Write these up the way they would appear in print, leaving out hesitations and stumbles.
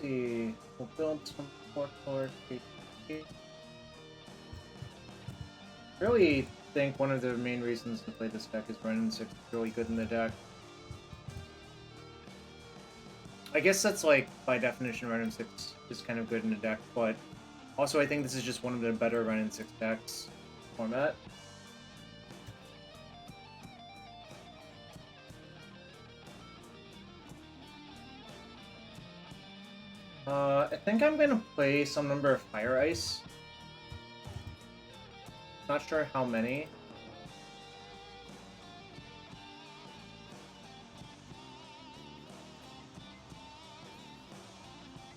see. We'll build some 4-color creatures. I really think one of the main reasons to play this deck is Wrenn and Six is really good in the deck. I guess that's like, by definition, Wrenn and Six is kind of good in the deck, but also I think this is just one of the better Wrenn and Six decks format. I think I'm gonna play some number of Fire Ice. Not sure how many.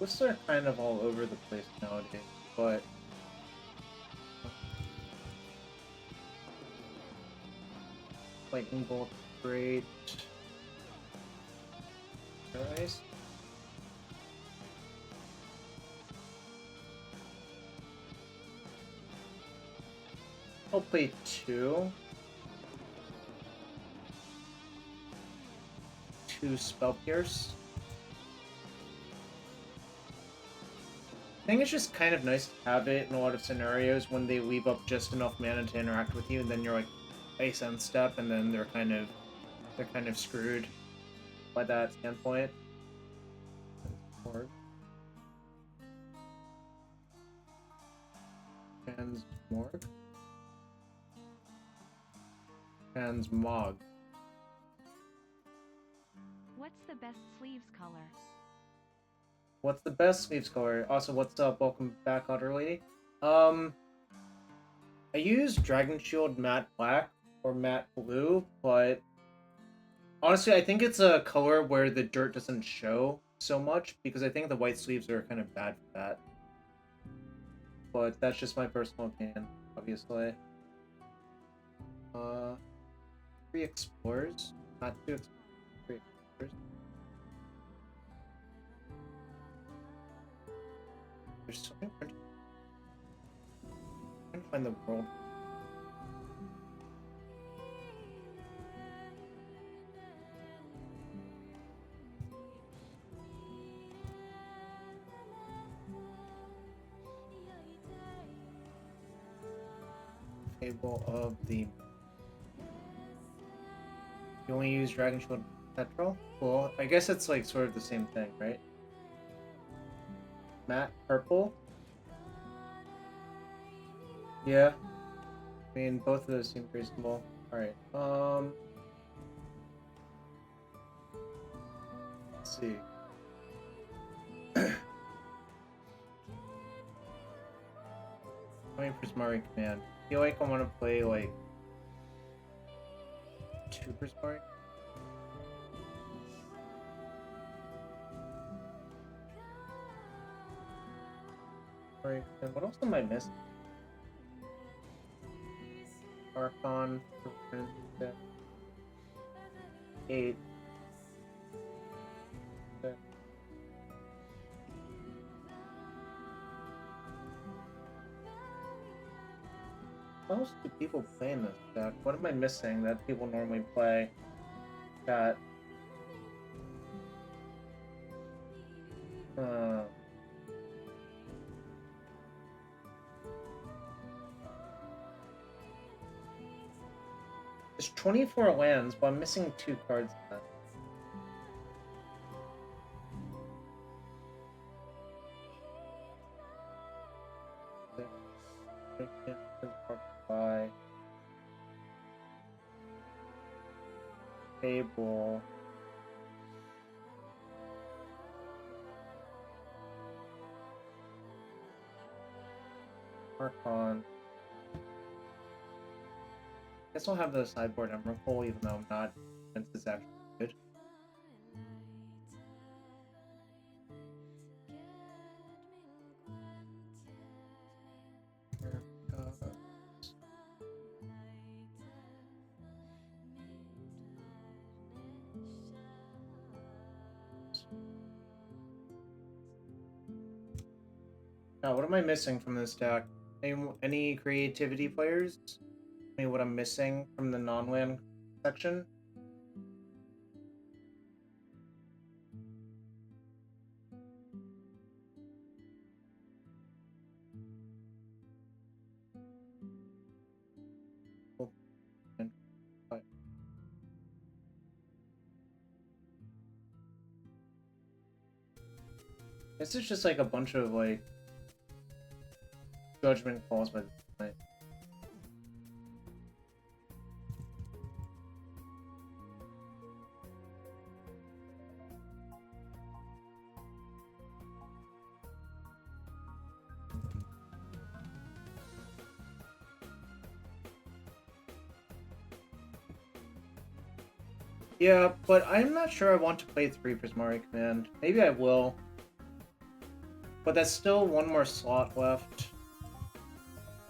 Lists are kind of all over the place nowadays, but Lightning Bolt, great. Fire Ice. I'll play 2. 2 Spell Pierce. I think it's just kind of nice to have it in a lot of scenarios when they leave up just enough mana to interact with you, and then you're like Ice End Step, and then they're kind of screwed by that standpoint. Transmorg. Transmog. What's the best sleeves color? What's the best sleeves color? Also, what's up? Welcome back, Otter Lady. I use Dragon Shield Matte Black or Matte Blue, but honestly, I think it's a color where the dirt doesn't show so much, because I think the white sleeves are kind of bad for that. But that's just my personal opinion, obviously. 3 Explorers, not 2 Explorers, 3 Explorers. There's so many printers. I'm trying to find the world. Table of the... You only use Dragon Shield Petrol? Well, I guess it's like sort of the same thing, right? Matte Purple? Yeah. I mean, both of those seem reasonable. Alright, let's see. Playing Prismari Command. I feel like I want to play like 2 Prismari. Alright, and what else am I missing? Archon, 8. What else do people play in this deck? What am I missing that people normally play? Got there's 24 lands, but I'm missing 2 cards in that. By table. Archon. I guess I'll have the sideboard Merfolk, even though I'm not since it's actually good. Now, what am I missing from this deck? Any creativity players? I mean, what I'm missing from the non-land section? This is just like a bunch of like judgment calls by this point. Yeah, but I'm not sure I want to play 3 Prismari Command. Maybe I will. But that's still one more slot left.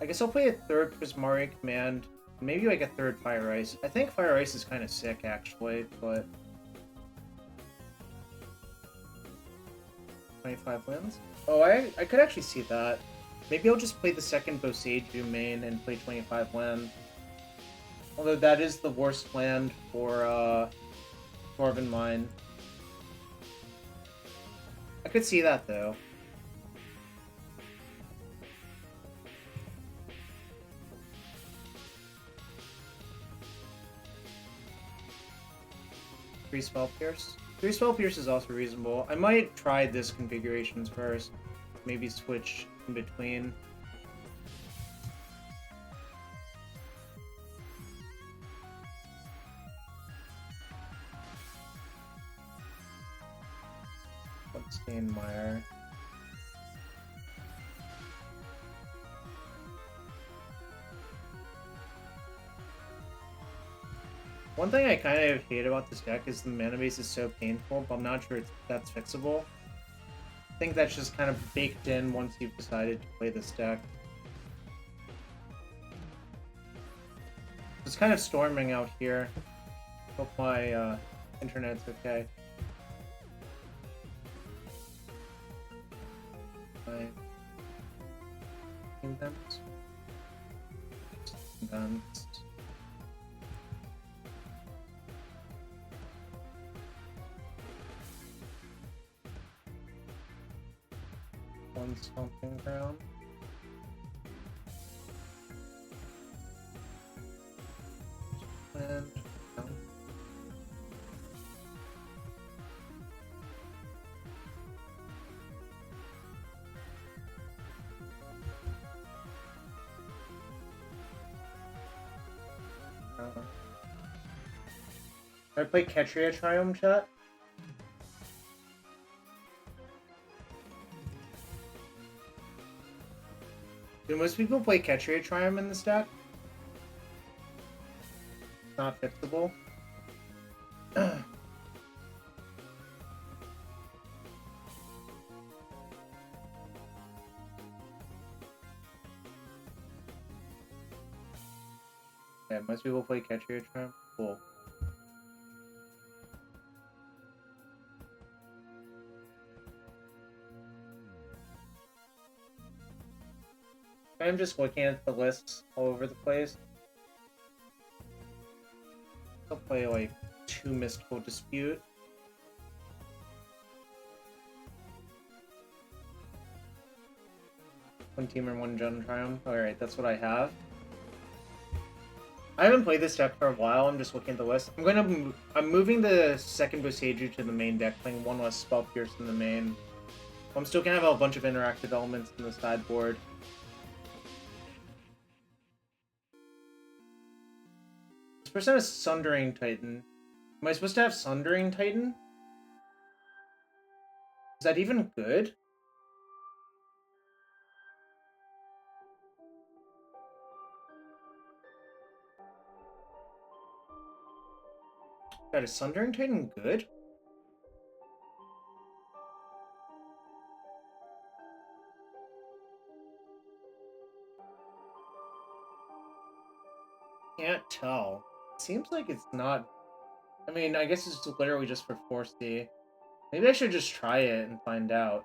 I guess I'll play a 3rd Prismari Command. Maybe like a 3rd Fire Ice. I think Fire Ice is kind of sick, actually, but... 25 wins? Oh, I could actually see that. Maybe I'll just play the 2nd Boseiju main and play 25 land. Although that is the worst land for Dwarven Mine. I could see that though. Three Spell Pierce. 3 Spell Pierce is also reasonable. I might try this configurations first. Maybe switch in between. Steinmeier. One thing I kind of hate about this deck is the mana base is so painful, but I'm not sure that's fixable. I think that's just kind of baked in once you've decided to play this deck. It's kind of storming out here. Hope my internet's okay. One stomping ground. And down. I play Ketria Triumph, chat? Do most people play Ketria Triumph in this deck? Not fixable. Yeah, most people play Ketria Triumph. Cool. I'm just looking at the lists all over the place. I'll play like 2 Mystical Dispute. One Teamer, 1 Jund Triumph. Alright, that's what I have. I haven't played this deck for a while, I'm just looking at the list. I'm moving the 2nd Boseiju to the main deck, playing 1 less Spell Pierce in the main. I'm still gonna have a bunch of interactive elements in the sideboard. This person has Sundering Titan. Am I supposed to have Sundering Titan? Is that even good? God, is Sundering Titan good? Can't tell. Seems like it's not... I mean, I guess it's literally just for 4C. Maybe I should just try it and find out.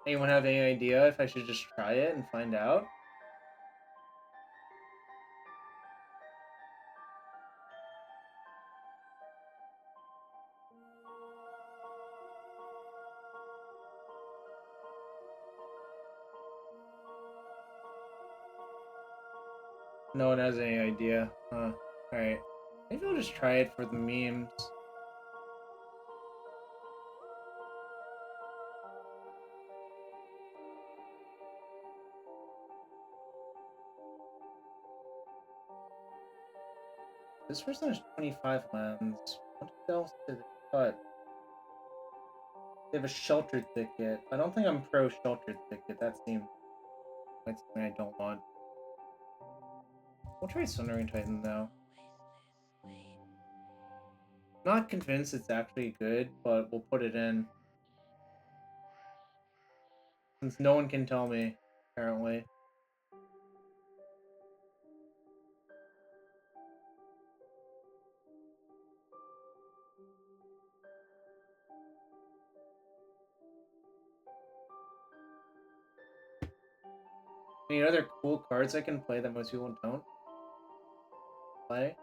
Anyone have any idea if I should just try it and find out? No one has any idea, huh? Alright. Maybe I'll just try it for the memes. This person has 25 lands. What else did they cut? They have a sheltered thicket. I don't think I'm pro sheltered thicket. That seems like something I don't want. We'll try Sundering Titan though. Not convinced it's actually good, but we'll put it in. Since no one can tell me, apparently. Any other cool cards I can play that most people don't play?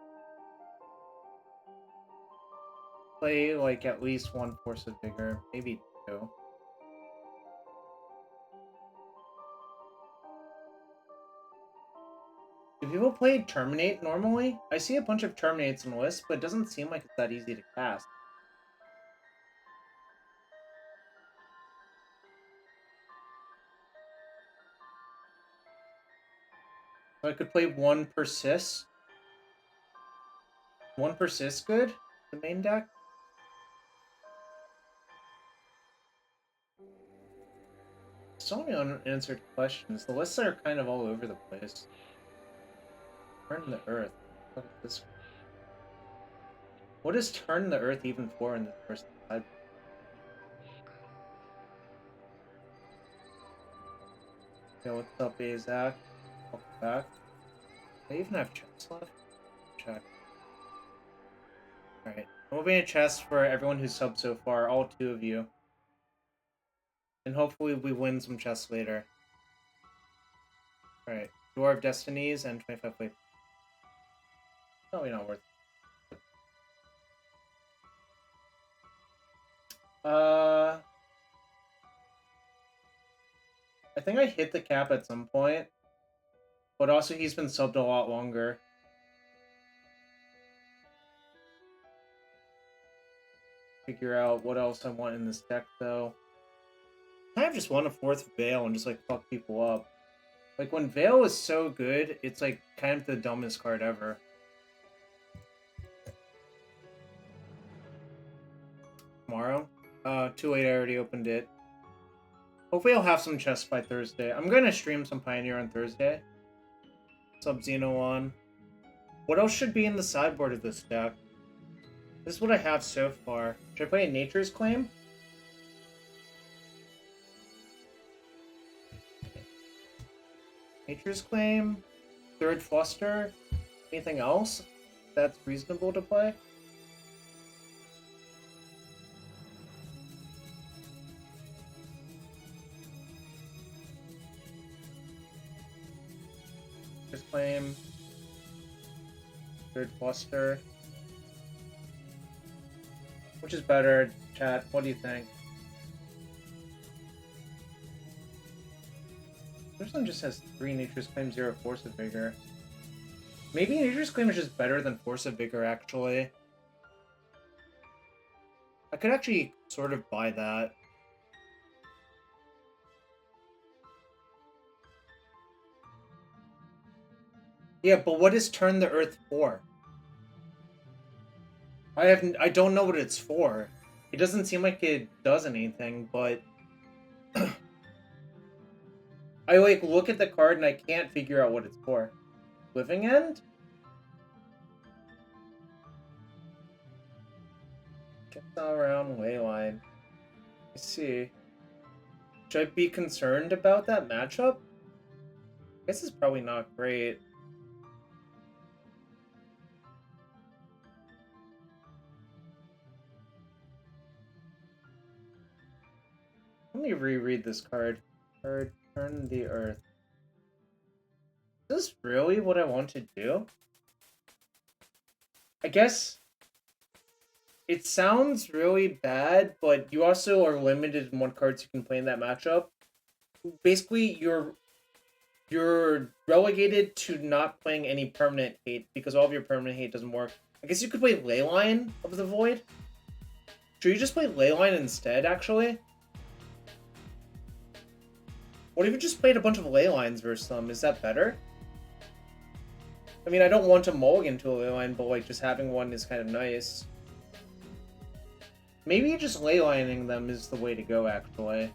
Play like at least one Force of Vigor, maybe two. Do people play Terminate normally? I see a bunch of Terminates in the list, but it doesn't seem like it's that easy to cast. So I could play one Persist. One Persist good? The main deck? So many unanswered questions. The lists are kind of all over the place. Turn the Earth. Look at this. What is Turn the Earth even for in this first side? Yeah, what's up, Azak? Welcome back. Do I even have chests left? Check. Alright. I'm opening a chest for everyone who's subbed so far, all 2 of you. And hopefully we win some chests later. Alright. Dwarf Destinies and 25 play. Probably not worth it. I think I hit the cap at some point. But also he's been subbed a lot longer. Figure out what else I want in this deck though. I kind of just want a 4th Veil and just like fuck people up. Like when Veil is so good, it's like kind of the dumbest card ever. Tomorrow? Too late, I already opened it. Hopefully I'll have some chests by Thursday. I'm gonna stream some Pioneer on Thursday. Sub-Xeno on. What else should be in the sideboard of this deck? This is what I have so far. Should I play a Nature's Claim? Nature's Claim? 3rd Fluster? Anything else that's reasonable to play? Nature's Claim. 3rd Fluster. Which is better, chat? What do you think? This one just has 3 Nature's Claim, 0 Force of Vigor. Maybe Nature's Claim is just better than Force of Vigor, actually. I could actually sort of buy that. Yeah, but what is Turn the Earth for? I don't know what it's for. It doesn't seem like it does anything, but I like look at the card and I can't figure out what it's for. Living End? Gets around Leyline. I see. Should I be concerned about that matchup? I guess it's probably not great. Let me reread this card. Card, Turn the Earth. Is this really what I want to do? I guess it sounds really bad, but you also are limited in what cards you can play in that matchup. Basically, your you're relegated to not playing any permanent hate because all of your permanent hate doesn't work. I guess you could play Leyline of the Void. Should you just play Leyline instead, actually? What if you just played a bunch of Leylines versus them? Is that better? I mean, I don't want to mulligan to a Leyline, but like just having one is kind of nice. Maybe just Leylining them is the way to go, actually.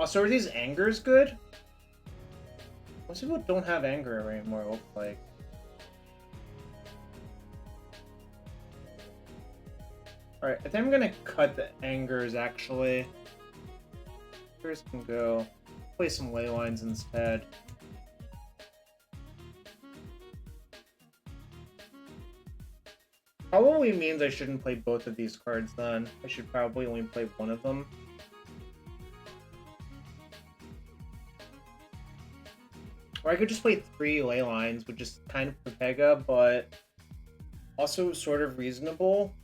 Also, are these angers good? Most people don't have anger anymore, it looks like. Alright, I think I'm gonna cut the angers, actually. Angers can go. Play some ley lines instead. Probably means I shouldn't play both of these cards then. I should probably only play one of them. Or I could just play 3 ley lines, which is kind of Pepega, but also sort of reasonable.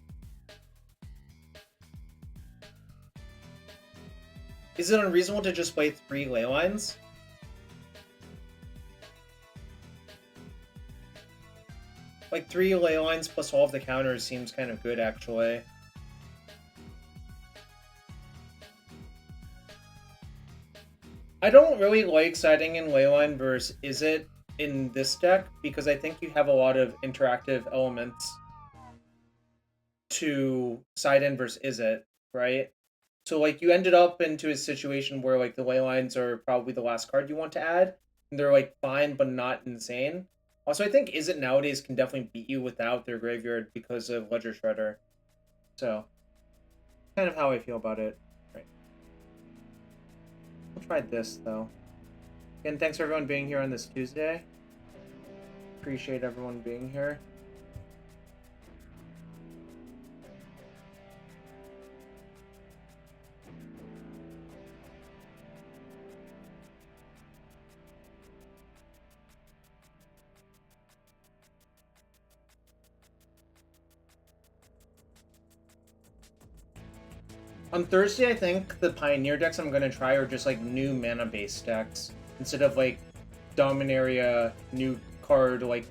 Is it unreasonable to just play 3 ley lines? Like 3 ley lines plus all of the counters seems kind of good, actually. I don't really like siding in Leyline versus Izzet in this deck because I think you have a lot of interactive elements to side in versus Izzet, right? So like you ended up into a situation where like the Leylines are probably the last card you want to add, and they're like fine but not insane. Also, I think Izzet nowadays can definitely beat you without their graveyard because of Ledger Shredder. So, kind of how I feel about it. We'll try this, though. Again, thanks for everyone being here on this Tuesday. Appreciate everyone being here. On Thursday, I think the Pioneer decks I'm going to try are just like new mana-based decks. Instead of like Dominaria, new card, like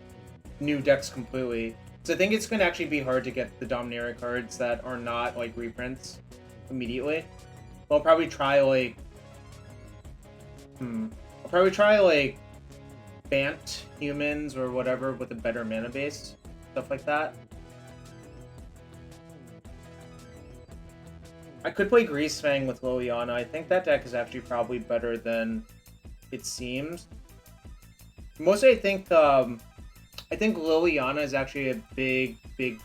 new decks completely. So I think it's going to actually be hard to get the Dominaria cards that are not like reprints immediately. But I'll probably try like... I'll probably try like Bant humans or whatever with a better mana base. Stuff like that. I could play Greasefang with Liliana. I think that deck is actually probably better than it seems. Mostly, I think Liliana is actually a big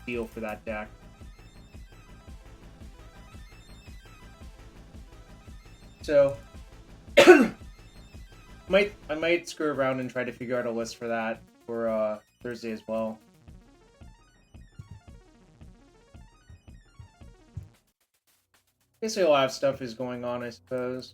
deal for that deck. So, I might screw around and try to figure out a list for that for Thursday as well. Basically, a lot of stuff is going on, I suppose.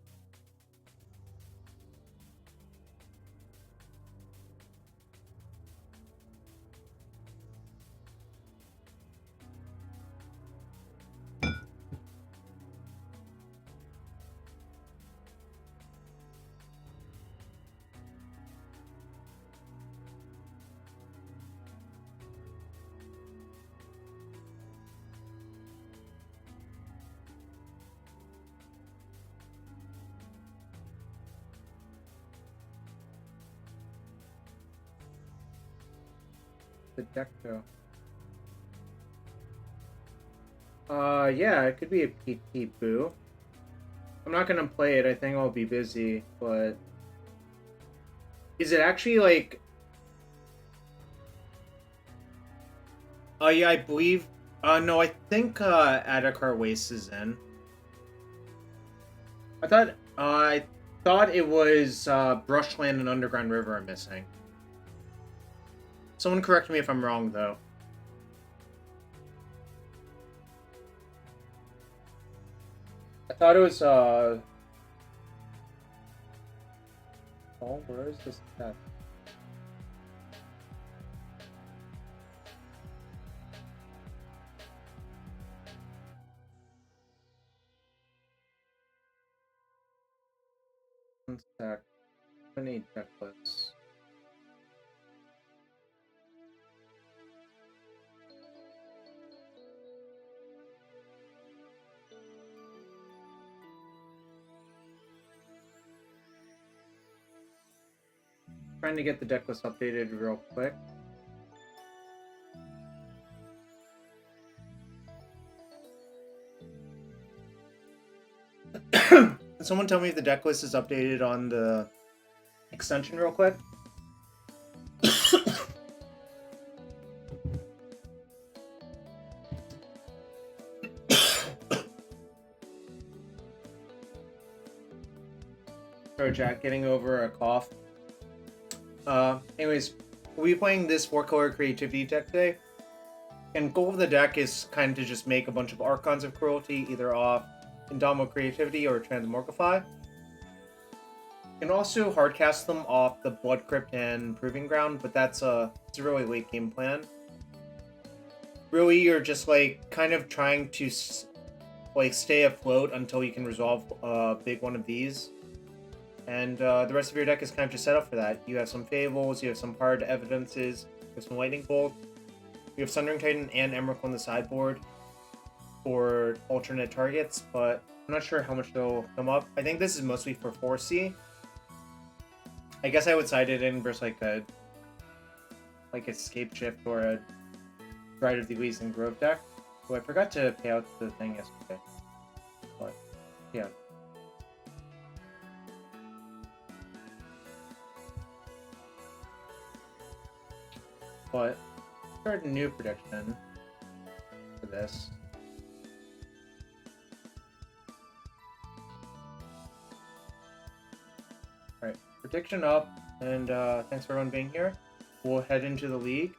The deck go. Yeah, it could be a PT Boo. I'm not gonna play it, I think I'll be busy, but... Is it actually, like... yeah, I believe... no, I think, Adakar Waste is in. I thought it was, Brushland and Underground River are missing. Someone correct me if I'm wrong, though. I thought it was, Oh, where is this deck? One sec. I need Decklist. Trying to get the Decklist updated real quick. Can someone tell me if the Decklist is updated on the extension real quick? Sorry, Jack, getting over a cough. Anyways, we'll be playing this 4-color creativity deck today. And goal of the deck is kind of to just make a bunch of Archons of Cruelty, either off Indomitable Creativity or Transmogrify. You can also hardcast them off the Blood Crypt and Proving Ground, but it's a really late game plan. Really, you're just like kind of trying to like stay afloat until you can resolve a big one of these. And the rest of your deck is kind of just set up for that. You have some Fables, you have some hard evidences, you have some Lightning Bolt, you have Sundering Titan and Emerald on the sideboard for alternate targets, but I'm not sure how much they'll come up. I think this is mostly for 4C. I guess I would side it in versus like a Escape Shift or a Rite of the Elysian Grove deck. Oh, I forgot to pay out the thing yesterday. But yeah. But start a new prediction for this. Alright, prediction up, and thanks for everyone being here. We'll head into the league.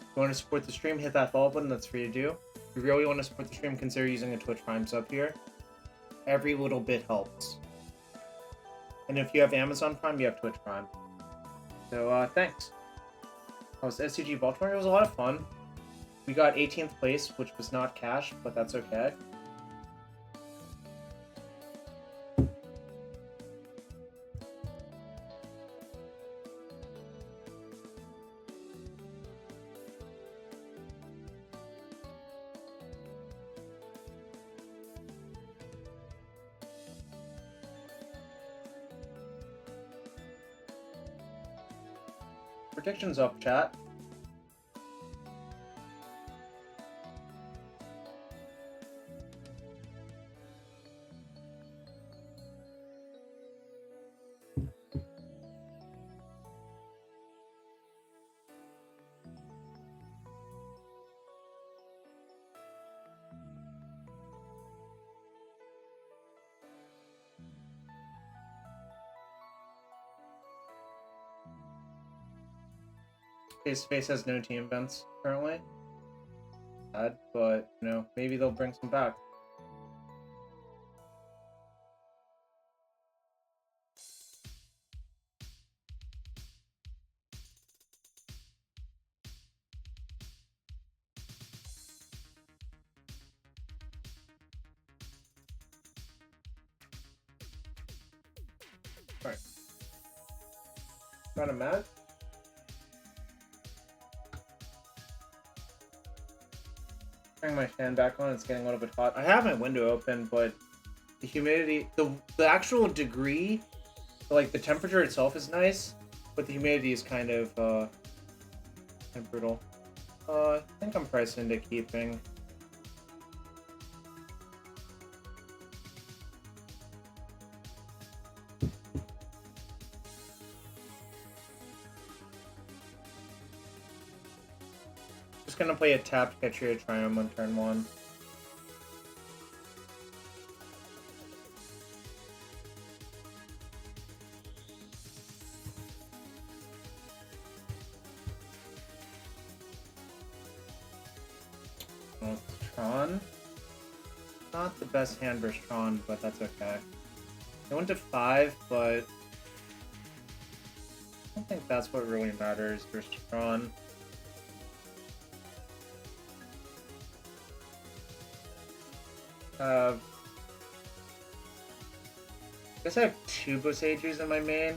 If you want to support the stream, hit that follow button, that's free to do. If you really want to support the stream, consider using a Twitch Prime sub here. Every little bit helps. And if you have Amazon Prime, you have Twitch Prime. So, thanks. That was SCG Baltimore. It was a lot of fun. We got 18th place, which was not cash, but that's okay. Predictions up, chat. Face has no team events currently. Sad, but you know, maybe they'll bring some back. Alright. Got a mat? Turning my fan back on, it's getting a little bit hot. I have my window open, but the humidity, the actual degree, like the temperature itself is nice, but the humidity is kind of brutal. I think I'm priced into keeping. Just gonna play a tapped Catria Triumph on turn 1. Well, Tron. Not the best hand versus Tron, but that's okay. I went to 5, but I don't think that's what really matters versus Tron. guess I have two Bosages in my main.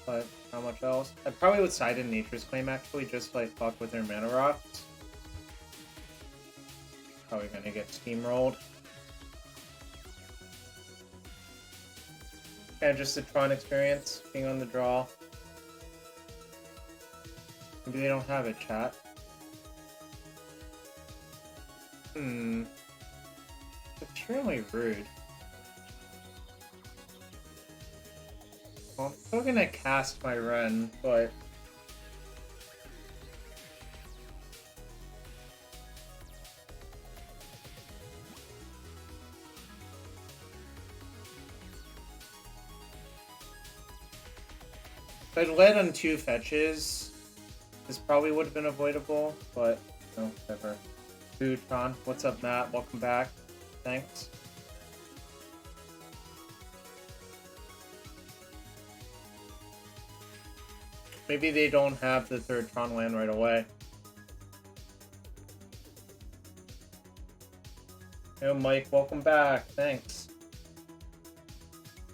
But not much else. I probably would side in Nature's Claim actually, just like fuck with their mana rocks. Probably gonna get steamrolled. And just the Tron experience, being on the draw. Maybe they don't have it, chat. Extremely rude. Well, I'm still gonna cast my Wrenn, but... If I'd led on 2 fetches, this probably would have been avoidable, but no, whatever. Tron, what's up, Matt? Welcome back. Thanks. Maybe they don't have the 3rd Tron land right away. Yo, Mike, welcome back. Thanks.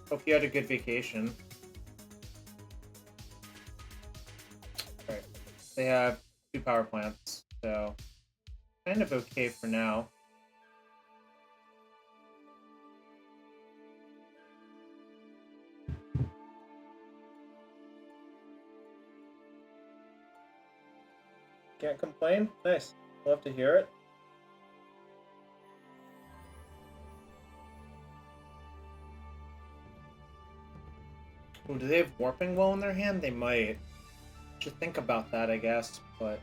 Hope you had a good vacation. Alright. They have 2 power plants, so kind of okay for now. Can't complain? Nice. Love to hear it. Ooh, do they have Warping Well in their hand? They might. Should think about that, I guess, but...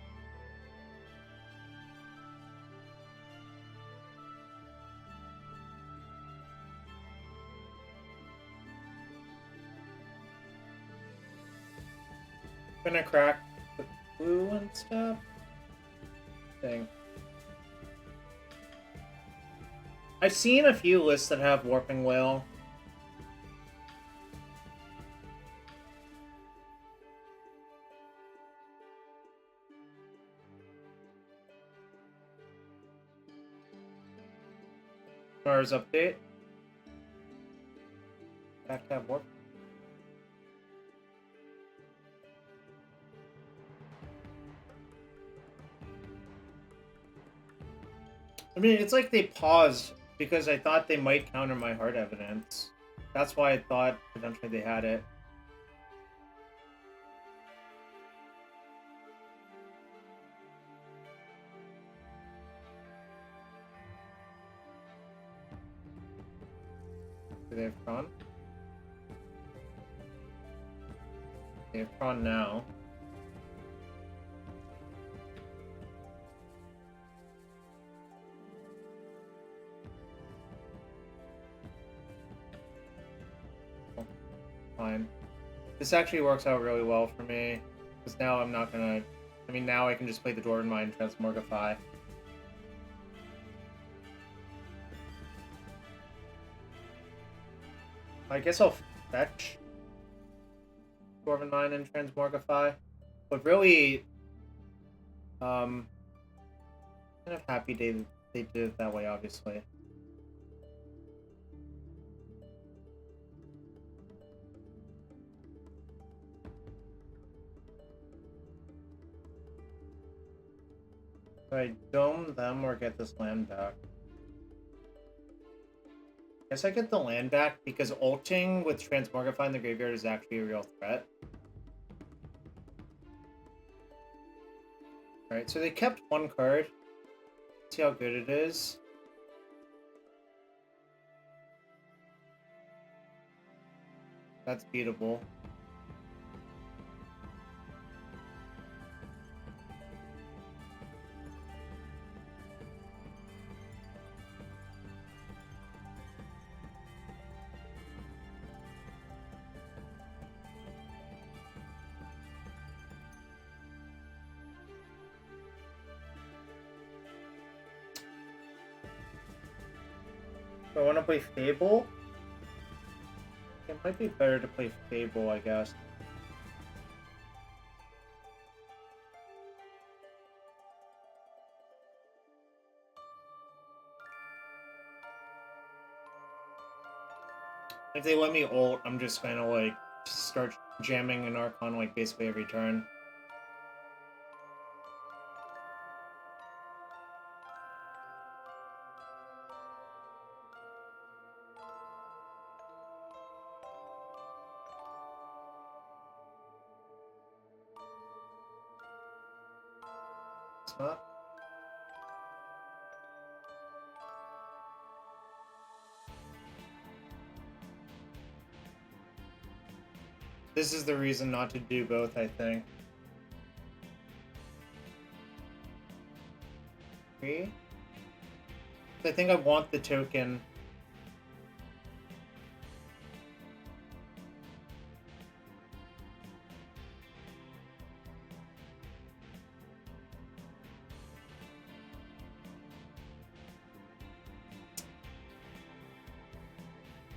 Gonna crack the blue and stuff. Thing. I've seen a few lists that have Warping Whale. Mars update. Back to have Warp. I mean, it's like they paused because I thought they might counter my hard evidence. That's why I thought potentially they had it. Do they have Tron? They have Tron now. Fine. This actually works out really well for me, because now I'm not gonna... I mean, now I can just play the Dwarven Mind and Transmorgify. I guess I'll fetch Dwarven Mind and Transmorgify, but really, kind of happy they did it that way, obviously. Do I dome them or get this land back? Guess I get the land back because ulting with Transmorgify in the graveyard is actually a real threat. Alright, so they kept 1 card. Let's see how good it is. That's beatable. Do I want to play Fable? It might be better to play Fable, I guess. If they let me ult, I'm just gonna like start jamming an Archon like basically every turn. It's not. This is the reason not to do both, I think. I think I want the token.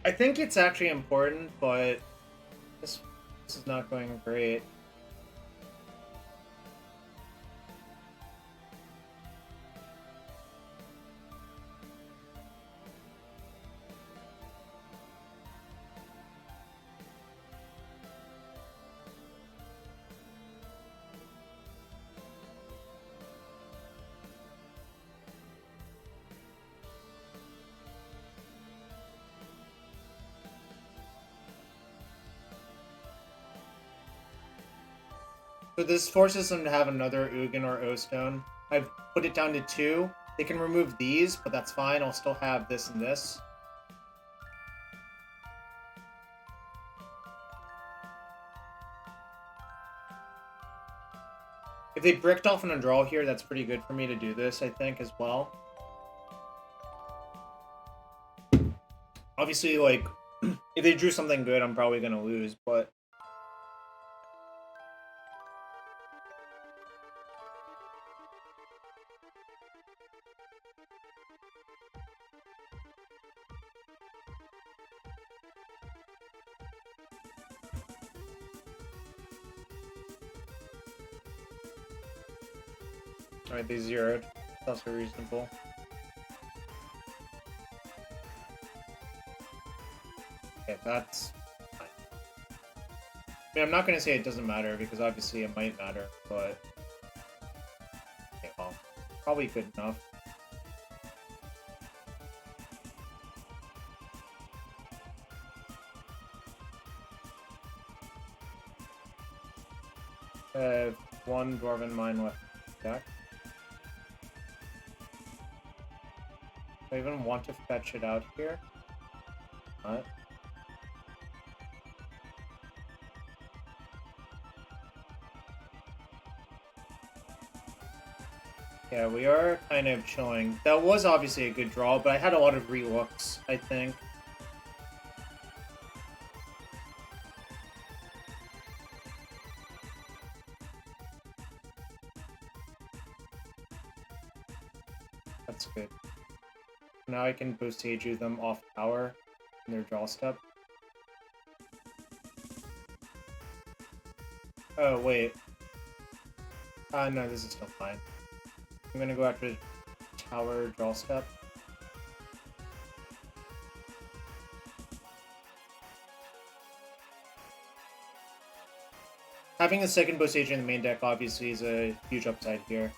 I think it's actually important, but this is not going great. So this forces them to have another Ugin or O-Stone. I've put it down to 2. They can remove these, but that's fine. I'll still have this and this. If they bricked off on a draw here, that's pretty good for me to do this, I think, as well. Obviously, like, if they drew something good, I'm probably going to lose, but... Alright, they zeroed. That's also reasonable. Okay, that's fine. I mean, I'm not going to say it doesn't matter, because obviously it might matter, but... Okay, well, probably good enough. I have 1 Dwarven Mine left in deck. Do I even want to fetch it out here? Not. Yeah, we are kind of chilling. That was obviously a good draw, but I had a lot of relooks, I think. That's good. Now I can Boseiju them off tower in their draw step. Oh, wait. No, this is still fine. I'm gonna go after tower draw step. Having the second Boseiju in the main deck obviously is a huge upside here.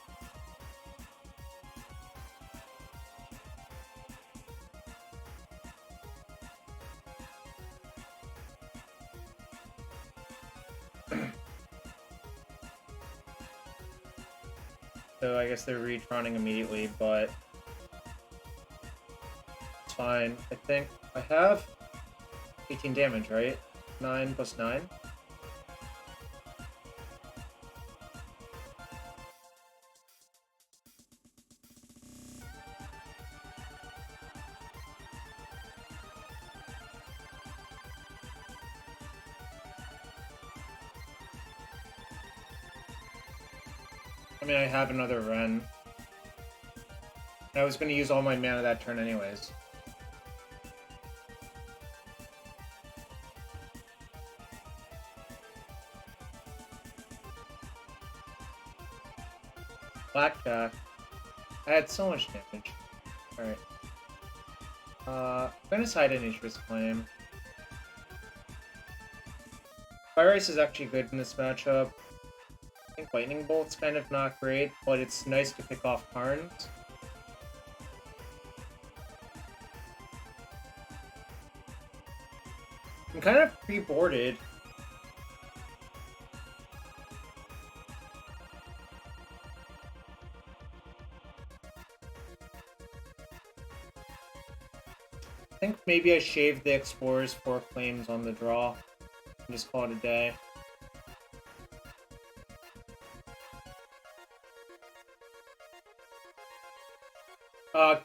So I guess they're retroning immediately, but it's fine. I think I have 18 damage, right? 9 plus 9. I mean, I have another Wrenn. I was going to use all my mana that turn anyways. Blackjack. I had so much damage. Alright. I'm going to side an Interest Claim. Fire Ice is actually good in this matchup. I think Lightning Bolt's kind of not great, but it's nice to pick off Karns. I'm kind of pre-boarded. I think maybe I shaved the Explorer's 4 claims on the draw and just call it a day.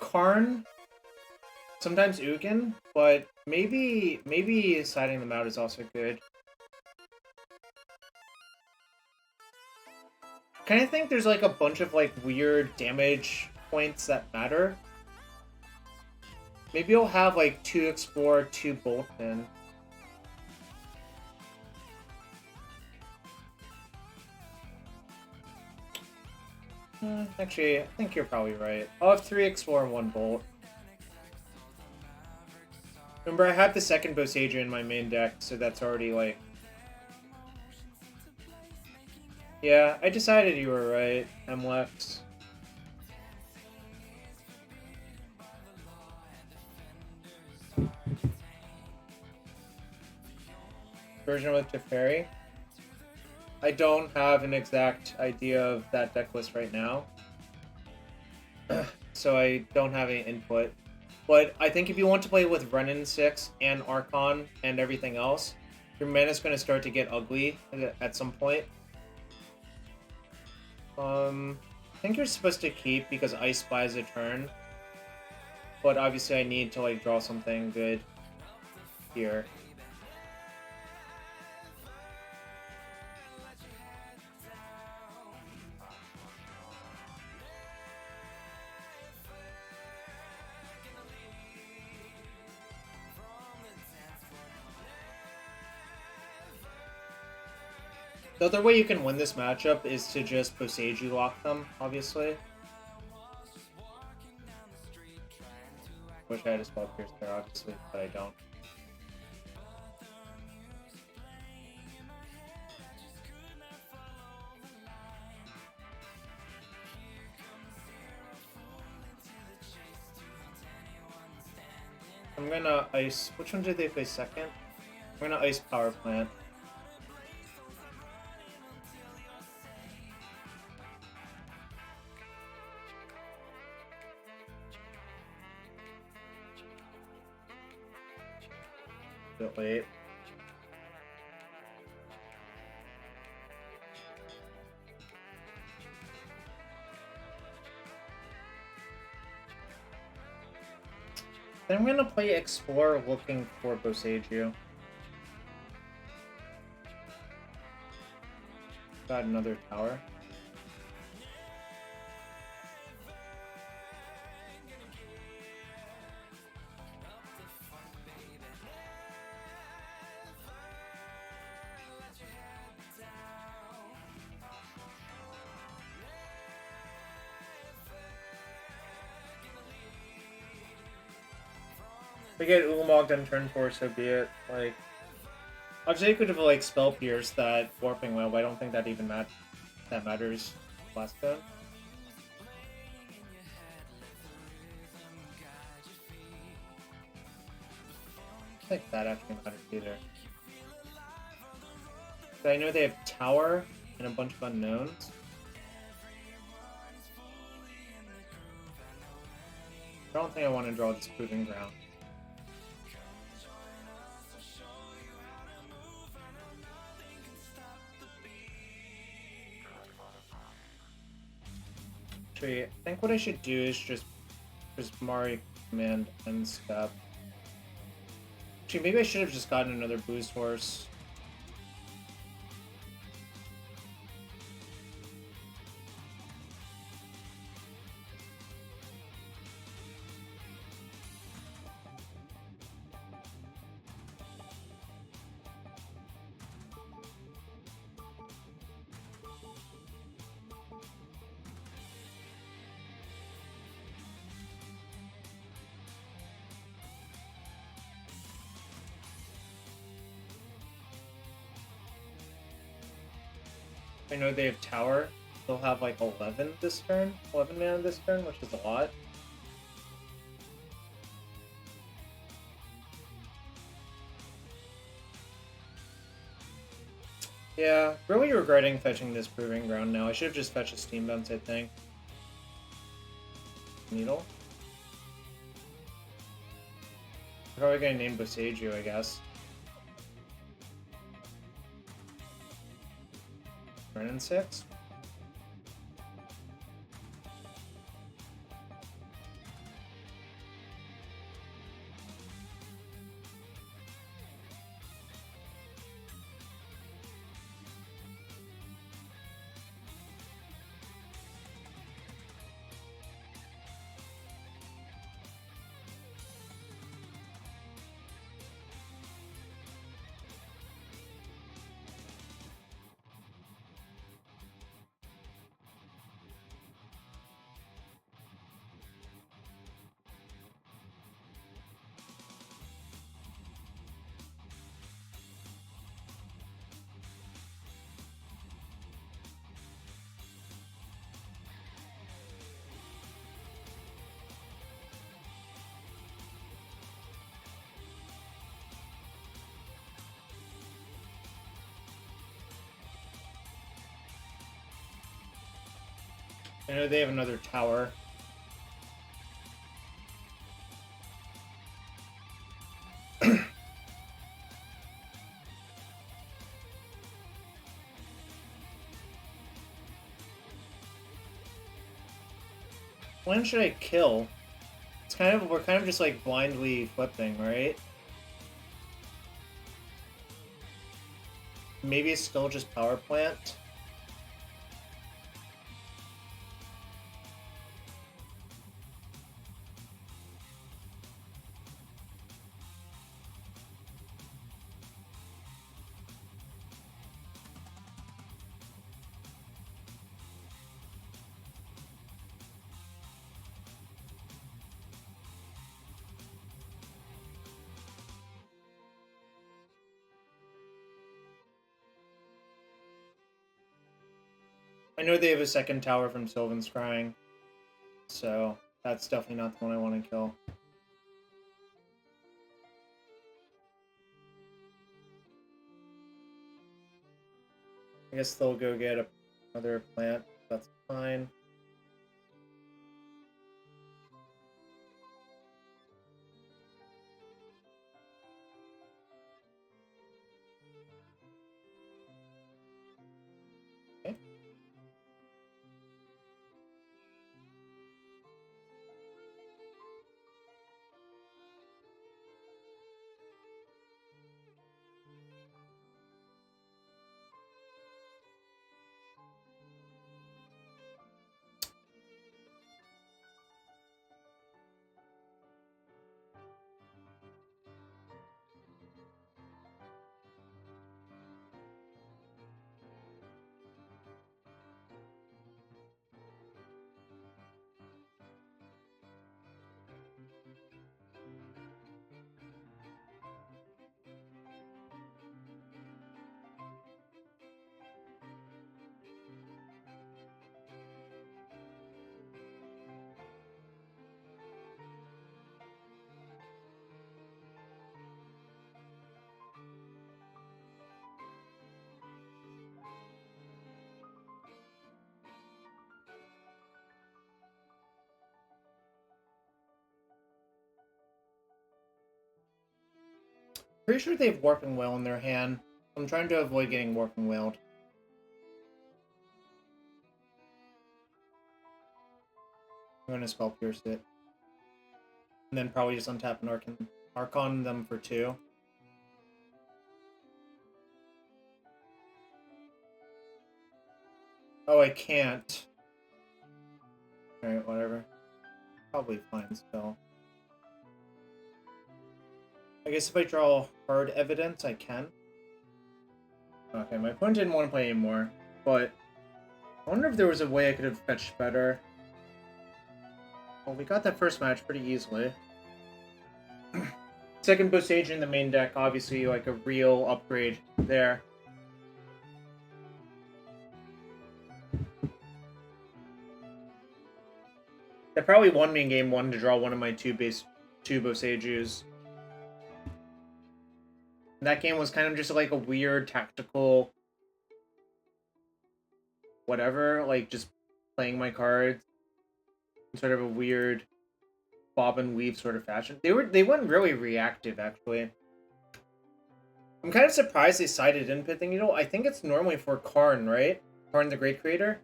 Karn, sometimes Ugin, but maybe siding them out is also good. I kind of think there's like a bunch of like weird damage points that matter. Maybe I'll have like 2 Explore, 2 Bolt in. Actually, I think you're probably right. I'll have 3 Explore and 1 Bolt. Remember, I have the second Boseiju in my main deck, so that's already like... Yeah, I decided you were right, MLex. Version with Teferi. I don't have an exact idea of that deck list right now. So I don't have any input. But I think if you want to play with Wrenn and Six and Archon and everything else, your mana's going to start to get ugly at some point. I think you're supposed to keep because Ice buys a turn. But obviously I need to like draw something good here. The other way you can win this matchup is to just Boseiju lock them, obviously. Wish I had a Spell Pierce there, obviously, but I don't. I'm gonna ice... Which one did they play second? I'm gonna ice Power Plant. Bit late. Then I'm gonna play Explore looking for Boseiju. Got another tower. If we get Ulamog on turn 4, so be it. Like, obviously you could have like Spell Pierce that Warping Whale, but I don't think that even matters last turn. I think that actually matters either. So I know they have Tower and a bunch of unknowns. I don't think I want to draw this Proving Ground. Actually, I think what I should do is just Mari Command and Step. Actually, maybe I should have just gotten another Boost Horse. I know they have tower. They'll have like 11 this turn, 11 mana this turn, which is a lot. Yeah, really regretting fetching this Proving Ground now. I should have just fetched a Steam Bounce, I think. Needle? I'm probably gonna name Boseiju, I guess. Wrenn and Six? I know they have another tower. When should I kill? It's kind of, we're kind of just like blindly flipping, right? Maybe it's still just power plant. I know they have a second tower from Sylvan's Crying, so that's definitely not the one I want to kill. I guess they'll go get another plant. That's fine. Okay. Pretty sure they have Warping Wail in their hand. I'm trying to avoid getting Warping Wailed. I'm gonna Spell Pierce it. And then probably just untap an Archon them for 2. Oh, I can't. Alright, whatever. Probably fine still. I guess if I draw hard evidence, I can. Okay, my opponent didn't want to play anymore, but I wonder if there was a way I could have fetched better. Well, we got that first match pretty easily. Second Boseiju in the main deck, obviously like a real upgrade there. That probably won me in game 1 to draw one of my two Boseijus. That game was kind of just like a weird tactical whatever, like just playing my cards in sort of a weird bob and weave sort of fashion. They went really reactive actually. I'm kind of surprised they cited input thing. You know, I think it's normally for Karn, right? Karn the Great Creator?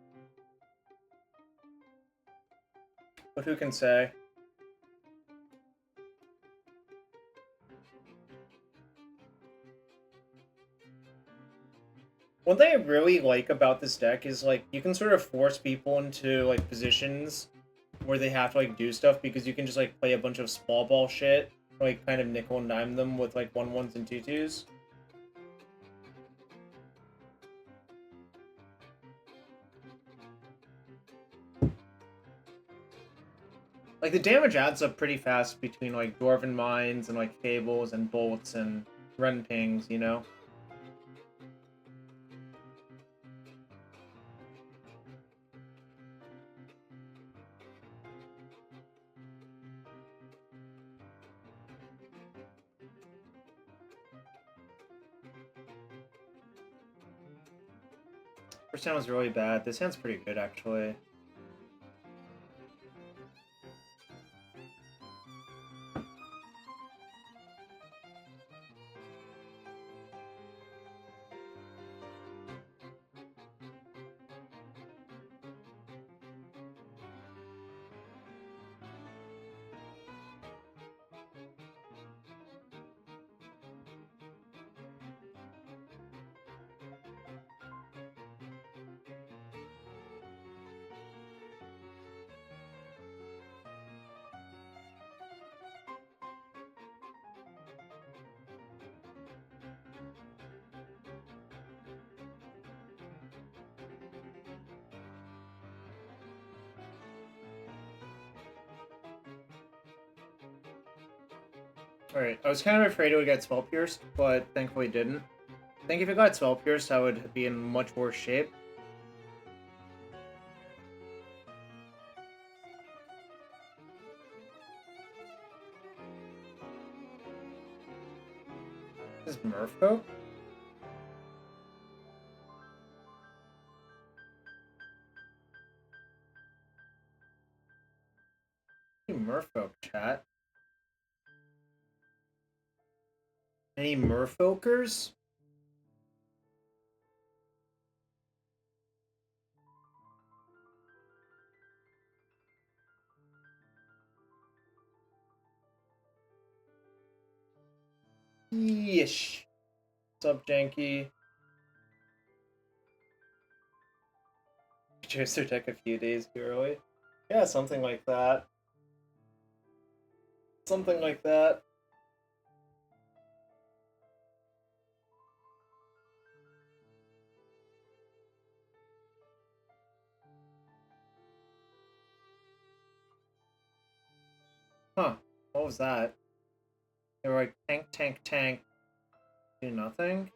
But who can say? One thing I really like about this deck is, like, you can sort of force people into, like, positions where they have to, like, do stuff because you can just, like, play a bunch of small ball shit, like, kind of nickel and dime them with, like, 1/1s and 2/2s. Like, the damage adds up pretty fast between, like, Dwarven Mines and, like, Fables and Bolts and Wrenn Pings, you know? First hand was really bad. This hand's pretty good, actually. Alright, I was kind of afraid it would get Spell Pierced, but thankfully it didn't. I think if it got Spell Pierced, I would be in much worse shape. This is Merfolk? Merfolk, chat. Any Merfolkers? Yeesh. What's up, Janky? Chose their deck a few days too early. Yeah, something like that. Something like that. Huh. What was that? They were like, tank, tank, tank. Do nothing?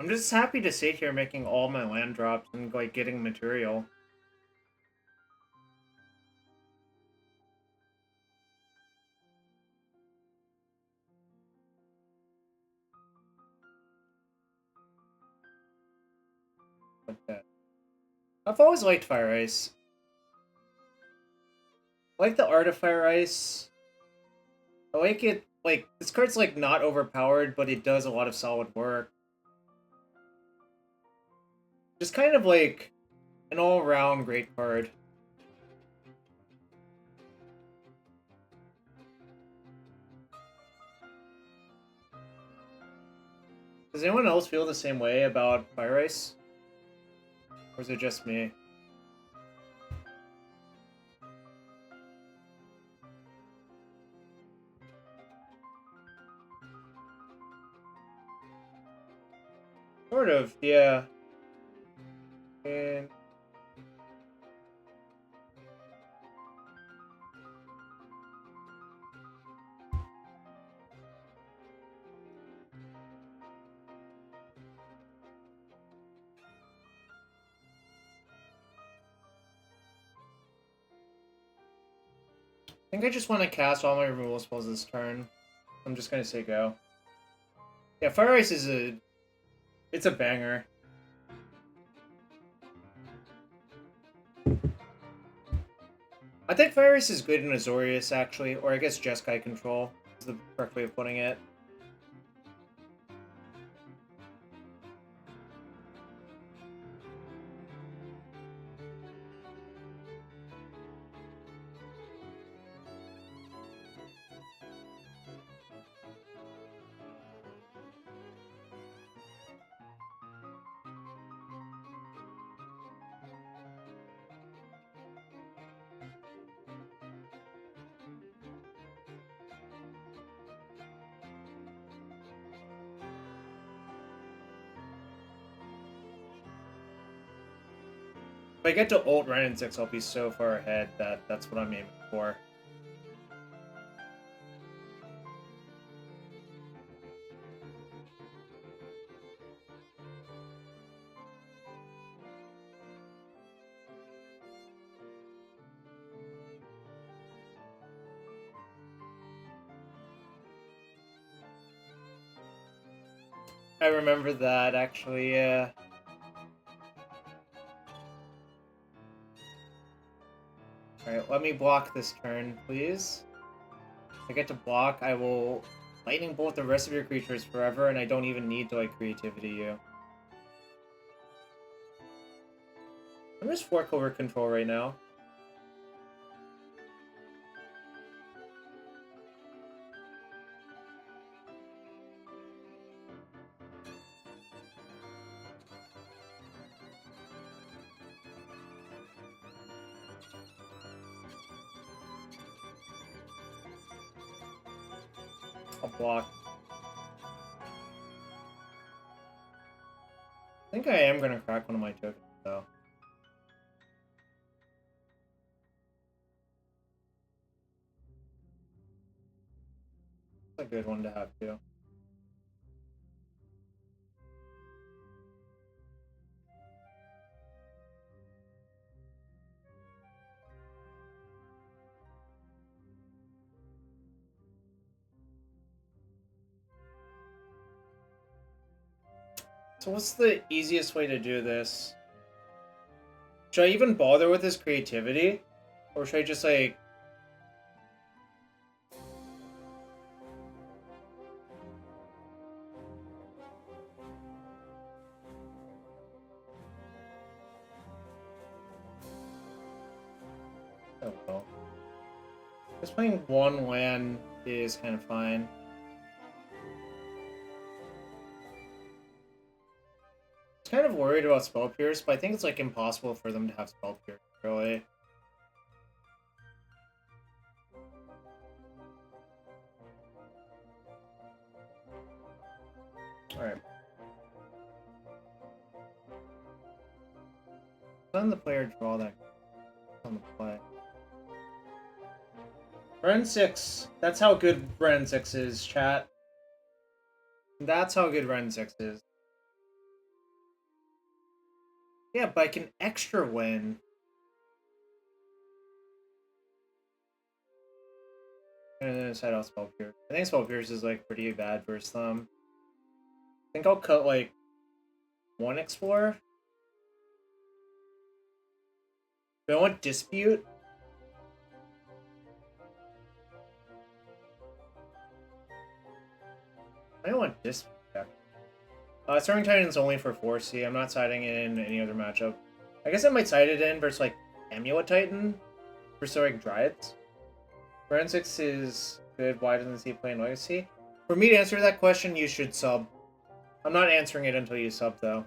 I'm just happy to sit here making all my land drops and, like, getting material. Like that. I've always liked Fire Ice. I like the art of Fire Ice. I like it, like, this card's, like, not overpowered, but it does a lot of solid work. Just kind of, like, an all-around great card. Does anyone else feel the same way about Fire Ice? Or is it just me? Sort of, yeah. And I think I just want to cast all my removal spells this turn. I'm just gonna say go. Yeah, Fire Ice is it's a banger. I think Fire Ice is good in Azorius, actually, or I guess Jeskai Control is the correct way of putting it. If I get to ult Wrenn and Six, I'll be so far ahead that that's what I'm aiming for. I remember that, actually, yeah. Alright, let me block this turn, please. If I get to block, I will lightning bolt the rest of your creatures forever, and I don't even need to, like, creativity you. I'm just fork over control right now. I'll block. I think I am gonna crack one of my tokens, though. It's a good one to have, too. So what's the easiest way to do this? Should I even bother with his creativity? Or should I just, like... Oh well. Just playing one land is kind of fine. I was kind of worried about Spell Pierce, but I think it's like impossible for them to have Spell Pierce, really. Alright. Let the player draw that on the play. Wrenn 6. That's how good Wrenn 6 is, chat. That's how good Wrenn 6 is. Yeah, but I can extra win. I'm gonna decide on Spell Pierce. I think Spell Pierce is like pretty bad versus them. I think I'll cut like one Explorer. Do I want Dispute? I don't want Dispute. Soaring Titan's only for 4C. I'm not siding it in any other matchup. I guess I might side it in versus like Amulet Titan for Soaring Dryads. Wrenn 6 is good. Why doesn't he play in Legacy? For me to answer that question, you should sub. I'm not answering it until you sub, though.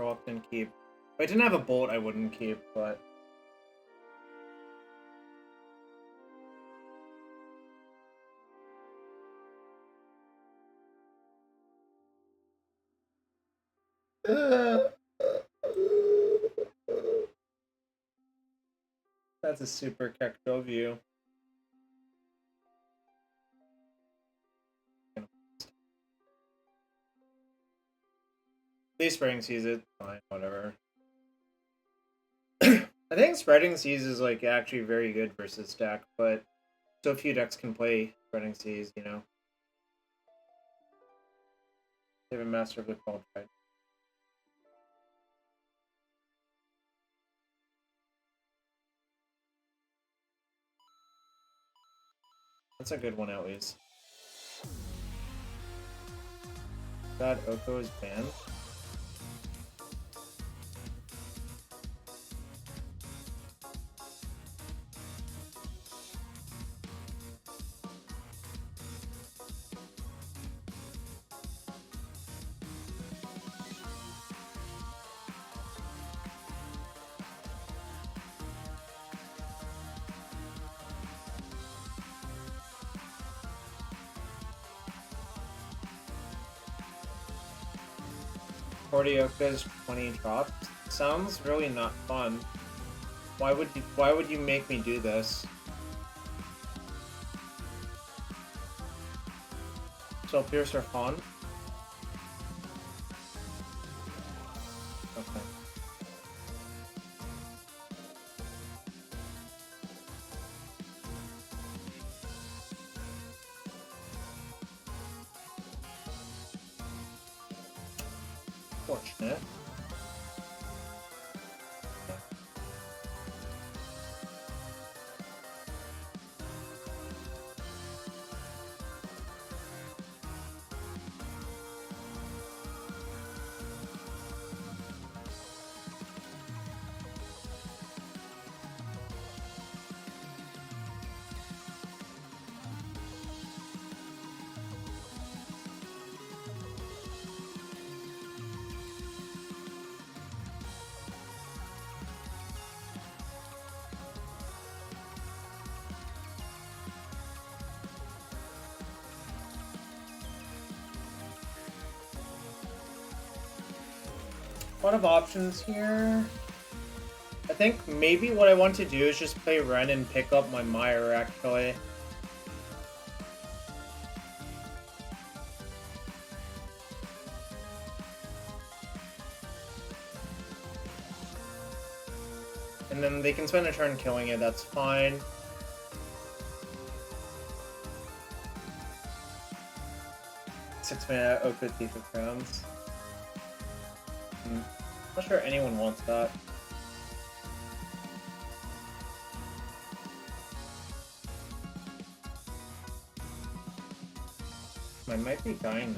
reluctant keep. If I didn't have a bolt, I wouldn't keep, but... That's a super Kekko view. At least Spreading Seas it, fine, whatever. I think Spreading Seas is like actually very good versus deck, but so few decks can play Spreading Seas, you know. They have a Master of the Murktide. That's a good one at least. God, Oko is banned. Okka's 20 drops. Sounds really not fun. Why would you make me do this? So Pierce or Fawn? Okay. Fortunate. A lot of options here. I think maybe what I want to do is just play Wrenn and pick up my Mire, actually. And then they can spend a turn killing it, that's fine. Six-mana Oko Thief of Crowns. Not sure anyone wants that. I might be dying.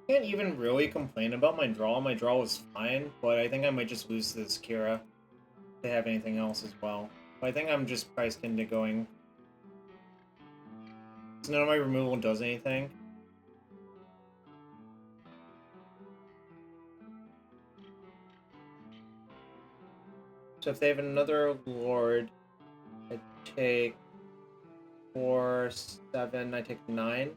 Can't even really complain about my draw. My draw was fine, but I think I might just lose this Kira if they have anything else as well. But I think I'm just priced into going. So none of my removal does anything. So if they have another Lord, I take 4, 7, I take 9.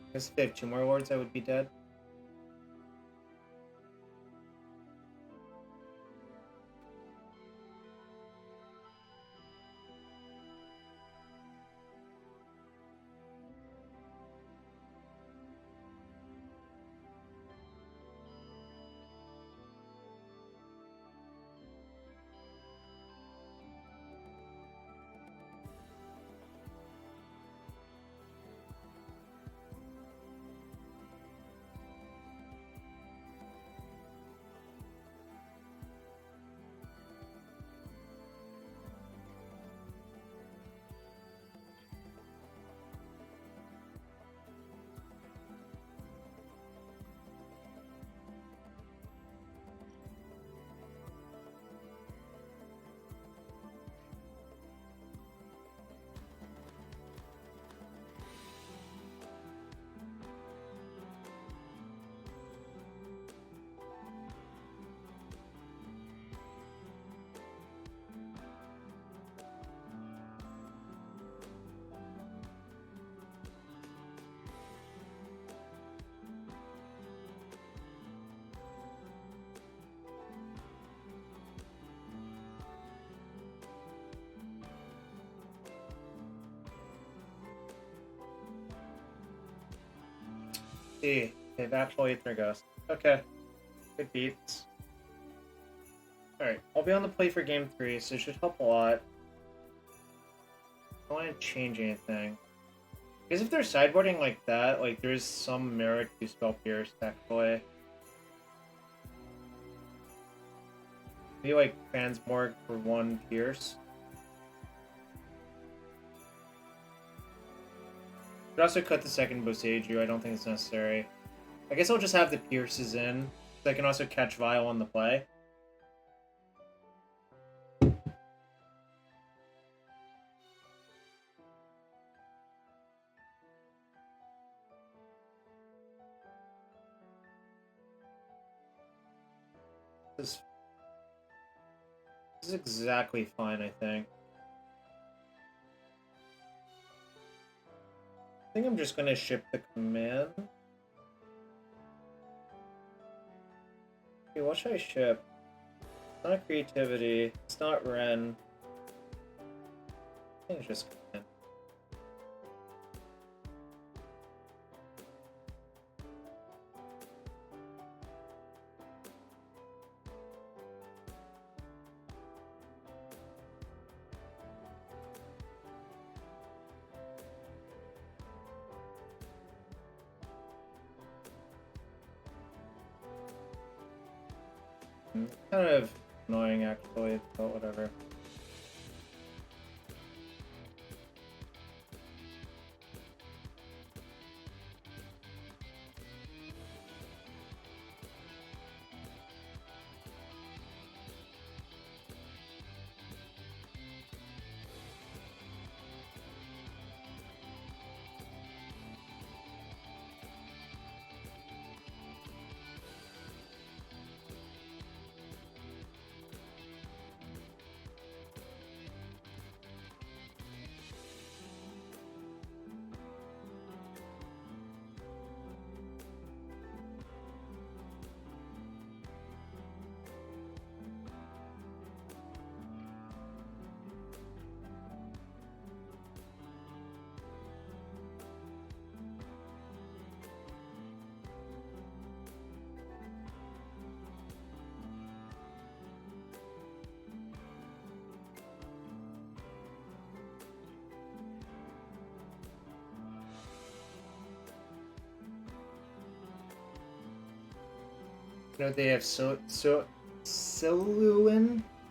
I guess if they have 2 more Lords, I would be dead. see. They've actually Aether Ghost. Okay. Good beats. Alright, I'll be on the play for game 3, so it should help a lot. I don't want to change anything. Because if they're sideboarding like that, like, there's some merit to Spell Pierce, actually. Maybe, like, Transmorg for 1 Pierce. Could also cut the second Boseiju, I don't think it's necessary. I guess I'll just have the Pierces in, so I can also catch Vial on the play. This is exactly fine, I think. I think I'm just gonna ship the command. Okay, what should I ship? It's not creativity. It's not Wrenn. I think it's just command. Kind of annoying, actually, but whatever. You know, they have Siluan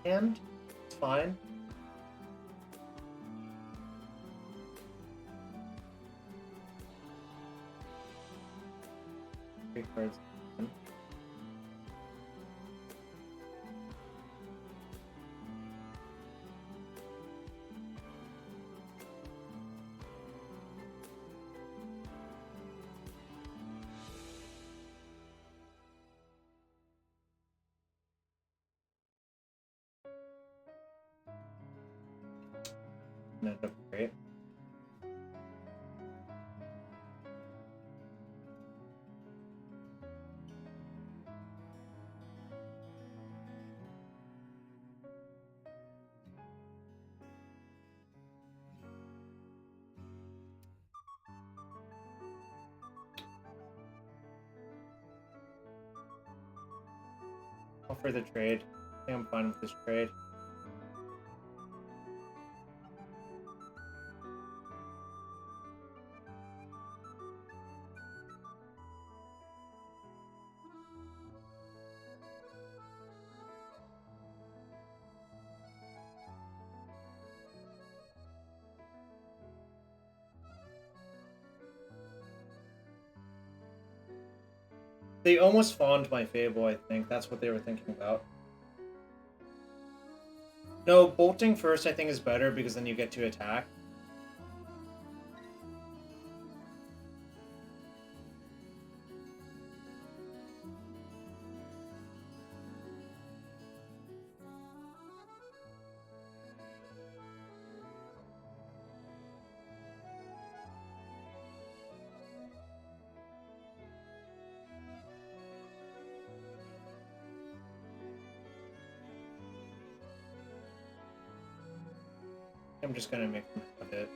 hand. It's fine. Three cards. Ended up great. For the trade. I think I'm fine with this trade. They almost fawned my Fable, I think. That's what they were thinking about. No, bolting first I think is better because then you get to attack. I'm just gonna make them have it.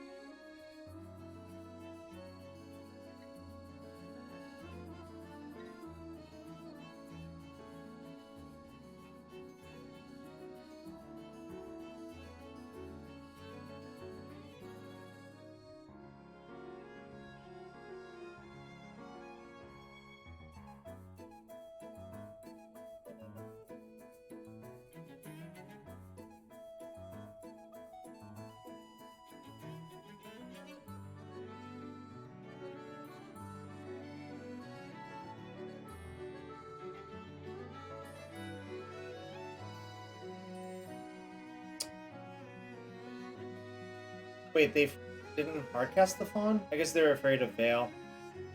Wait, they didn't hardcast the Fawn? I guess they're afraid of Veil.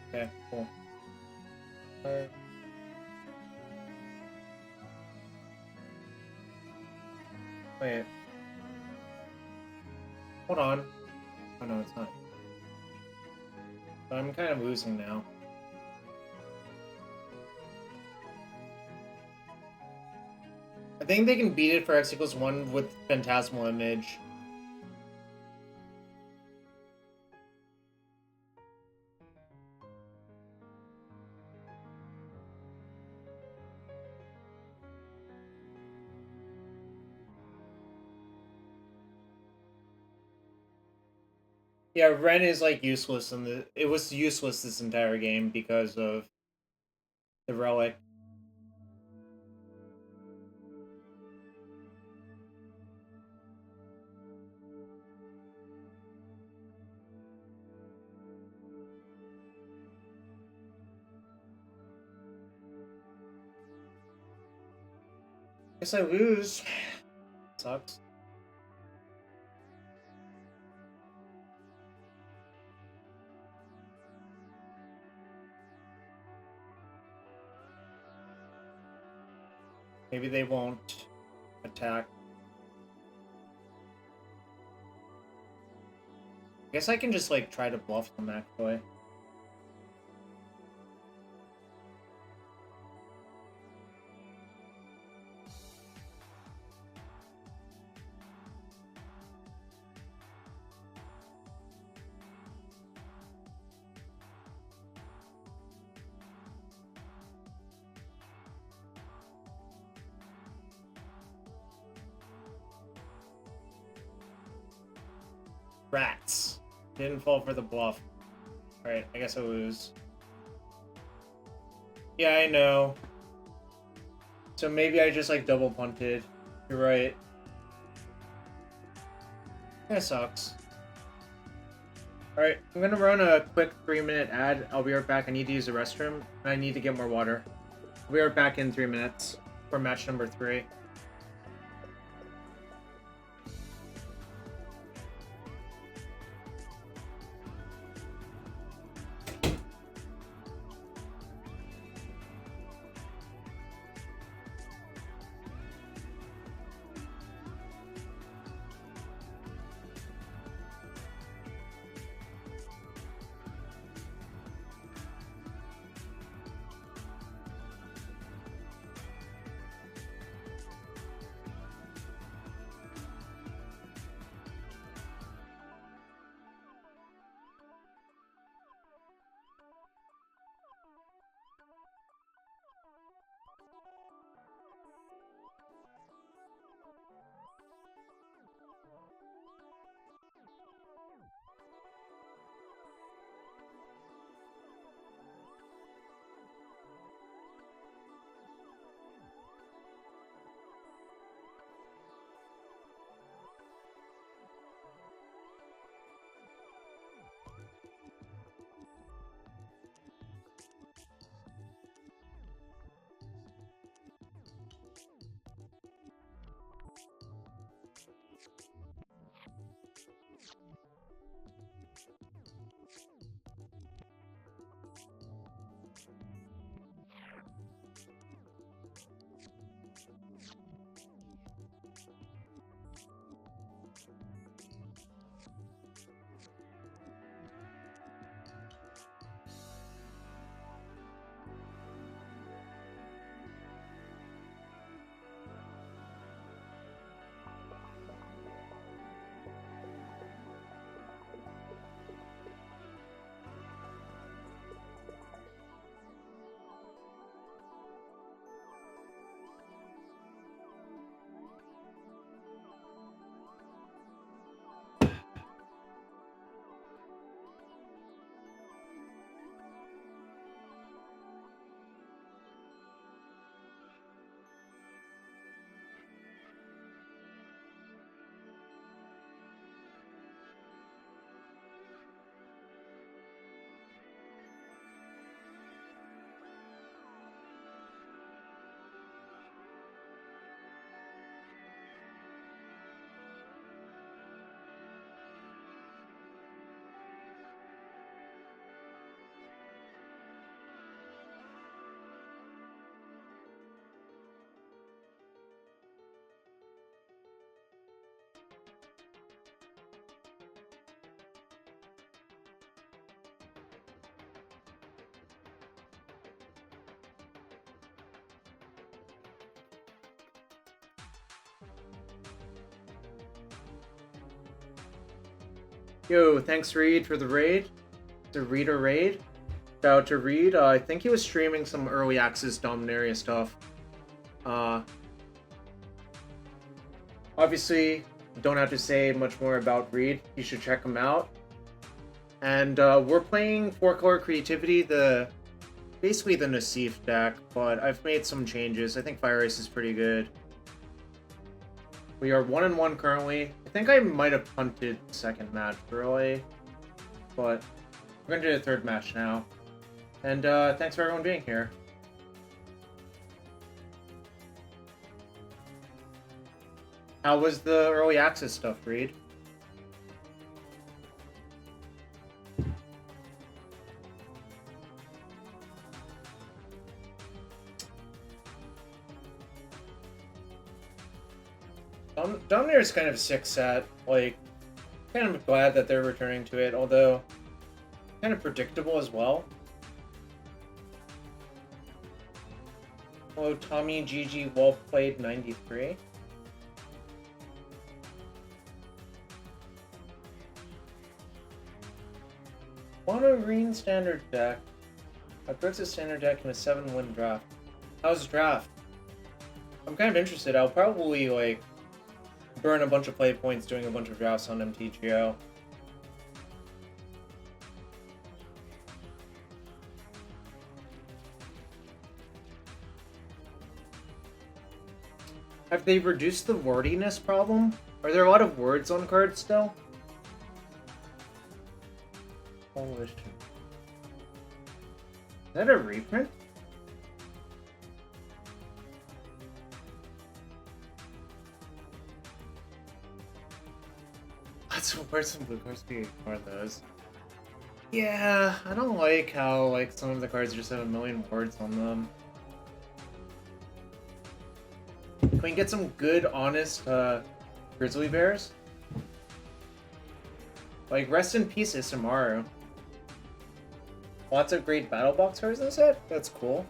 Okay, cool. Wait. Hold on. Oh no, it's not. But I'm kind of losing now. I think they can beat it for X equals 1 with Phantasmal Image. Yeah, Wrenn is like useless in the. It was useless this entire game because of the relic. Guess I lose. Sucks. Maybe they won't attack. I guess I can just like try to bluff them actually. Rats. Didn't fall for the bluff. Alright, I guess I lose. Yeah, I know. So maybe I just like double punted. You're right. That sucks. Alright, I'm gonna run a quick 3-minute ad. I'll be right back. I need to use the restroom, and I need to get more water. I'll be right back in 3 minutes for match number 3. Yo, thanks Reed for the raid. The Reader raid. Shout out to Reed. I think he was streaming some early access Dominaria stuff. Obviously, don't have to say much more about Reed. You should check him out. And we're playing 4-color creativity, basically the Nassif deck, but I've made some changes. I think Fire Ice is pretty good. We are 1-1 currently. I think I might have punted the second match early, but we're gonna do the third match now. And thanks for everyone being here. How was the early access stuff, Reed? Dominator is kind of sick set. Like, kind of glad that they're returning to it, although kind of predictable as well. Hello, Tommy GG well played 93. Mono green standard deck. I broke the standard deck in a 7-win draft. How's the draft? I'm kind of interested. I'll probably like burn a bunch of play points doing a bunch of drafts on MTGO. Have they reduced the wordiness problem? Are there a lot of words on cards still? Holy shit. Is that a reprint? Where's some blue cards to ignore those? Yeah, I don't like how like some of the cards just have a million words on them. Can we get some good, honest grizzly bears? Like, rest in peace, Isamaru. Lots of great battle box cards in the set? That's cool.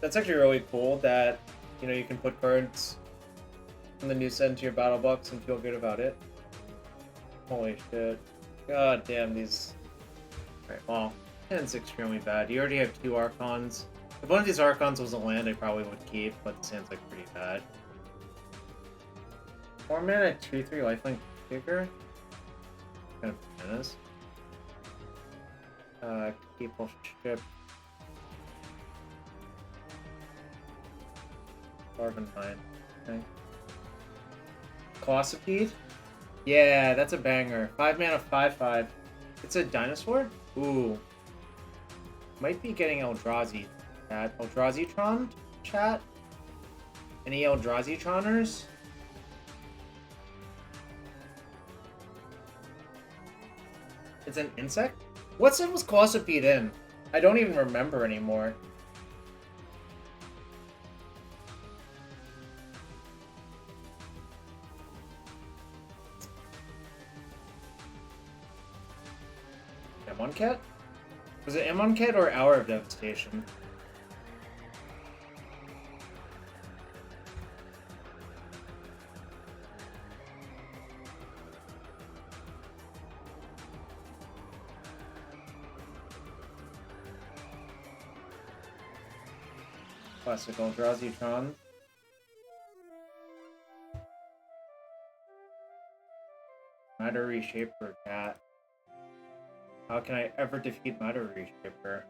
That's actually really cool that, you know, you can put cards from the new set into your battle box and feel good about it. Holy shit. God damn these... Alright, well, 10's extremely bad. You already have 2 Archons. If one of these Archons was a land, I probably would keep, but it sounds like pretty bad. 4 mana, 2/3 lifelink kicker. Kind of bananas. Keep ship. Carbon Mine. Okay. Colossipede? Yeah, that's a banger. 5 mana, 5/5. It's a dinosaur? Ooh. Might be getting Eldrazi chat. Eldrazi Tron chat? Any Eldrazi Troners? It's an insect? What set was Colossipede in? I don't even remember anymore. Amonkhet? Was it Amonkhet or Hour of Devastation? Classic Eldrazi Tron. Matter Reshaper Cat. How can I ever defeat Matter Reshaper?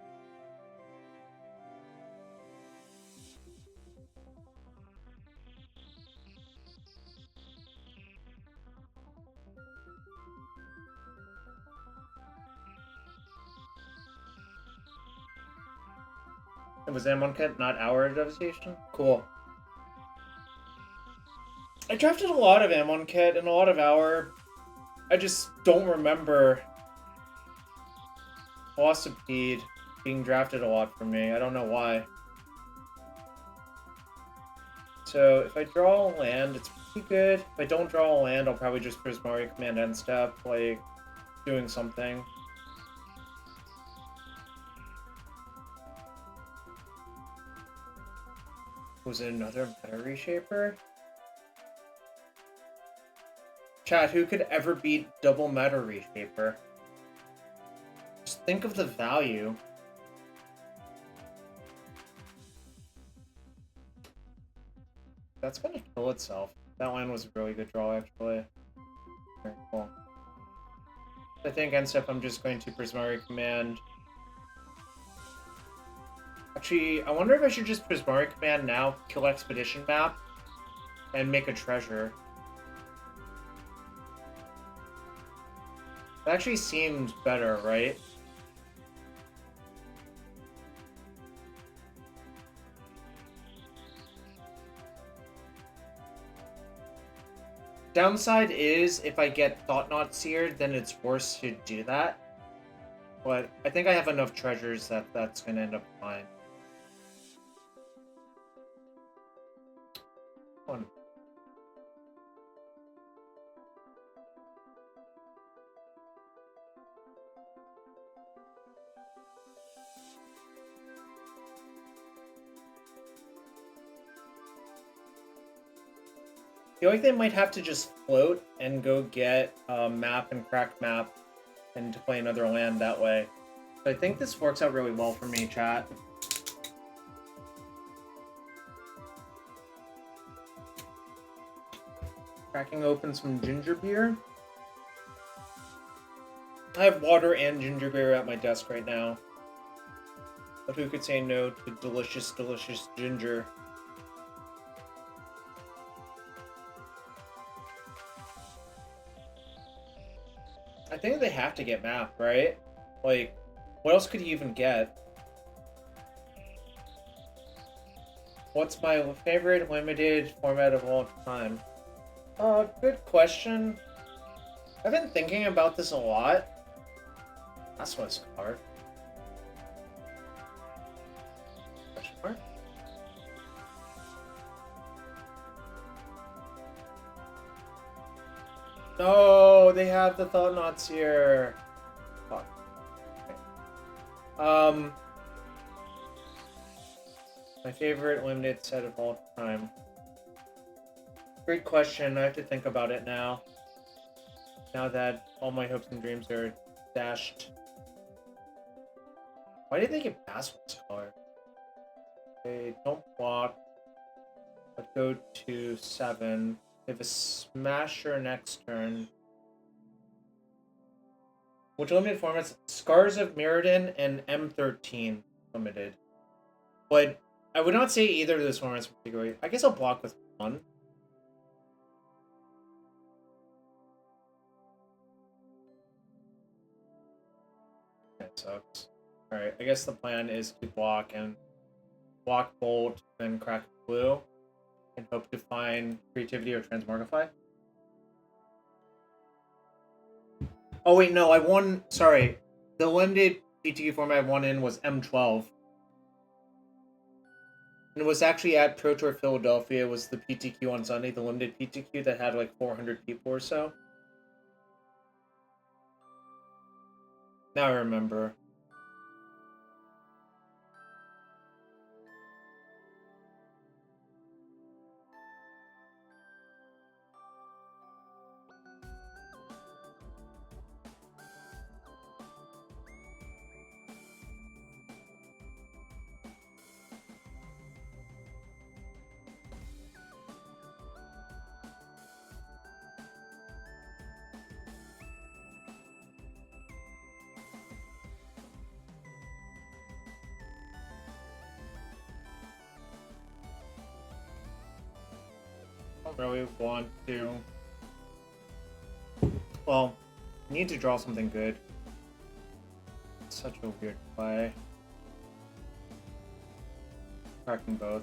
It was Amonkhet, not Hour of Devastation? Cool. I drafted a lot of Amonkhet and a lot of Hour. I just don't remember Colossipede being drafted a lot for me. I don't know why. So if I draw a land, it's pretty good. If I don't draw a land, I'll probably just Prismari Command End Step, like doing something. Was it another Matter Reshaper? Chat, who could ever beat double meta reshaper? Just think of the value. That's gonna kill itself. That line was a really good draw, actually. Very cool. I think end step I'm just going to Prismari Command. Actually, I wonder if I should just Prismari Command now, kill Expedition Map, and make a treasure. That actually seems better, right? Downside is, if I get Thought-Knot Seared, then it's worse to do that. But I think I have enough treasures that that's going to end up fine. One. I feel like they might have to just float and go get map and crack map and to play another land that way. So I think this works out really well for me, chat. Cracking open some ginger beer. I have water and ginger beer at my desk right now. But who could say no to delicious, delicious ginger? I think they have to get map, right? Like, what else could he even get? What's my favorite limited format of all time? Good question. I've been thinking about this a lot. That's what's card. Question mark? No, they have the Thought-Knots here. Fuck. Okay. My favorite limited set of all time. Great question. I have to think about it now. Now that all my hopes and dreams are dashed. Why did they get past this card? They don't block. But go to 7. They have a Smasher next turn. Which limited formats? Scars of Mirrodin and M13 limited. But I would not say either of those formats particularly. I guess I'll block with 1. That sucks. Alright, I guess the plan is to block and block Bolt, then crack blue, and hope to find Creativity or Transmogrify. Oh wait, no, I won. Sorry, the limited PTQ format I won in was M12. And it was actually at Pro Tour Philadelphia. It was the PTQ on Sunday, the limited PTQ that had like 400 people or so. Now I remember. I don't really want to. Well, I need to draw something good. It's such a weird play. Cracking both.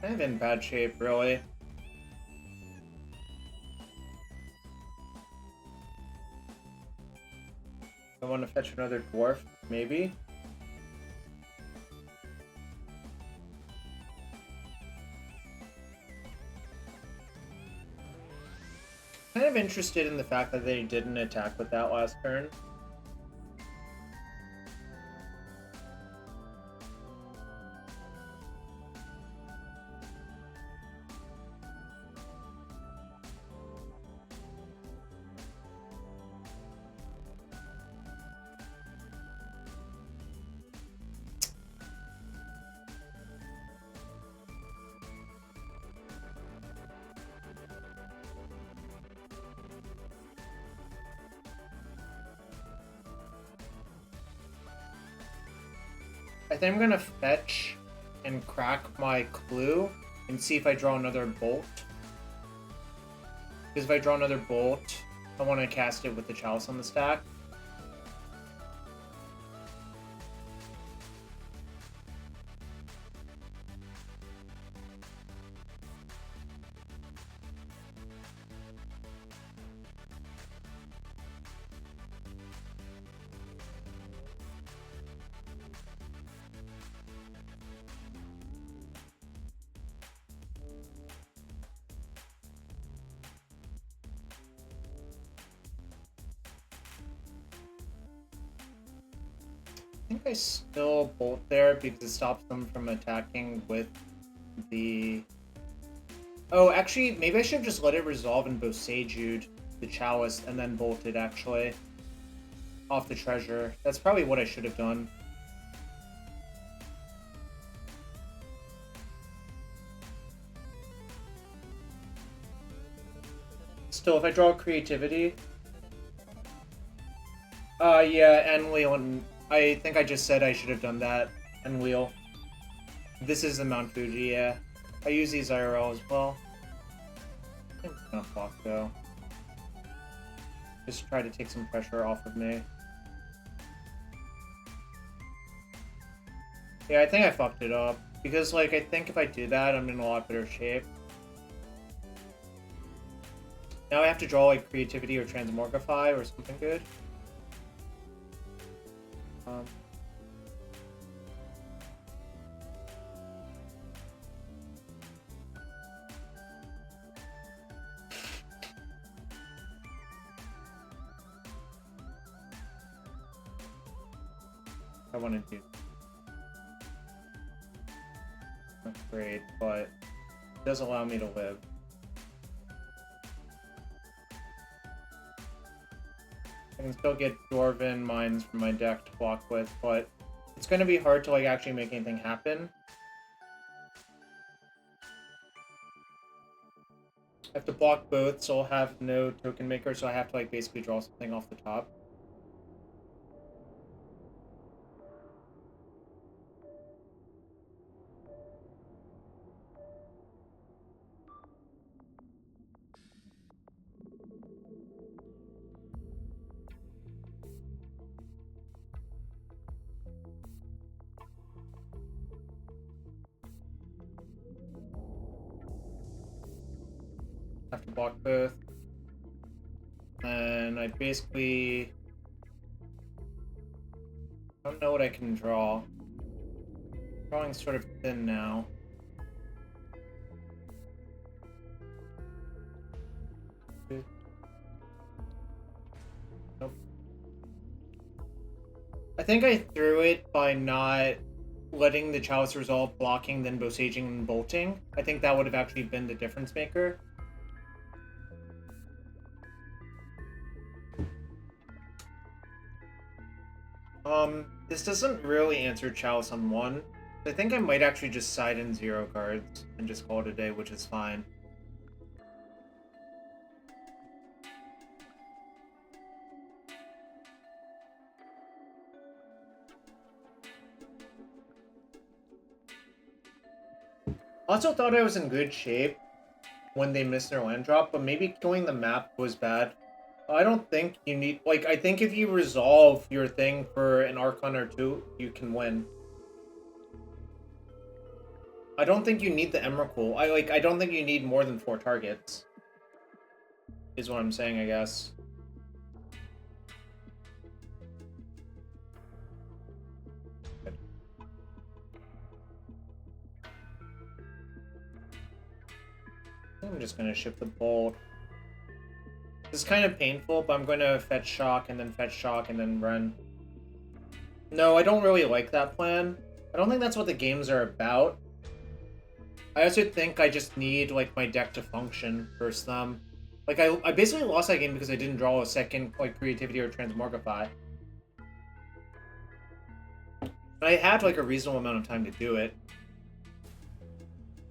Kind of in bad shape, really. I want to fetch another dwarf, maybe. Kind of interested in the fact that they didn't attack with that last turn. I think I'm gonna fetch and crack my clue and see if I draw another bolt. Because if I draw another bolt, I want to cast it with the chalice on the stack. I think I still bolt there because it stops them from attacking with the... Oh, actually, maybe I should have just let it resolve and Boseju'd the chalice and then bolted, actually. Off the treasure. That's probably what I should have done. Still, if I draw creativity... yeah, and Leon... I think I just said I should have done that. And wheel. This is the Mount Fuji, yeah. I use these IRL as well. I think I'm gonna block though. Just try to take some pressure off of me. Yeah, I think I fucked it up. Because, like, I think if I do that, I'm in a lot better shape. Now I have to draw, like, creativity or transmogrify or something good. I want to do not great, but it does allow me to live. I can still get Dwarven mines from my deck to block with, but it's going to be hard to like actually make anything happen. I have to block both, so I'll have no token maker, so I have to like basically draw something off the top. Have to block both. And I basically don't know what I can draw. Drawing's sort of thin now. Nope. I think I threw it by not letting the chalice resolve, blocking, then bosaging and bolting. I think that would have actually been the difference maker. This doesn't really answer chalice on 1. I think I might actually just side in 0 cards and just call it a day, which is fine. Also thought I was in good shape when they missed their land drop, but maybe killing the map was bad. I don't think you need... Like, I think if you resolve your thing for an Archon or 2, you can win. I don't think you need the Emrakul. I don't think you need more than 4 targets. Is what I'm saying, I guess. Good. I'm just gonna ship the bolt. This is kind of painful, but I'm going to fetch shock and then Wrenn. No, I don't really like that plan. I don't think that's what the games are about. I also think I just need, like, my deck to function versus them. Like, I basically lost that game because I didn't draw a second, like, creativity or transmogrify. I had, like, a reasonable amount of time to do it.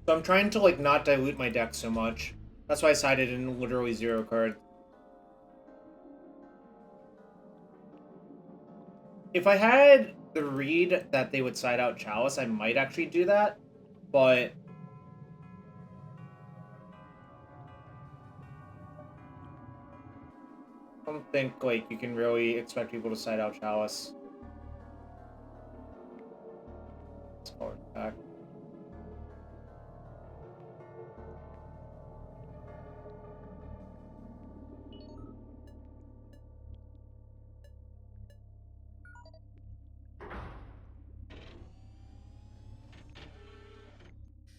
So I'm trying to, like, not dilute my deck so much. That's why I sided in literally 0 cards. If I had the read that they would side out Chalice, I might actually do that, but I don't think like you can really expect people to side out Chalice. Let's call it back.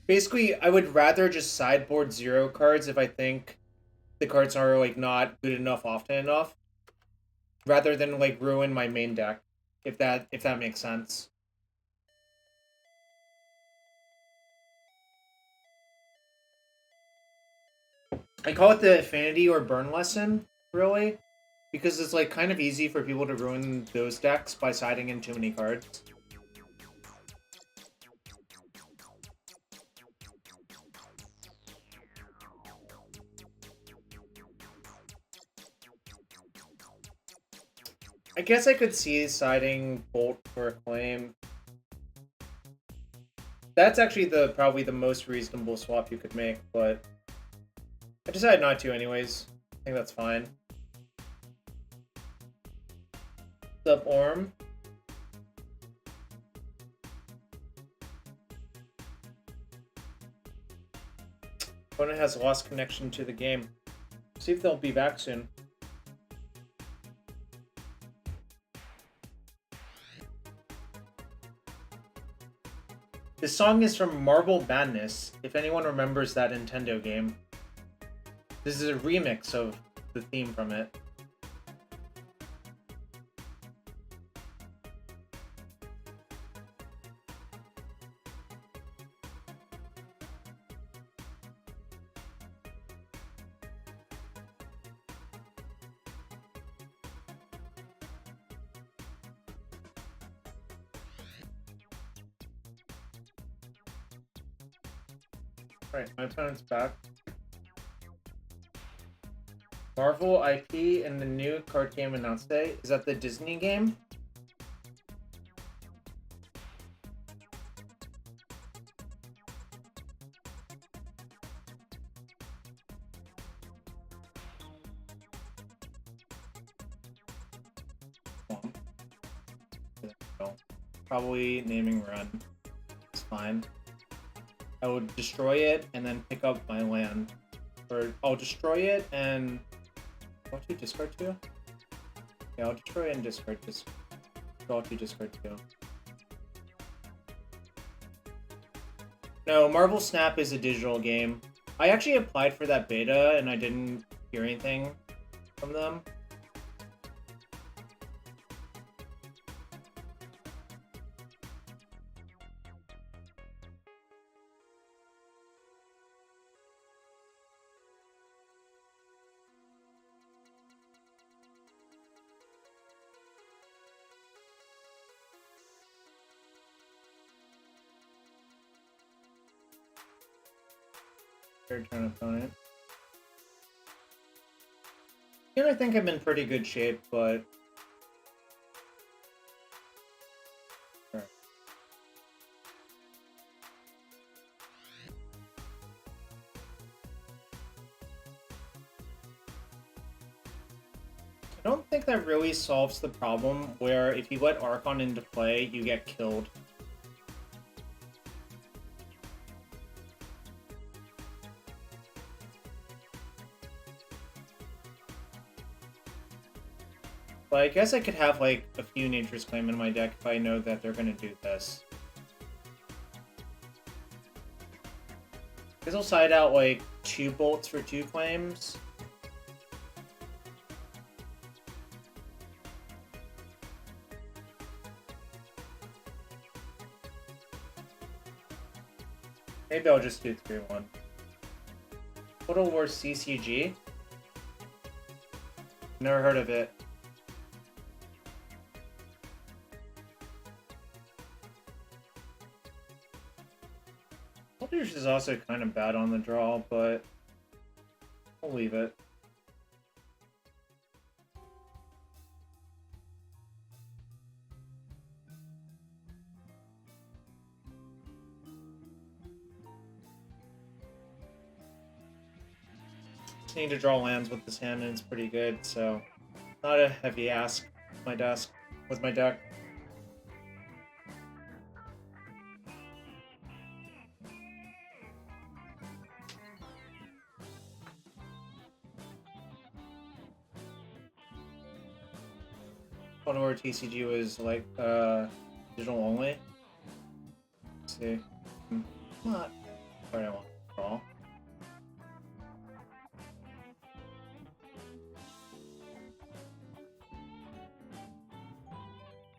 Basically, I would rather just sideboard 0 cards if I think the cards are like not good enough often enough, rather than like ruin my main deck, if that makes sense. I call it the affinity or burn lesson, really, because it's like kind of easy for people to ruin those decks by siding in too many cards. I guess I could see siding Bolt for a claim. That's actually probably the most reasonable swap you could make, but I decided not to anyways. I think that's fine. What's up, Orm? Opponent has lost connection to the game. See if they'll be back soon. This song is from Marble Madness, if anyone remembers that Nintendo game. This is a remix of the theme from it. Alright, my opponent's back. Marvel IP in the new card game announced today. Is that the Disney game? Probably naming Wrenn. It's fine. I would destroy it and then pick up my land. Or I'll destroy it and... What do you discard 2? Yeah, I'll destroy it and discard this. Draw 2, discard 2. No, Marvel Snap is a digital game. I actually applied for that beta and I didn't hear anything from them. Third turn opponent. Here I think I'm in pretty good shape, but... Sure. I don't think that really solves the problem where if you let Archon into play, you get killed. But I guess I could have, like, a few Nature's Claim in my deck if I know that they're gonna do this. Because I'll side out, like, 2 bolts for 2 claims. Maybe I'll just do 3-1. Total War CCG? Never heard of it. Eldritch is also kind of bad on the draw, but I'll leave it. Just need to draw lands with this hand, and it's pretty good, so not a heavy ask with my deck. Where TCG was like digital only. Let's see. Not what I want to draw.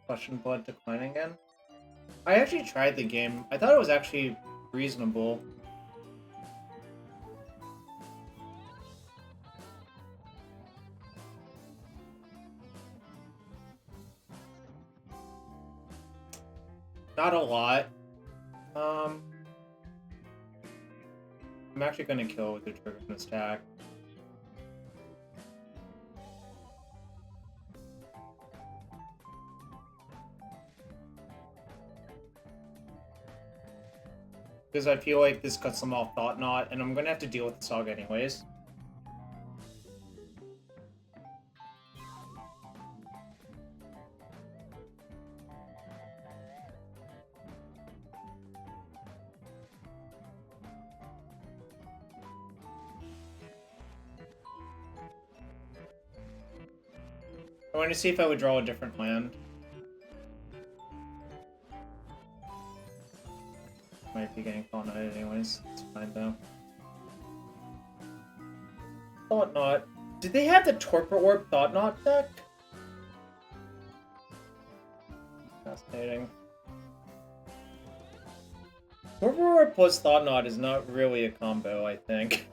Flesh and Blood declining again. I actually tried the game. I thought it was actually reasonable. Not a lot. I'm actually gonna kill with the trigger from the stack. Because I feel like this cuts them off Thought Knot, and I'm gonna have to deal with the Saga anyways. I want to see if I would draw a different land. Might be getting Thought Knot anyways. It's fine though. Thought Knot. Did they have the Torpor Orb Thought Knot deck? Fascinating. Torpor Orb plus Thought Knot is not really a combo, I think.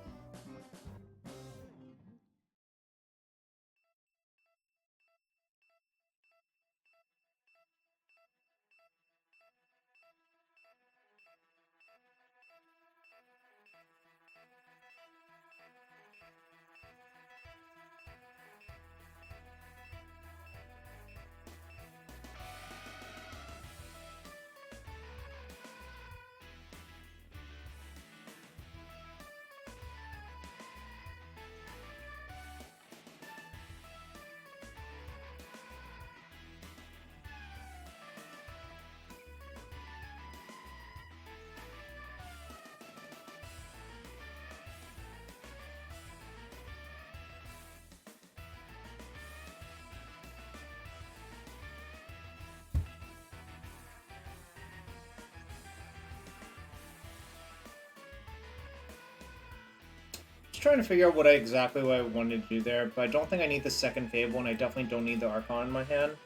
Just trying to figure out exactly what I wanted to do there, but I don't think I need the second Fable, and I definitely don't need the Archon in my hand.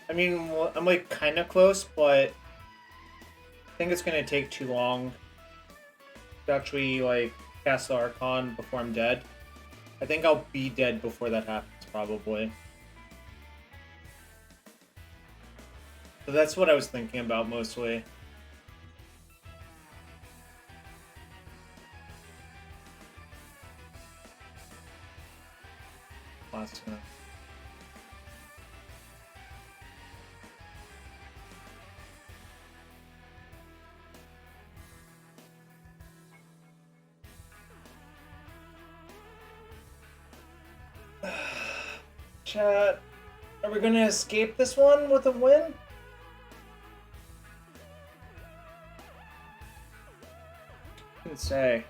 I mean, I'm like kind of close, but I think it's gonna take too long to actually like cast the Archon before I'm dead. I think I'll be dead before that happens, probably. So that's what I was thinking about mostly. Last time. Chat, are we gonna escape this one with a win? I can say.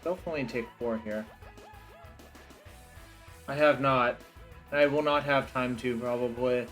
I'll definitely take 4 here. I have not. I will not have time to, probably.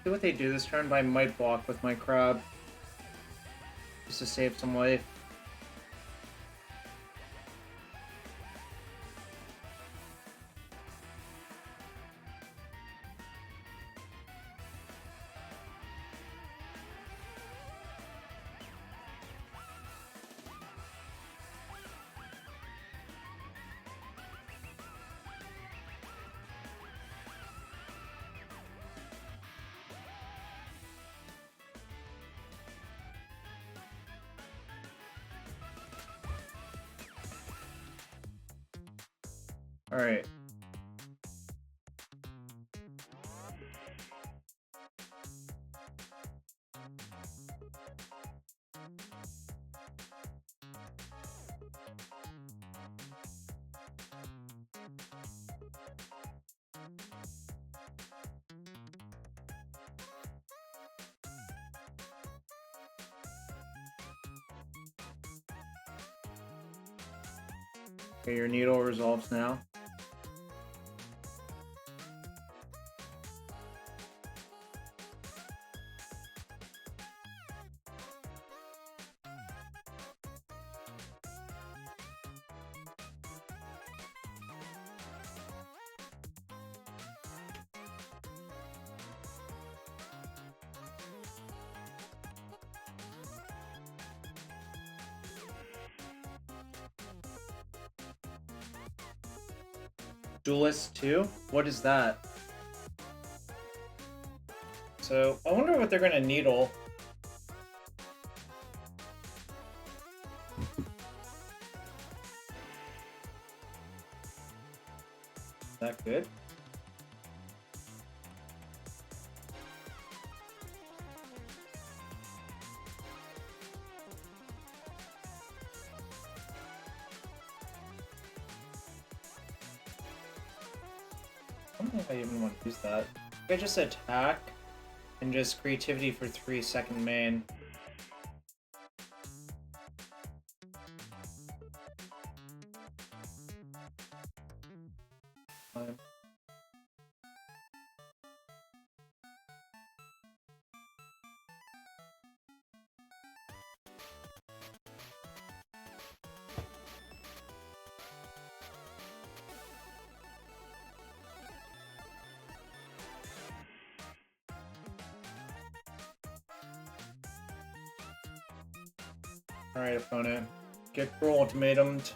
see what they do this turn, but I might block with my crab. Just to save some life. Alright. Okay, your needle resolves now. Duelist 2? What is that? So, I wonder what they're gonna needle. Is that good? I don't think I even want to use that. I just attack and just creativity for 3 second main. Fine. Alright, opponent. Get cruel ultimatumed.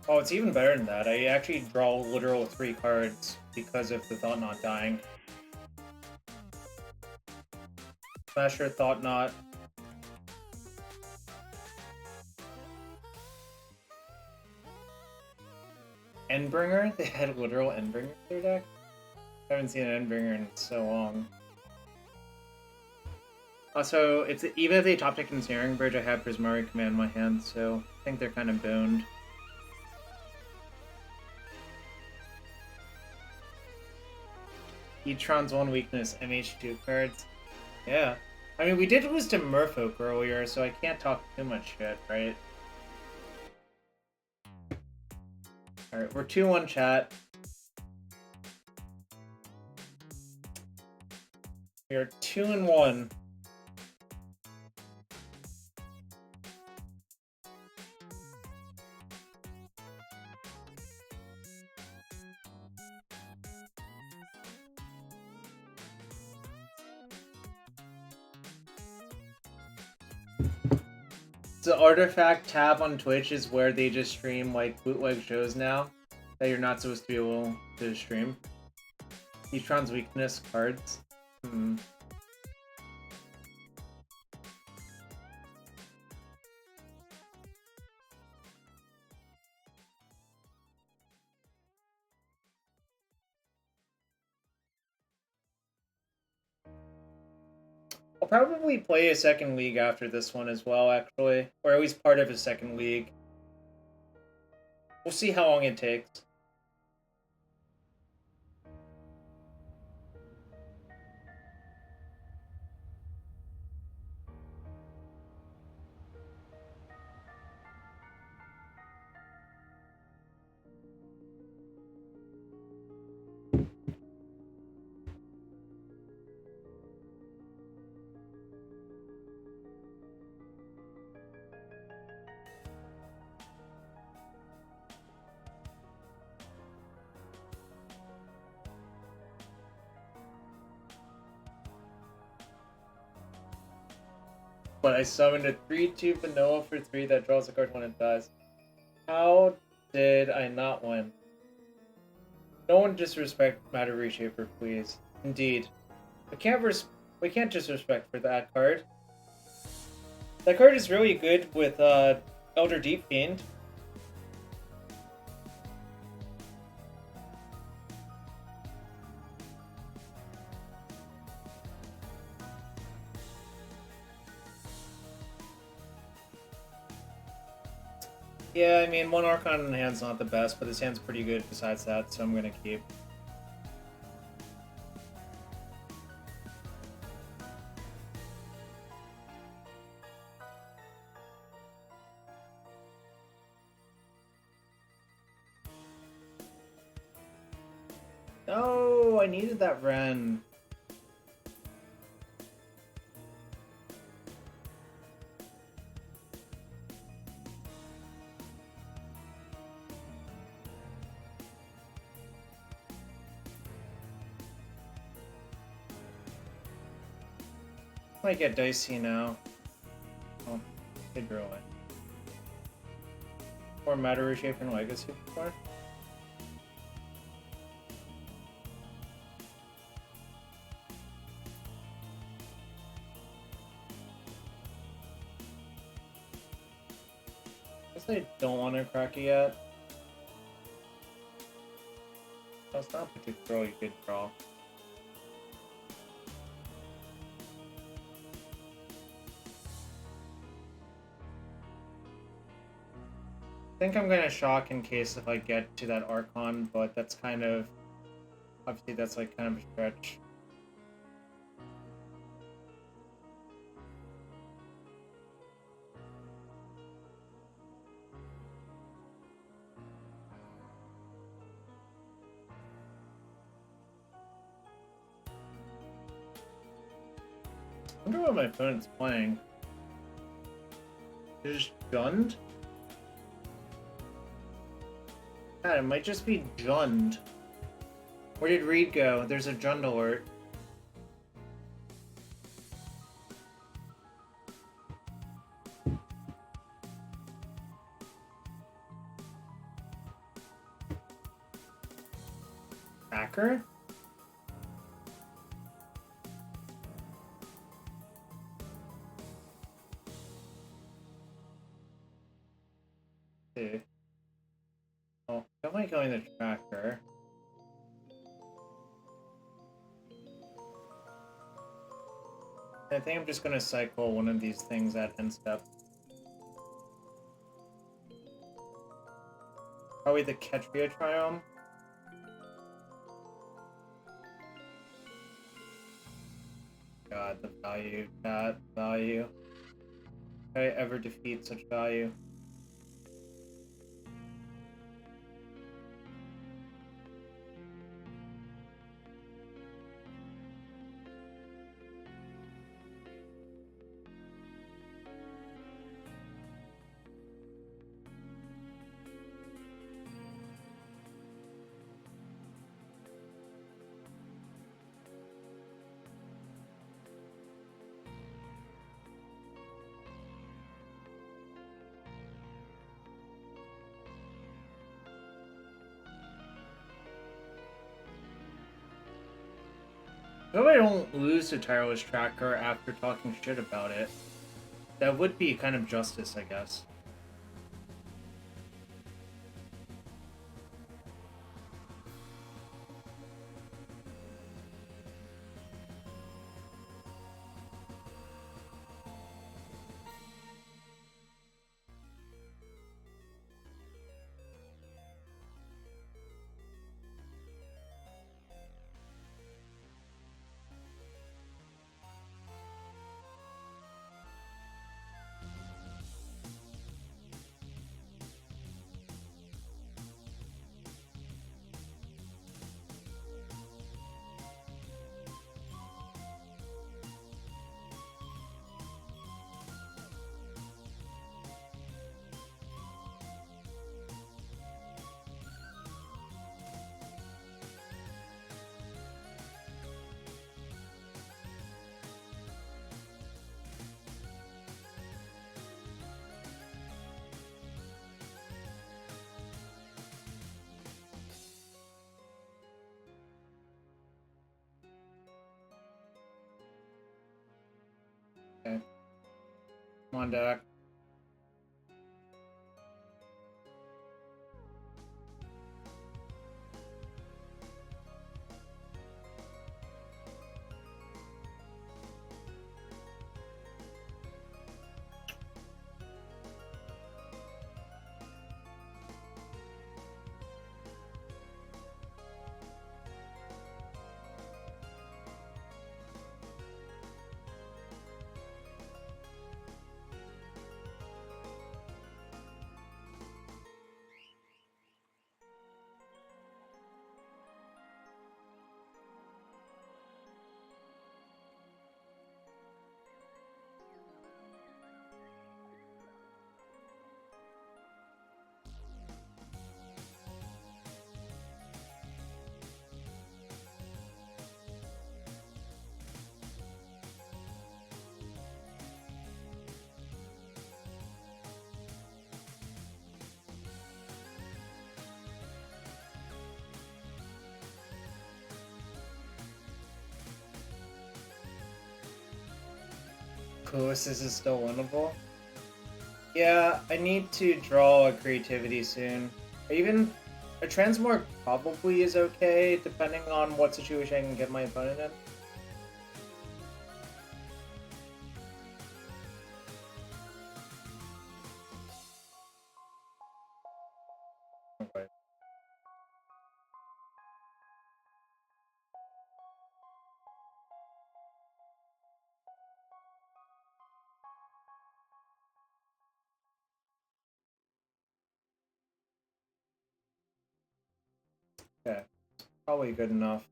Oh, it's even better than that. I actually draw literal 3 cards because of the Thought Knot dying. Smasher, Thought Knot. Endbringer? They had a literal Endbringer in their deck? I haven't seen an Endbringer in so long. Also, even if they top deck Ensnaring Bridge, I have Prismari Command in my hand, so I think they're kind of boned. Tron's one weakness, MH2 cards. Yeah. I mean, we did lose to Merfolk earlier, so I can't talk too much shit, right? Alright, we're 2-1 chat. We are 2-1. The Artifact tab on Twitch is where they just stream like bootleg shows now that you're not supposed to be able to stream. Tron's weakness cards. I'll probably play a second league after this one as well, actually. Or at least part of a second league. We'll see how long it takes. but I summoned a 3/2 vanilla for 3 that draws a card when it dies. How did I not win? No one disrespect Matter Reshaper, please. Indeed. We can't disrespect for that card. That card is really good with Elder Deep Fiend. Yeah, I mean, one Archon in hand's not the best, but his hand's pretty good besides that, so I'm gonna keep. No, I needed that Wrenn. Might get dicey now. Oh, they drew it. Or Matter Reshaper Legacy before. Guess I don't want to crack it yet. That's not a particularly good draw. I think I'm gonna shock in case if I get to that Archon, but that's kind of... Obviously that's like kind of a stretch. I wonder what my opponent's playing. They're just Jund? God, it might just be Jund. Where did Reed go? There's a Jund alert. Backer? See. Oh, definitely going the tracker. I think I'm just gonna cycle one of these things at end step. Probably the Ketria Triome. God, the value, that value. Did I ever defeat such value? I hope I don't lose to Tireless Tracker after talking shit about it. That would be kind of justice, I guess. Okay. Come on, deck. This is still winnable. Yeah, I need to draw a creativity soon. Even a transmog probably is okay, depending on what situation I can get my opponent in. Okay. Okay, probably good enough.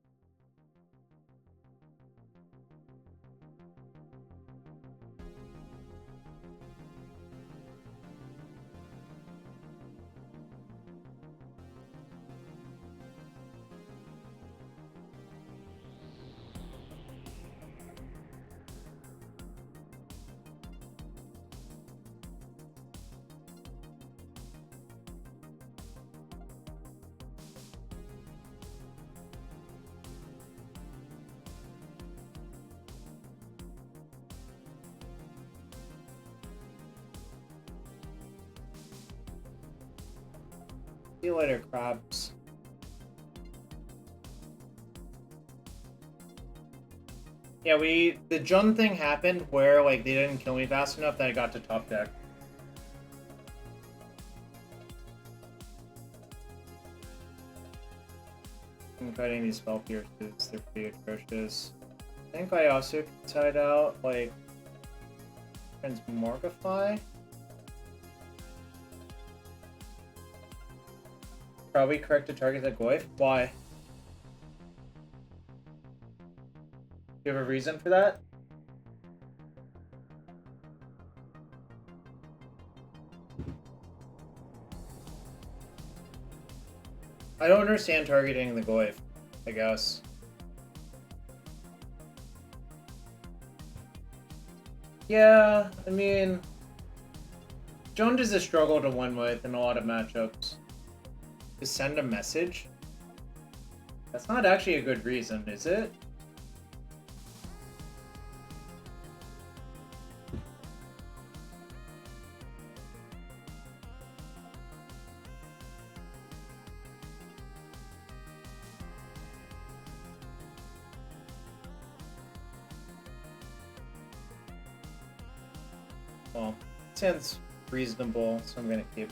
See you later, crabs. Yeah, the Jun thing happened where, like, they didn't kill me fast enough that I got to top deck. I'm fighting these spell pierces, they're pretty atrocious. I think I also tried out, like, Transmorgify? Probably correct to target the Goyf. Why? Do you have a reason for that? I don't understand targeting the Goyf, I guess. Yeah, I mean, Jones is a struggle to win with in a lot of matchups. To send a message? That's not actually a good reason, is it? Well, sounds reasonable, so I'm gonna keep.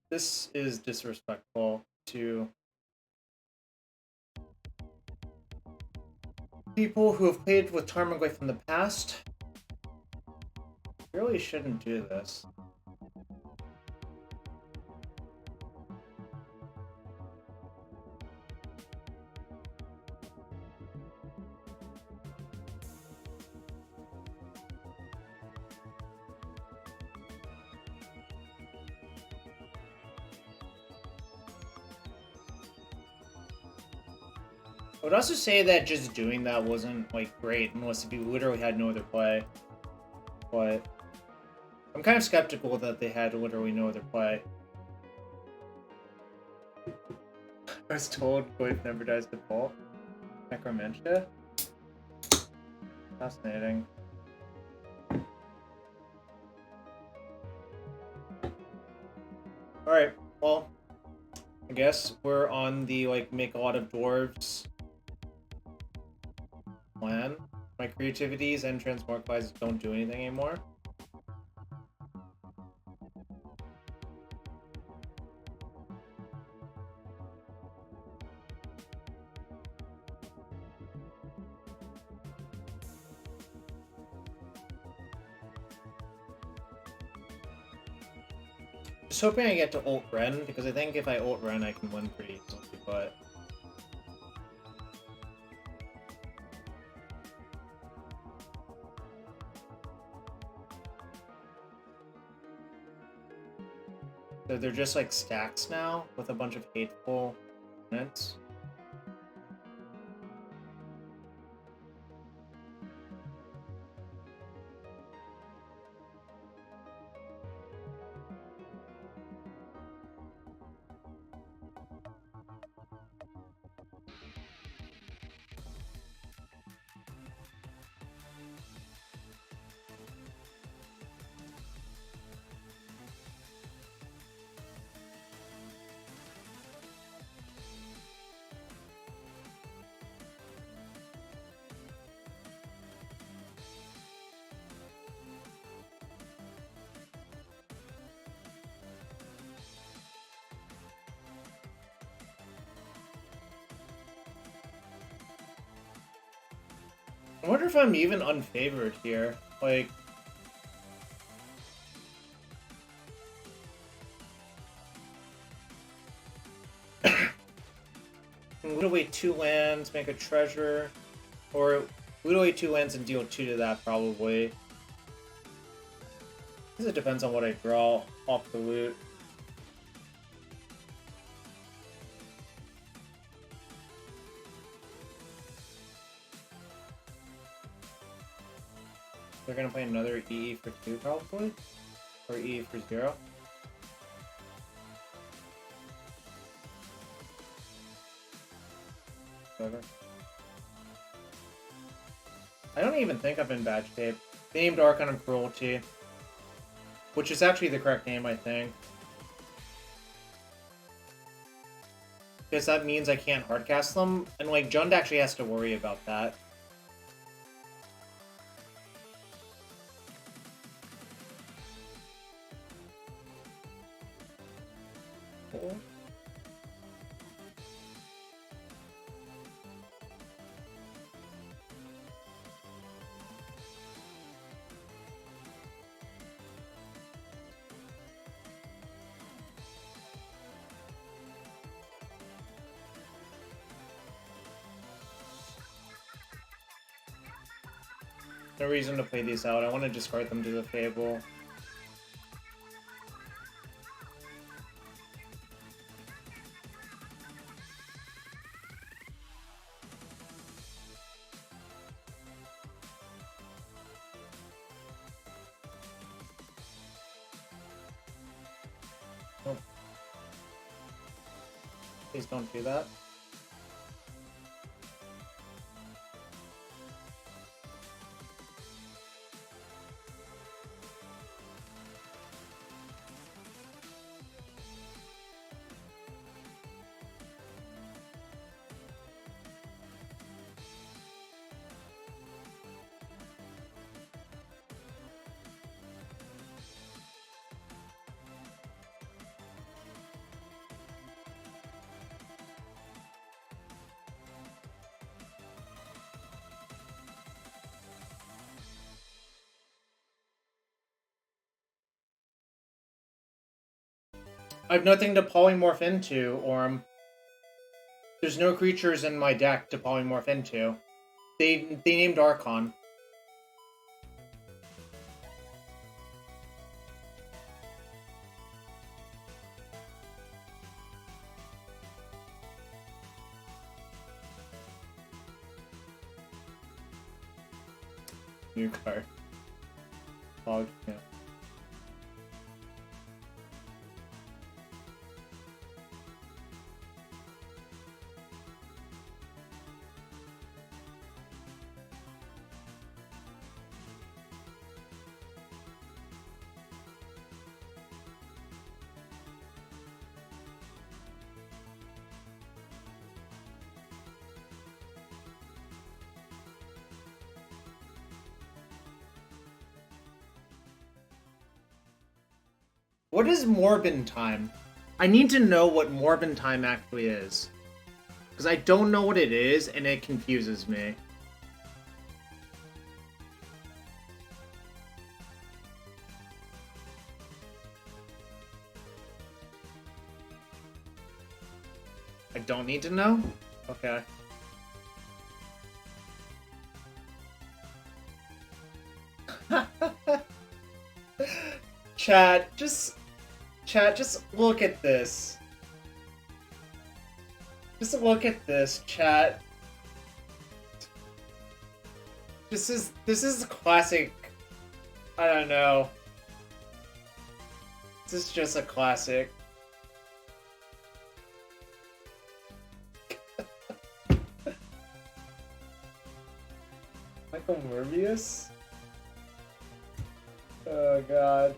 This is disrespectful to people who have played with Tarmogoyf from the past. You really shouldn't do this. I would also say that just doing that wasn't, like, great, unless if you literally had no other play. But I'm kind of skeptical that they had literally no other play. I was told Goyf never dies default. Necromantia? Fascinating. Alright, well, I guess we're on the, like, make a lot of dwarves plan. My creativities and transmogrifies don't do anything anymore. Just hoping I get to ult Wrenn, because I think if I ult Wrenn I can win pretty easily, but... So they're just like stacks now, with a bunch of hateful opponents. I wonder if I'm even unfavored here. Like... loot away 2 lands, make a treasure. Or loot away 2 lands and deal 2 to that, probably. I guess it depends on what I draw off the loot. They're gonna play another EE for 2, probably? Or EE for 0. Whatever. I don't even think I'm in bad shape. They named Archon of Cruelty. Which is actually the correct name, I think. Because that means I can't hardcast them, and like, Jund actually has to worry about that. Cool. No reason to play these out. I want to discard them to the Fable. Nope. Please don't do that. I have nothing to polymorph into, or there's no creatures in my deck to polymorph into. They named Archon. new card. Log, yeah. What is Morbin time? I need to know what Morbin time actually is. Because I don't know what it is, and it confuses me. I don't need to know? Okay. Chat, just look at this. Just look at this, chat. This is classic. I don't know. This is just a classic. Michael Morbius? Oh god.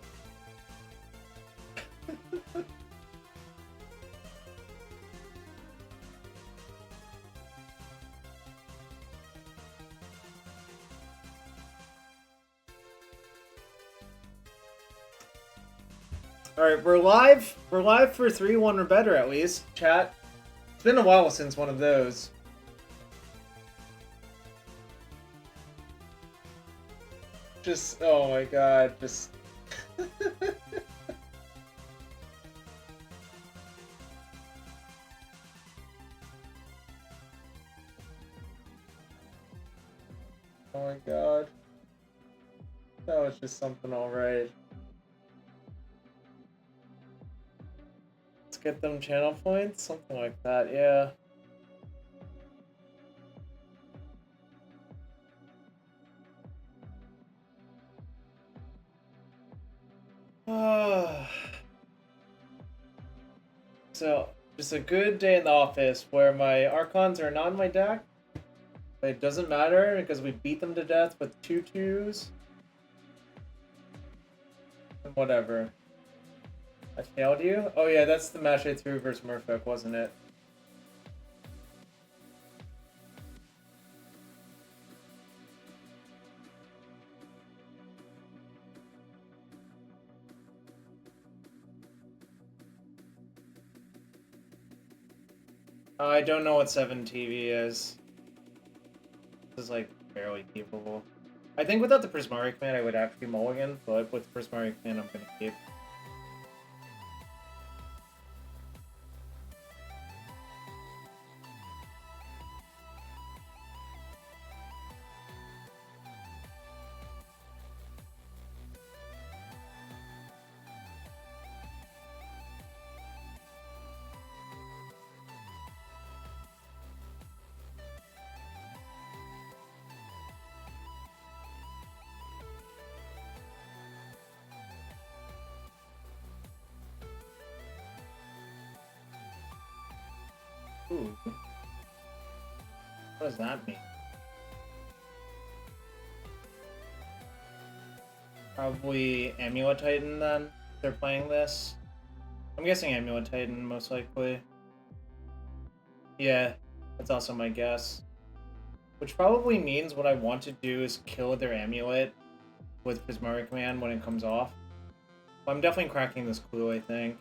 Alright, we're live. We're live for 3-1 or better at least, chat. It's been a while since one of those. Just, oh my god, just... Oh my god. That was just something alright. Let's get them channel points? Something like that, yeah. So, just a good day in the office where my Archons are not in my deck. But it doesn't matter because we beat them to death with 2/2s. And whatever. I failed you? Oh yeah, that's the match I threw versus Merfolk, wasn't it? I don't know what 7 TV is. This is like barely keepable. I think without the Prismari command I would actually mulligan, but with Prismari command I'm gonna keep. Ooh. What does that mean? Probably Amulet Titan then, if they're playing this. I'm guessing Amulet Titan, most likely. Yeah, that's also my guess. Which probably means what I want to do is kill their Amulet with Prismari command when it comes off. But I'm definitely cracking this clue, I think.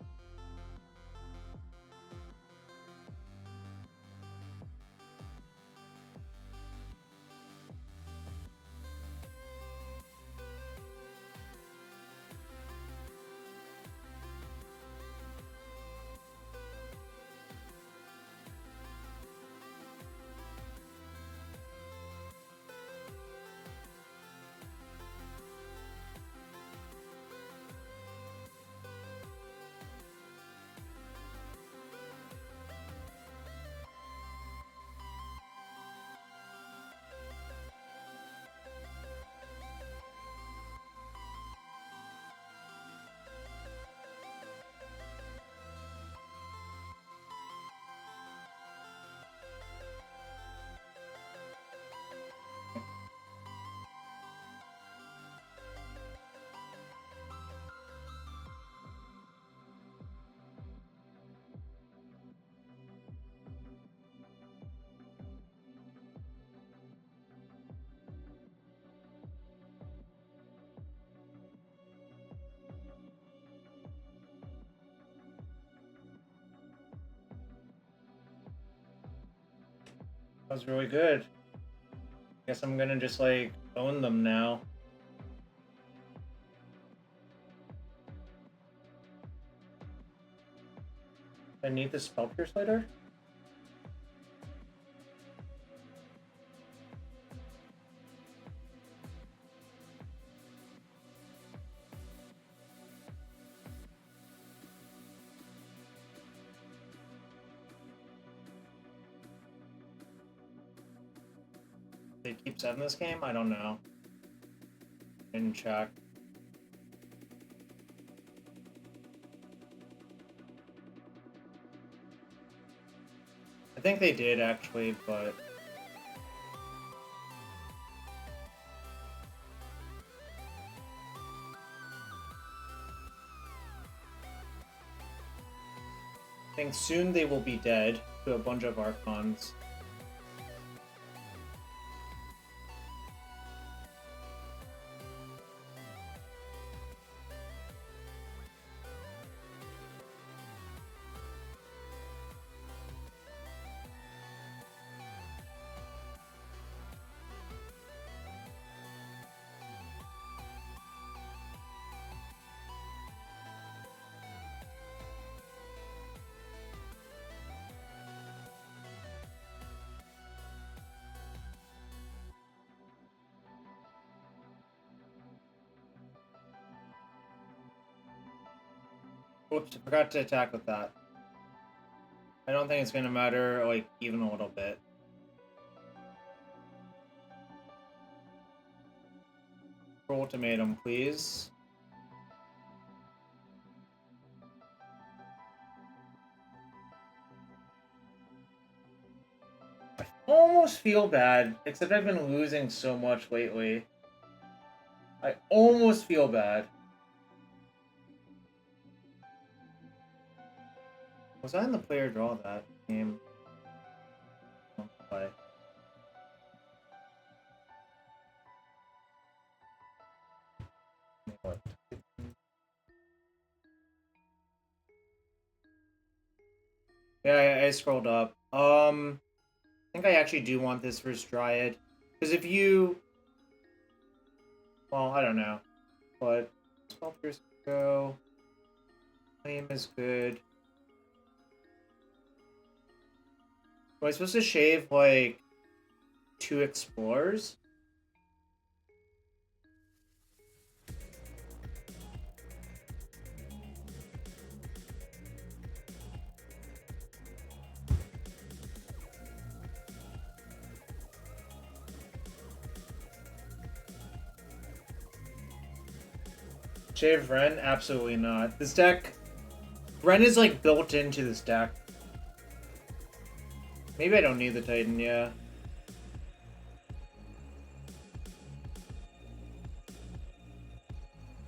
That was really good. Guess I'm gonna just, like, own them now. I need the spell pierce later? They keep 7 this game? I don't know. Didn't check. I think they did actually, but I think soon they will be dead to a bunch of Archons. Oops, I forgot to attack with that. I don't think it's gonna matter, like, even a little bit. Ultimatum, please. I almost feel bad, except I've been losing so much lately. I almost feel bad. Was I in the player draw that game? Don't play. What? Yeah, I scrolled up. I think I actually do want this versus Dryad. Because if you... Well, I don't know. But... Sculptors go... Flame is good. Am I supposed to shave, like, 2 Explorers? Shave Wrenn? Absolutely not. This deck... Wrenn is, like, built into this deck. Maybe I don't need the Titan, yeah.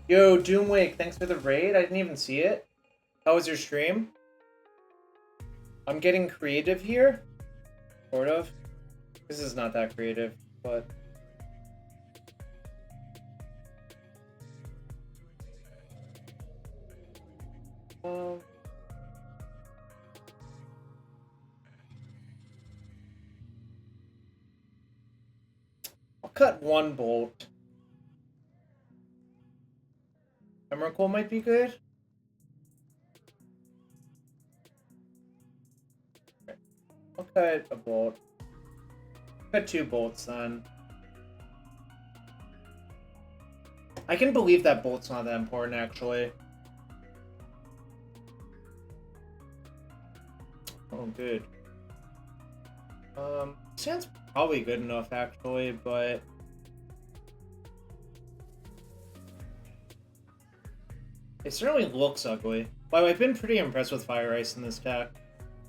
Yo, Doomwake, thanks for the raid. I didn't even see it. How was your stream? I'm getting creative here. Sort of. This is not that creative, but... I'll cut 1 bolt. Emrakul might be good. Okay. I'll cut a bolt. Cut 2 bolts then. I can believe that bolt's not that important actually. Oh, good. Sounds probably good enough actually, but it certainly looks ugly. Wow, I've been pretty impressed with Fire Ice in this deck.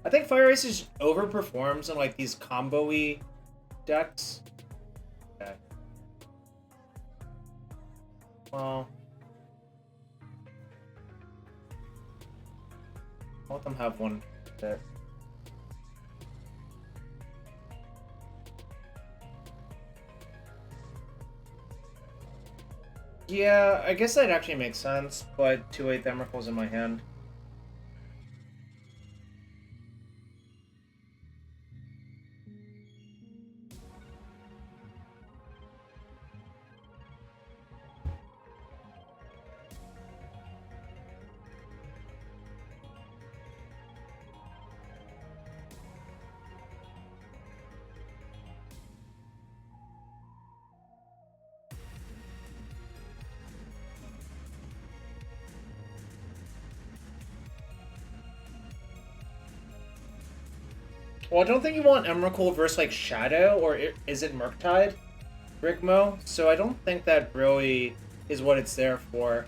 I think Fire Ice is overperforms in like these combo-y decks. Okay. Well, I'll let them have 1 bit. Yeah, I guess that actually makes sense, but 2/8 Emrakul's in my hand. Well, I don't think you want Emrakul versus like Shadow, or is it Murktide, Rigmo? So I don't think that really is what it's there for.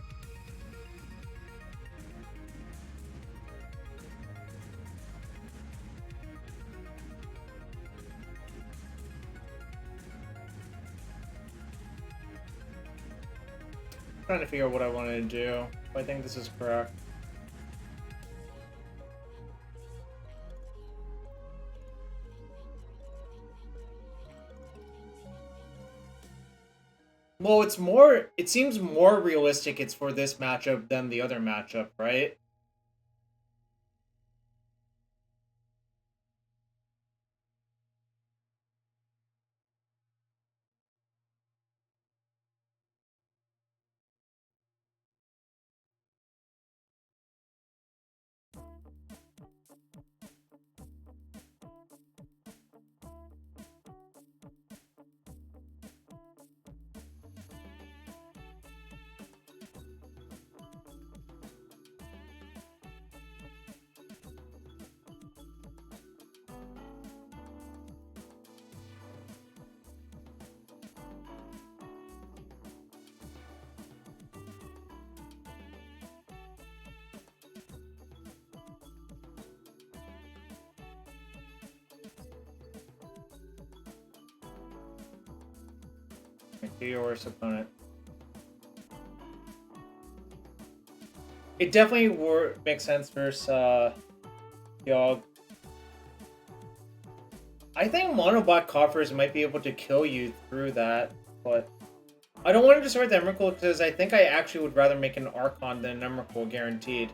I'm trying to figure out what I wanted to do. I think this is correct. Well, it seems more realistic it's for this matchup than the other matchup, right? Your worst opponent. It definitely makes sense versus Yogg. I think monobot coffers might be able to kill you through that, but I don't want to discard the Emrakul because I think I actually would rather make an Archon than an Emrakul guaranteed.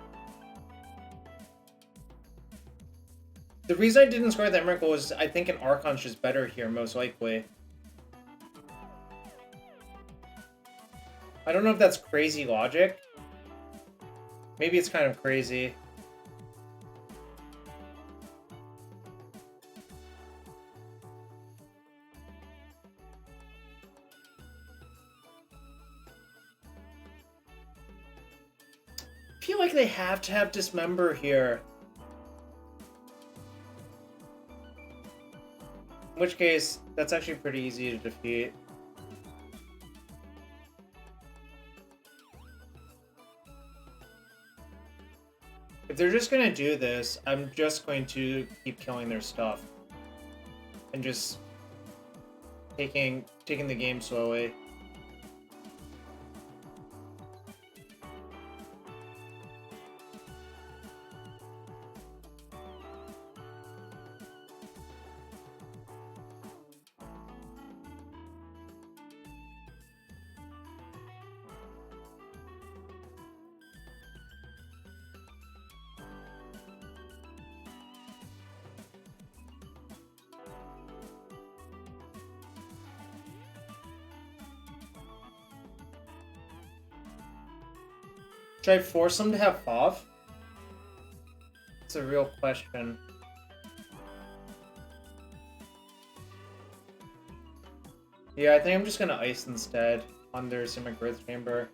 The reason I didn't discard the Emrakul is I think an Archon's just better here, most likely. I don't know if that's crazy logic. Maybe it's kind of crazy. I feel like they have to have Dismember here. In which case, that's actually pretty easy to defeat. If they're just gonna do this, I'm just going to keep killing their stuff. And just taking the game slowly. Should I force them to have FOV? It's a real question. Yeah, I think I'm just gonna ice instead on their Simic Growth Chamber.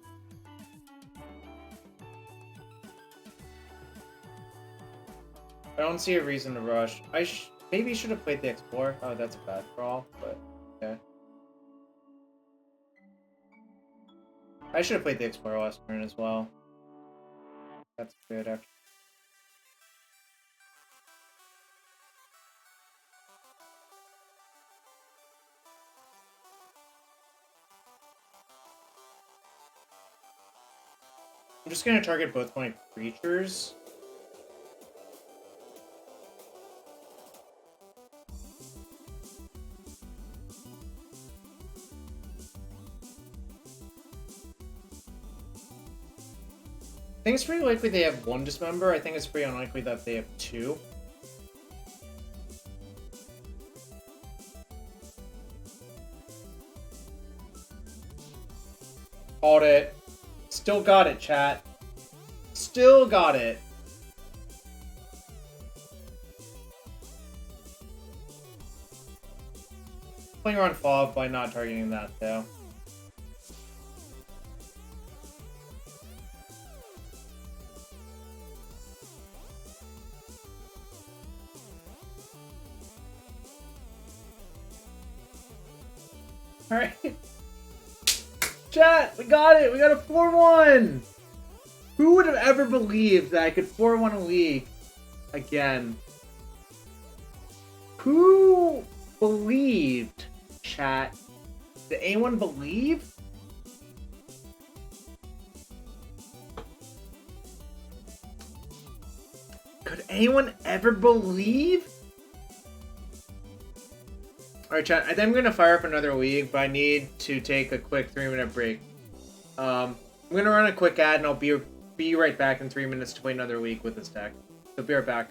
I don't see a reason to rush. I maybe should have played the Explorer. Oh, that's a bad draw, but okay. I should have played the Explorer last turn as well. That's good, actually. I'm just gonna target both my creatures. I think it's pretty likely they have one Dismember. I think it's pretty unlikely that they have two. Called it. Still got it, chat. Still got it. Playing around FOB by not targeting that, though. Alright. Chat, we got it! We got a 4-1! Who would have ever believed that I could 4-1 a league again? Who believed, chat? Did anyone believe? Could anyone ever believe? Alright, chat, I think I'm gonna fire up another league, but I need to take a quick 3-minute break. I'm gonna run a quick ad and I'll be right back in 3 minutes to play another league with this deck. So be right back.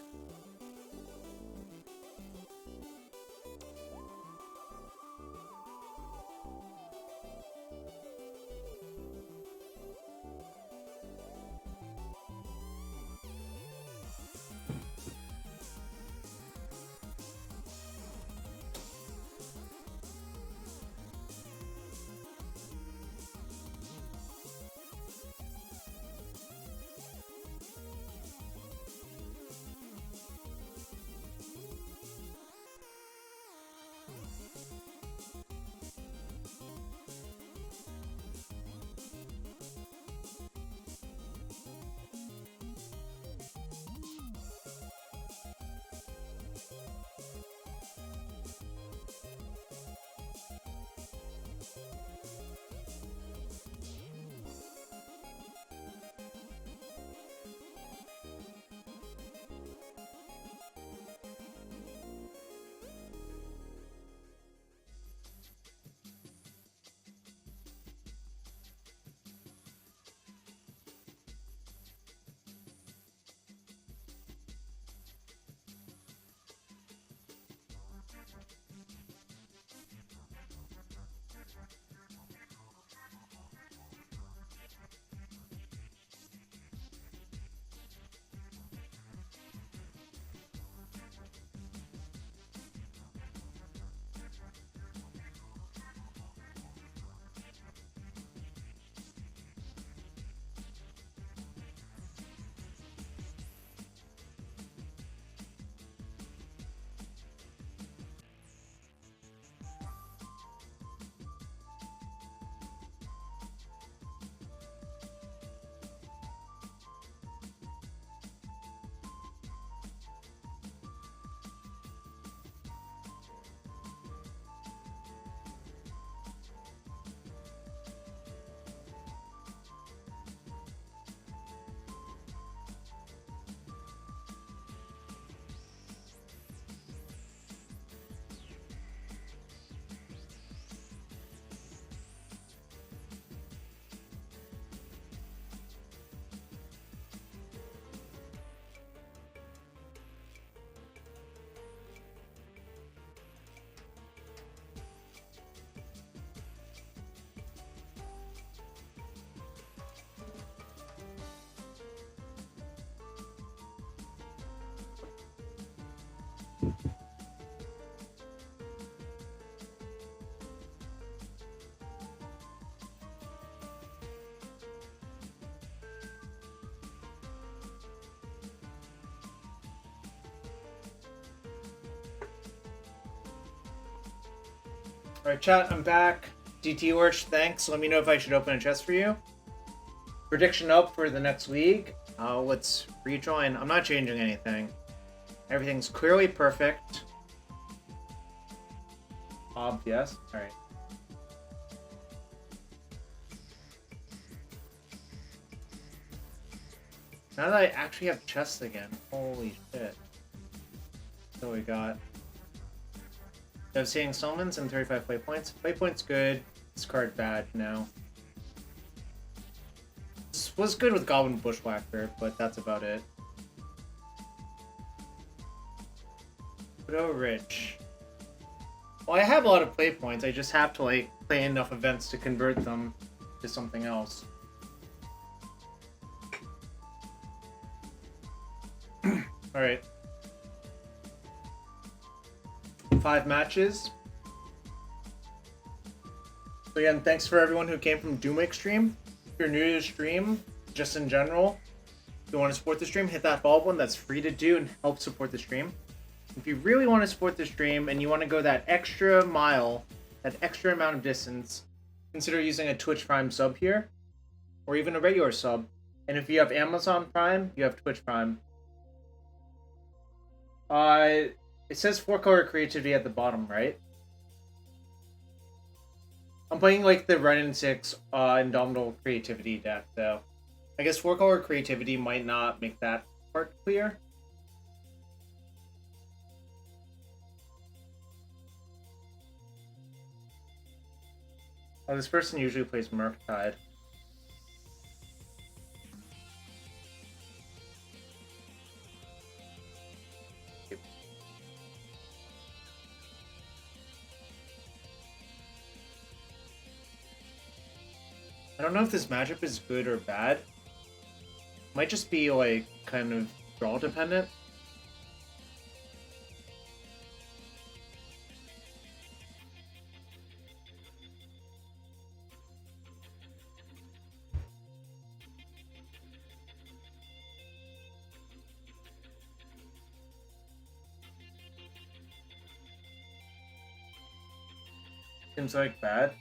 Alright, chat, I'm back. DT Worsh, thanks. Let me know if I should open a chest for you. Prediction up for the next week. Let's rejoin. I'm not changing anything. Everything's clearly perfect. Yes. Alright. Now that I actually have chests again. Holy shit. So we got Devastating Summons and 35 play points. Play points good. This card bad now. This was good with Goblin Bushwhacker, but that's about it. Widow Rich. Well, I have a lot of play points. I just have to like play enough events to convert them to something else. Alright. 5 matches. So again, thanks for everyone who came from Doom Extreme. If you're new to the stream, just in general, if you want to support the stream, hit that follow button. That's free to do and help support the stream. If you really want to support the stream and you want to go that extra mile that extra amount of distance, consider using a Twitch Prime sub here, or even a regular sub. And if you have Amazon Prime, you have Twitch Prime. It says 4-color creativity at the bottom, right? I'm playing like the Wrenn and Six Indomitable Creativity deck, though. I guess 4-color creativity might not make that part clear. Oh, this person usually plays Murktide. I don't know if this matchup is good or bad. Might just be like kind of draw dependent. Seems like bad.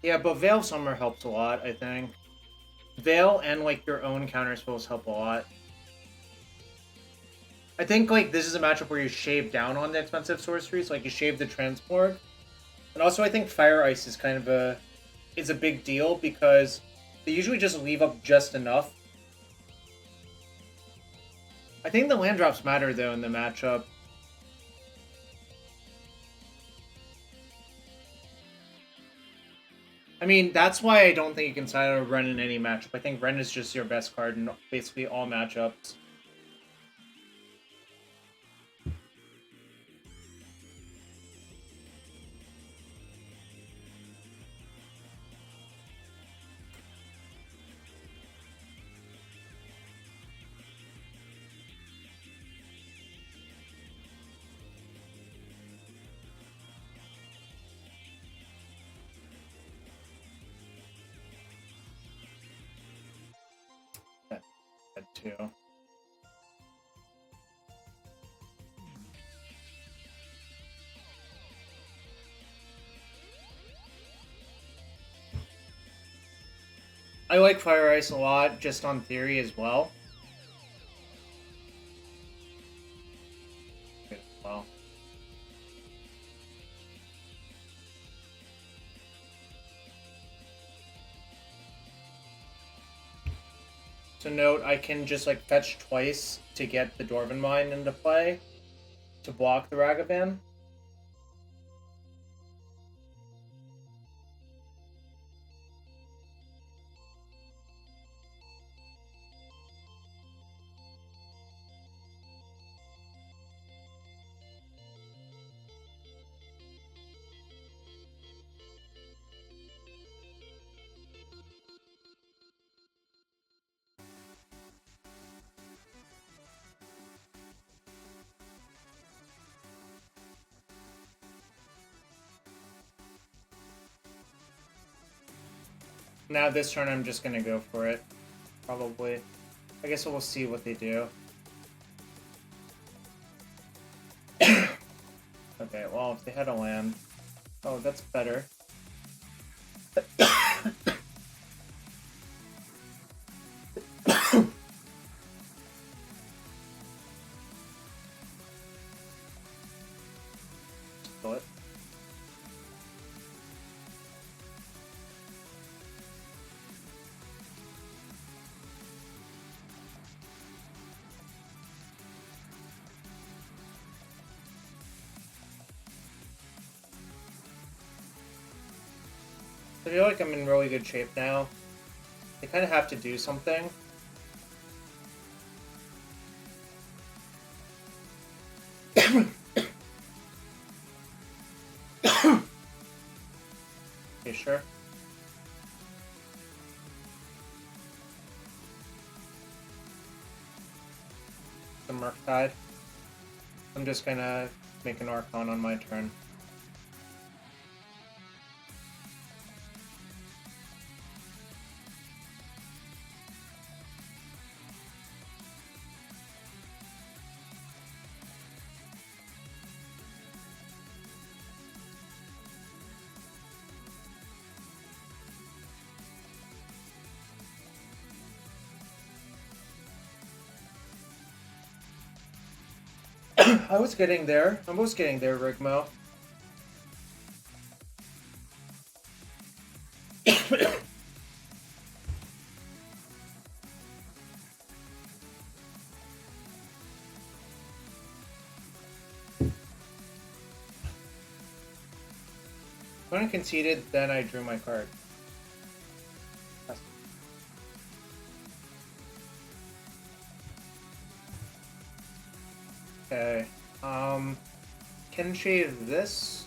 Yeah, but Veil Summer helps a lot, I think. Veil and like your own counterspells help a lot. I think like this is a matchup where you shave down on the expensive sorceries, like you shave the transport. And also I think Fire Ice is kind of a big deal because they usually just leave up just enough. I think the land drops matter though in the matchup. I mean, that's why I don't think you can side out Wrenn in any matchup. I think Wrenn is just your best card in basically all matchups. Too. I like Fire Ice a lot, just on theory as well. Well. So note, I can just like fetch twice to get the Dwarven Mine into play to block the Ragavan. Now this turn I'm just gonna go for it. Probably. I guess we'll see what they do. Okay, well, if they had a land... Oh, that's better. Split. I feel like I'm in really good shape now. They kind of have to do something. You sure? The Murktide. I'm just gonna make an Archon on my turn. I was getting there. I was getting there, Rigmo. When I conceded, then I drew my card. Okay. Can shave this.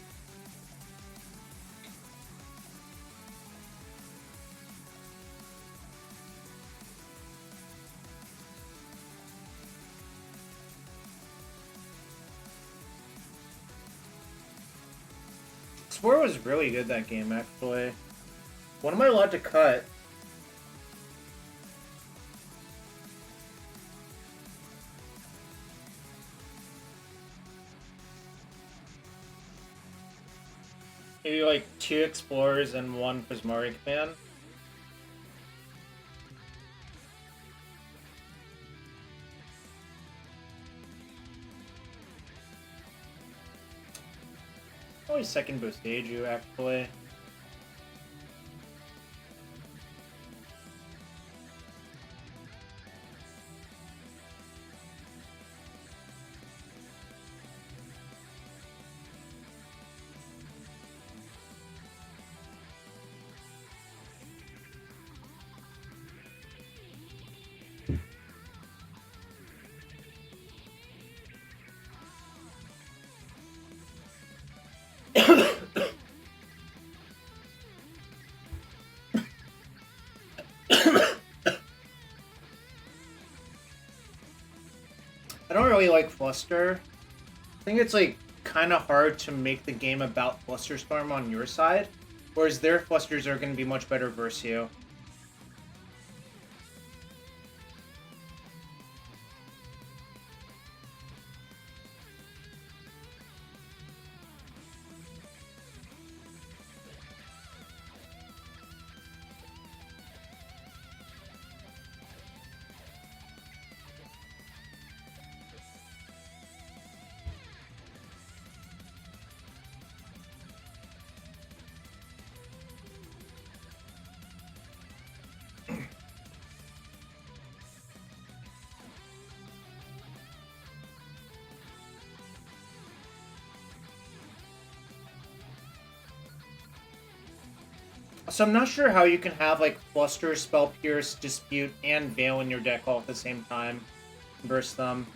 Spore was really good that game, actually. What am I allowed to cut? Maybe like 2 Explorers and 1 Prismari Command. Probably second boost Aiju, actually. I don't really like Fluster. I think it's like kind of hard to make the game about Flusterstorm on your side, whereas their Flusters are going to be much better versus you. So I'm not sure how you can have like Fluster, Spell Pierce, Dispute, and Veil in your deck all at the same time. Versus them.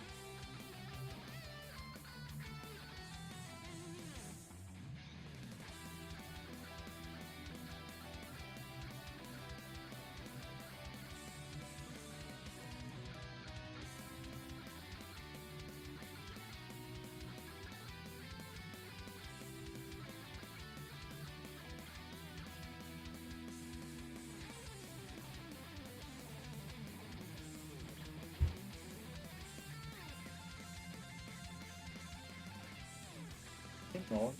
Well,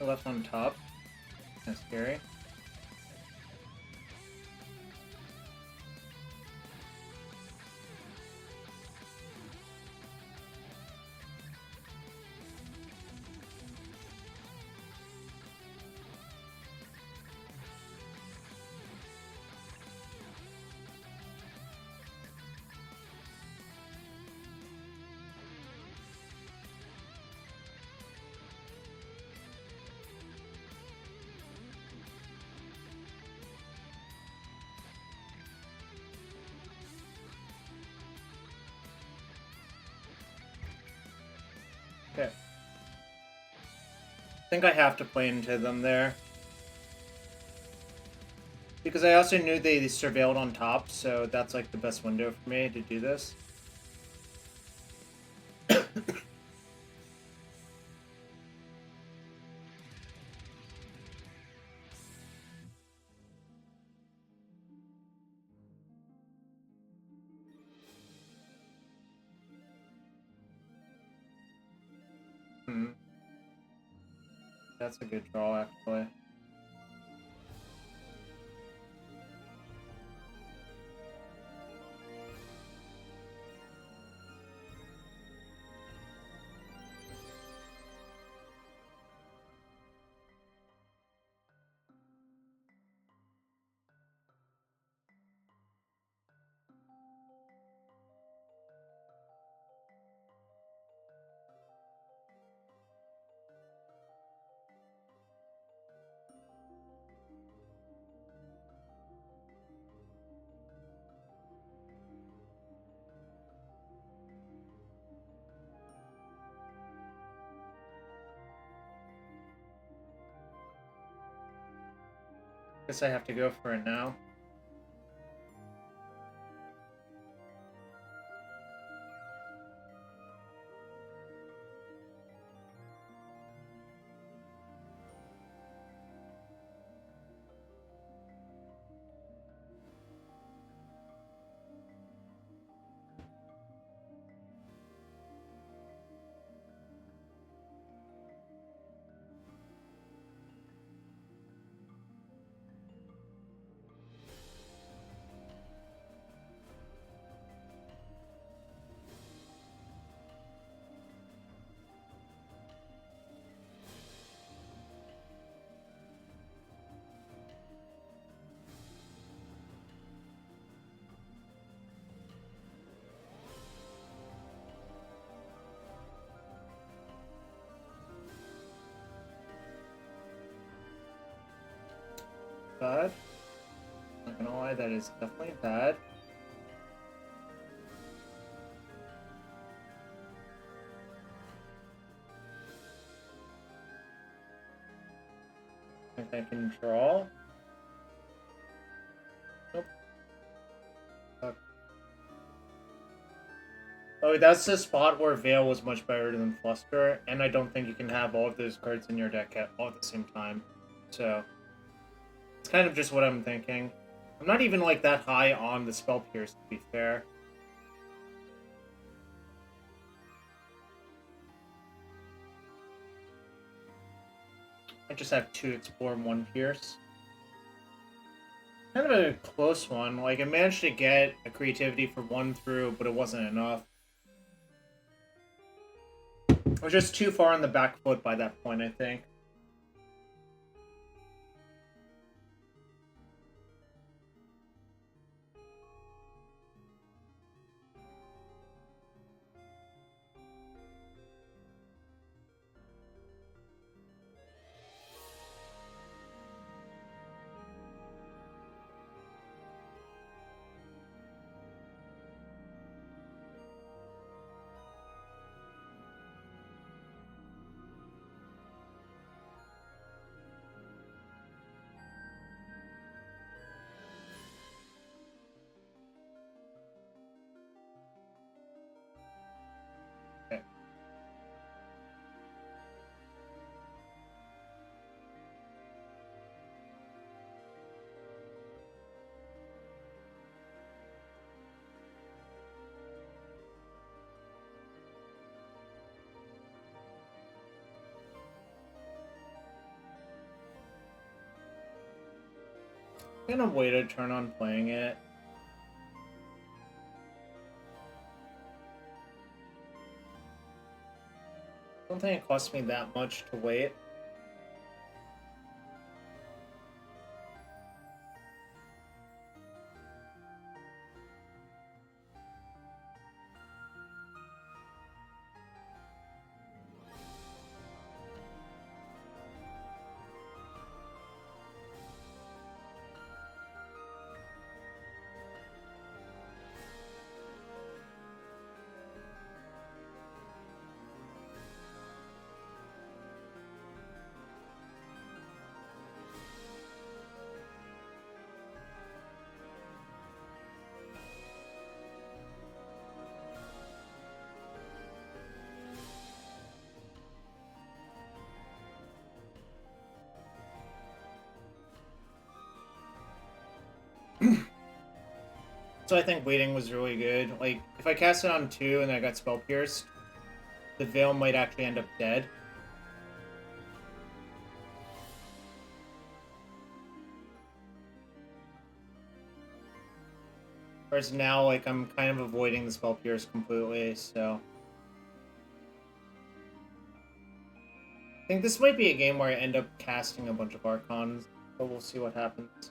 the left on top. That's scary. Okay. I think I have to play into them there. Because I also knew they surveilled on top, so that's like the best window for me to do this. That's a good draw, actually. Guess I have to go for it now. Bad. Not gonna lie, that is definitely bad. I think I can draw. Nope. Fuck. Oh, that's the spot where Veil was much better than Fluster, and I don't think you can have all of those cards in your deck all at the same time. So, it's kind of just what I'm thinking. I'm not even like that high on the Spell Pierce, to be fair. I just have 2 Explore and 1 Pierce. Kind of a close one. Like, I managed to get a Creativity for 1 through, but it wasn't enough. I was just too far on the back foot by that point, I think. I'm gonna wait a turn on playing it. I don't think it costs me that much to wait. So I think waiting was really good. Like, if I cast it on 2 and I got Spell Pierced, the Veil might actually end up dead. Whereas now, like, I'm kind of avoiding the Spell Pierce completely, so... I think this might be a game where I end up casting a bunch of Archons, but we'll see what happens.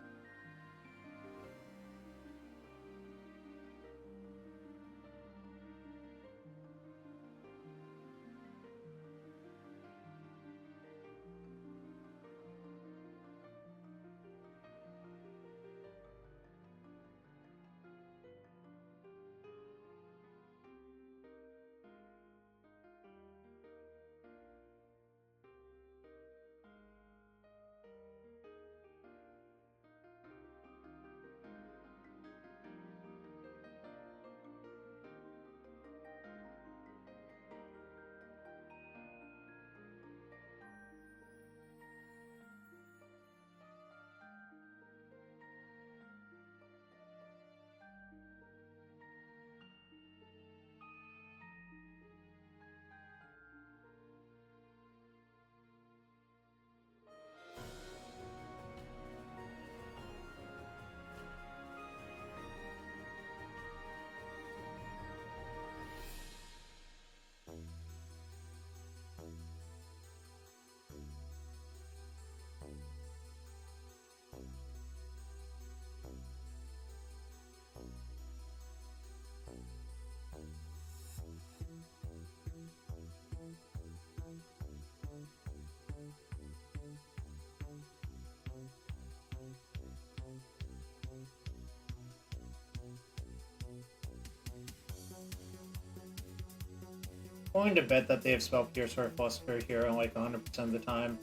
I'm going to bet that they have Spell Pierce or Philosopher Hero like 100% of the time.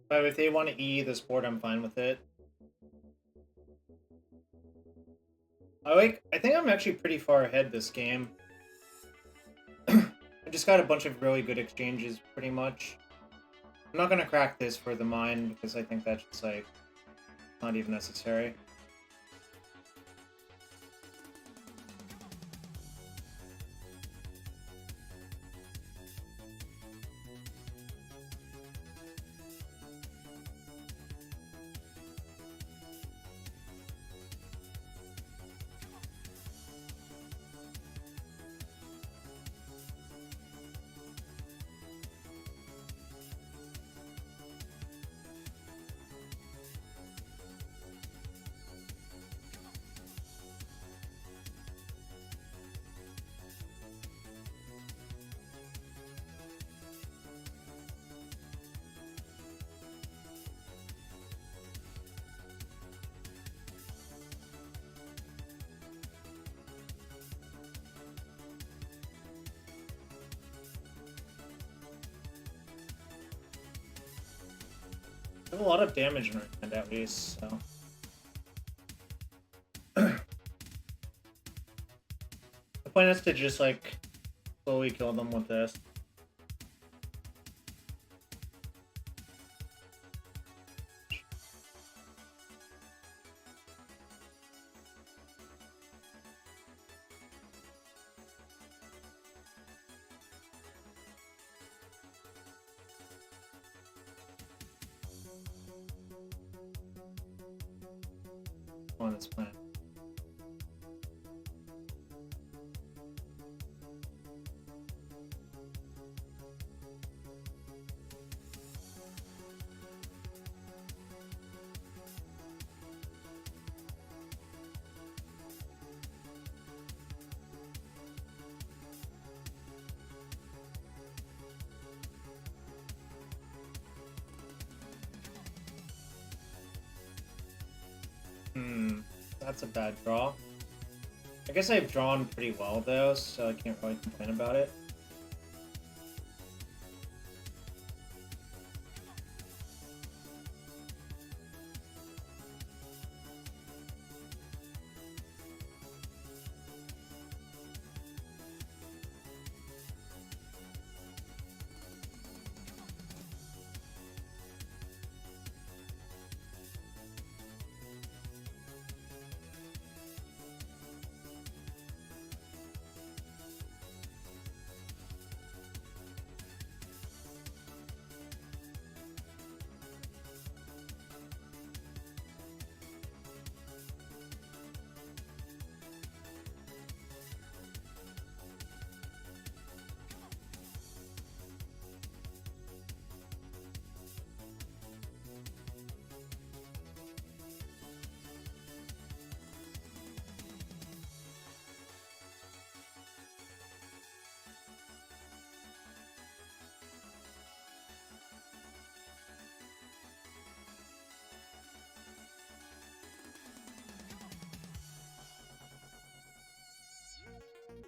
But if they want to E this board, I'm fine with it. I think I'm actually pretty far ahead this game. I just got a bunch of really good exchanges, pretty much. I'm not gonna crack this for the mine, because I think that's just, like, not even necessary. I have a lot of damage in her hand, at least, so... The point is to just, like, slowly kill them with this. On this plan. That's a bad draw. I guess I've drawn pretty well though, so I can't really complain about it.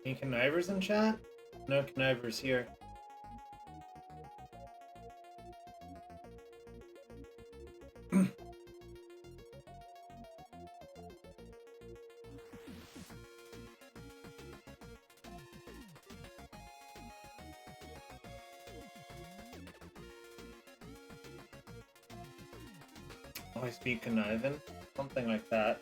Any connivers in chat? No connivers here. Always be conniving? Something like that.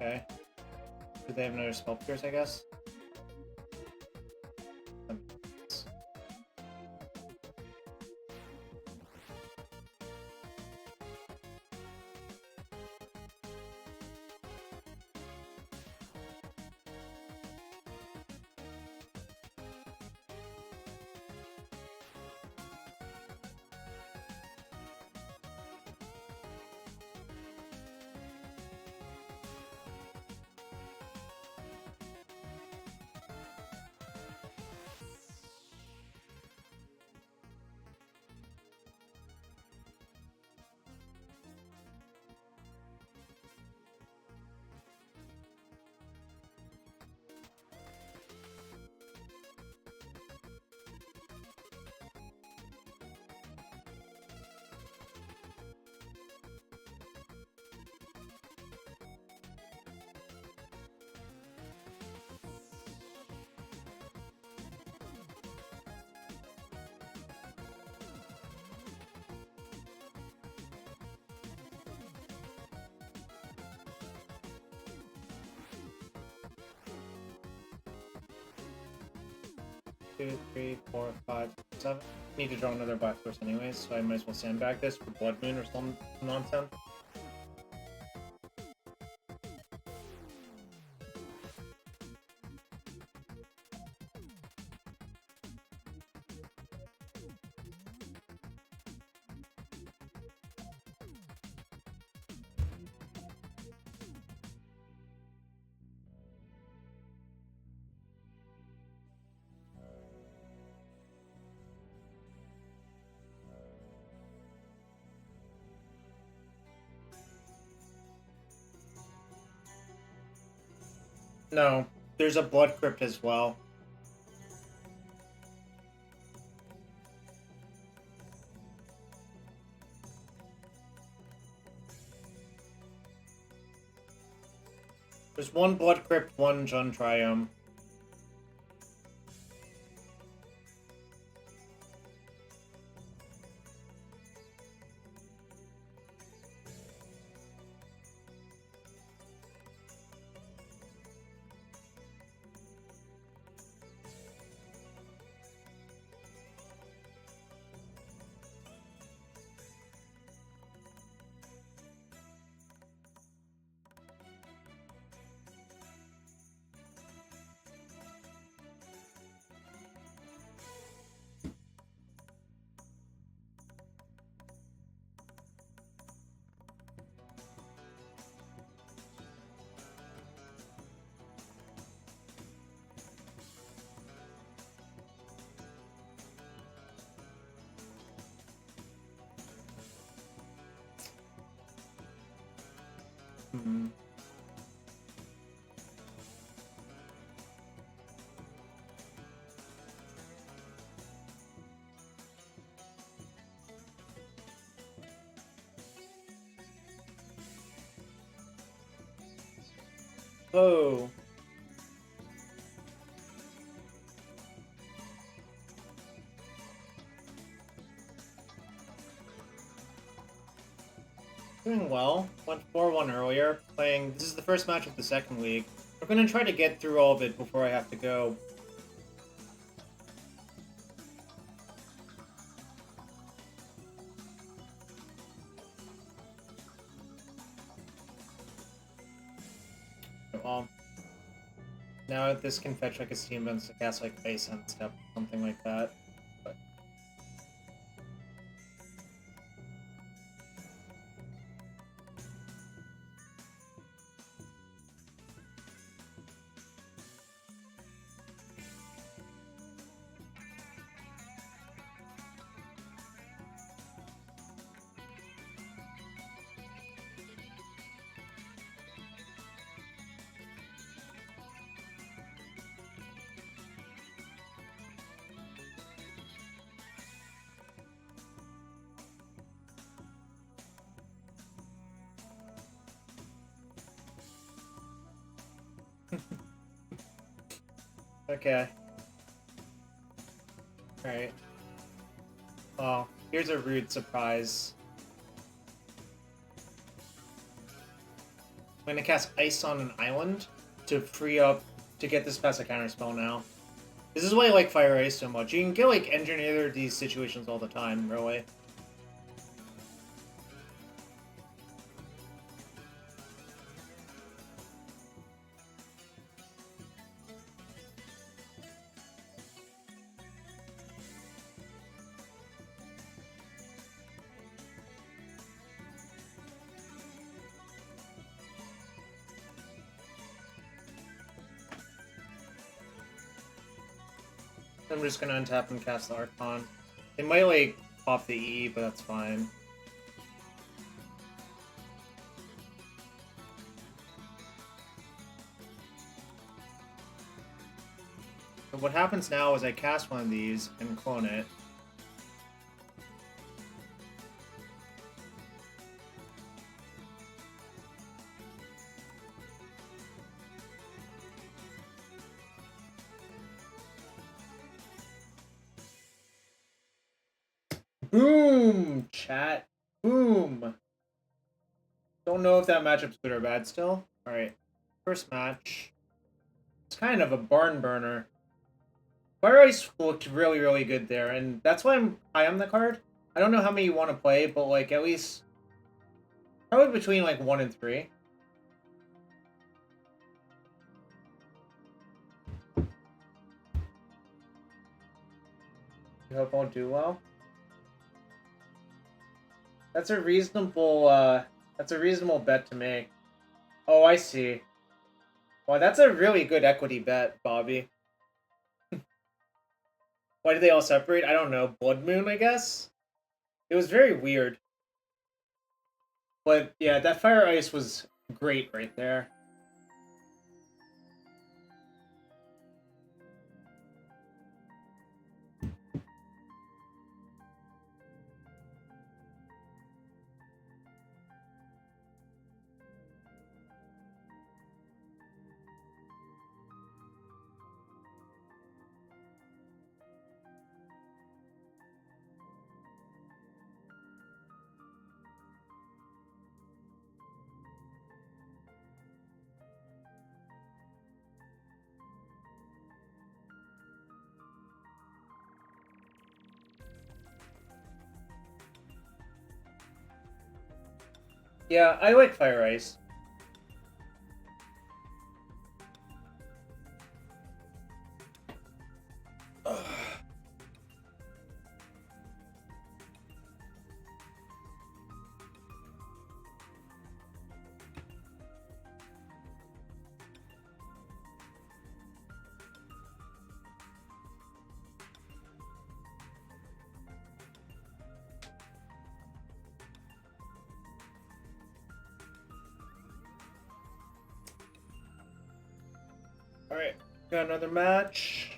Okay. Do they have another sculptors, I guess? Two, three, four, five, seven. Need to draw another black source anyways, so I might as well sandbag this for Blood Moon or some nonsense. No, there's a Blood Crypt as well. There's one Blood Crypt, one Jund Triumph. Hmm. Oh. Doing well. Went 4-1 earlier. Playing. This is the first match of the second week. We're gonna try to get through all of it before I have to go. Well, now this can fetch like a Steam Vents to cast like Ice and Step, something like that. But... Okay. Alright. Oh, here's a rude surprise. I'm gonna cast Ice on an island to free up to get this past a counterspell now. This is why I like Fire Ice so much. You can get like engineer these situations all the time, really. I'm just gonna untap and cast the Archon. It might like pop the E, but that's fine. So what happens now is I cast one of these and clone it. Boom! Chat. Boom! Don't know if that matchup's good or bad still. Alright. First match. It's kind of a barn burner. Fire Ice looked really, really good there, and that's why I'm high on the card. I don't know how many you want to play, but like at least probably between like 1 and 3. I hope I'll do well. That's a reasonable bet to make. Oh, I see. Well, that's a really good equity bet, Bobby. Why did they all separate? I don't know. Blood Moon, I guess? It was very weird. But yeah, that Fire Ice was great right there. Yeah, I like Fire Ice. Alright, got another match.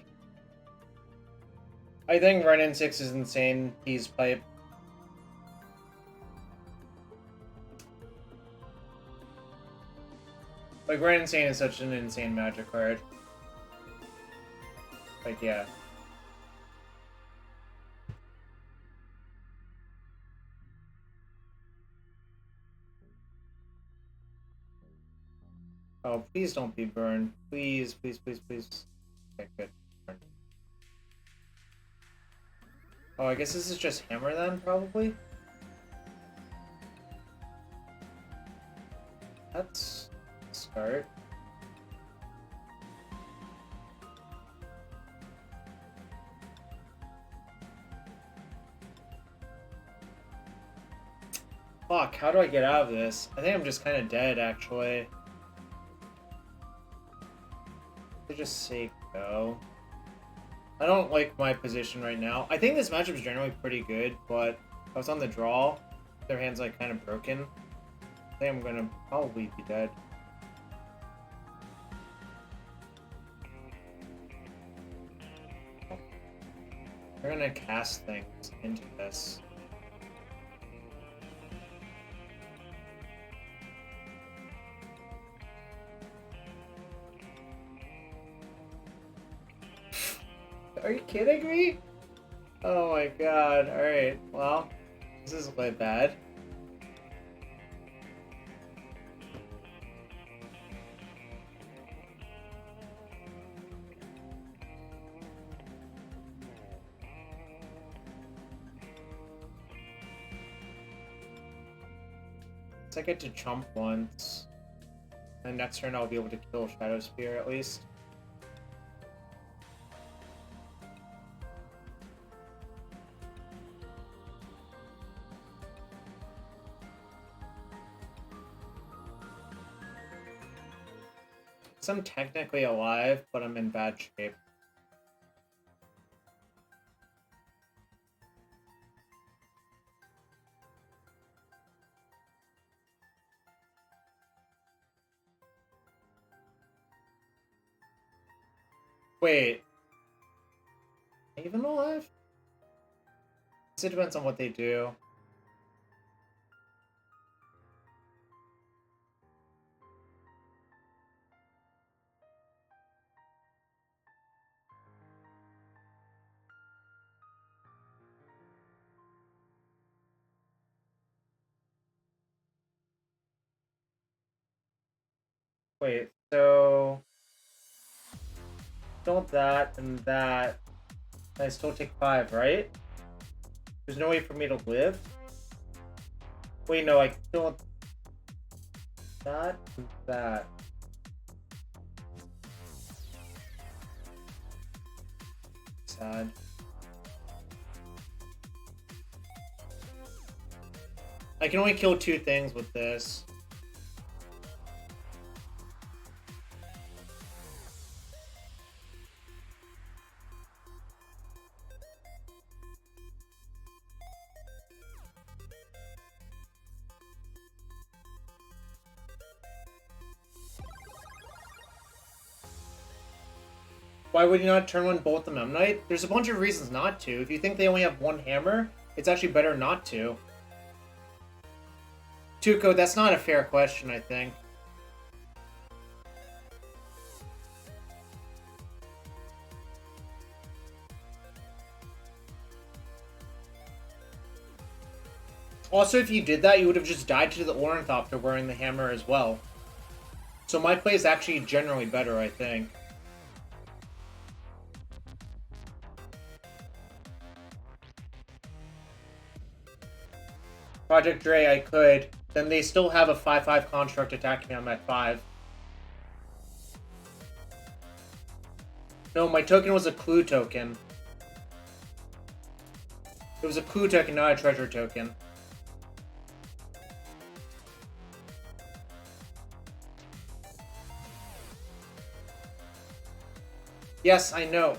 I think Wrenn and Six is insane. He's pipe. Like, Wrenn and Insane is such an insane magic card. Like, yeah. Oh, please don't be burned. Please, please, please, please. Okay, good. Burn. Oh, I guess this is just hammer then, probably? That's a start. Fuck, how do I get out of this? I think I'm just kind of dead, actually. To just say go. I don't like my position right now. I think this matchup is generally pretty good, but I was on the draw. Their hand's like kind of broken. I think I'm gonna probably be dead. We're gonna cast things into this. Are you kidding me? Oh my god. Alright, well, this is quite bad. I get to chump once. And next turn I'll be able to kill Shadow Spear at least. So I'm technically alive, but I'm in bad shape. Wait. Am I even alive? It depends on what they do. Wait, so... Don't that and that. I still take 5, right? There's no way for me to live? Wait, no, I don't... That and that. Sad. I can only kill 2 things with this. Why would you not turn one bolt the Memnite? There's a bunch of reasons not to. If you think they only have 1 hammer, it's actually better not to. Tuco, that's not a fair question, I think. Also, if you did that, you would have just died to the Ornithopter wearing the hammer as well. So my play is actually generally better, I think. Project Dre, I could. then they still have a 5/5 construct attacking me on that 5. No, my token was a clue token. It was a clue token, not a treasure token. Yes, I know.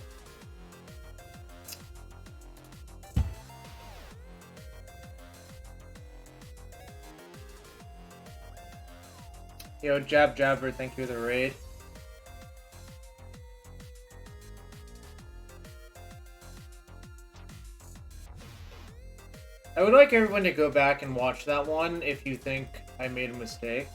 Yo, Jabber, thank you for the raid. I would like everyone to go back and watch that one if you think I made a mistake.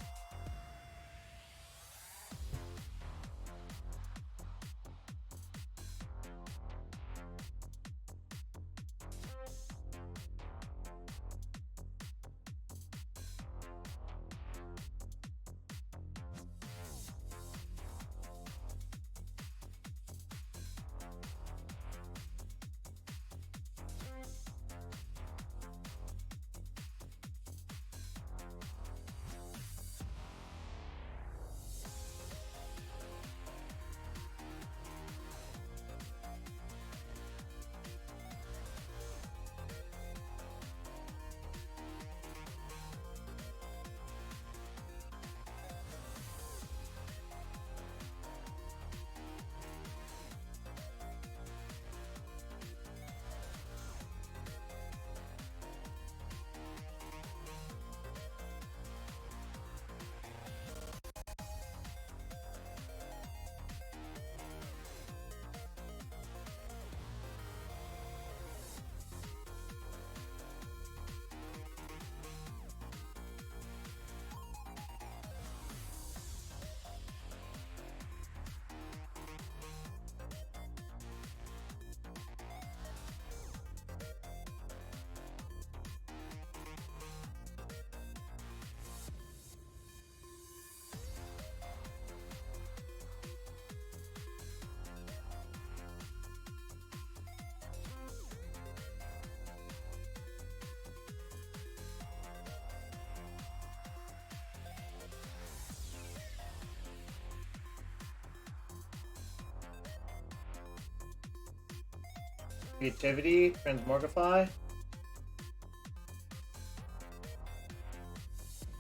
Creativity, Transmorgify.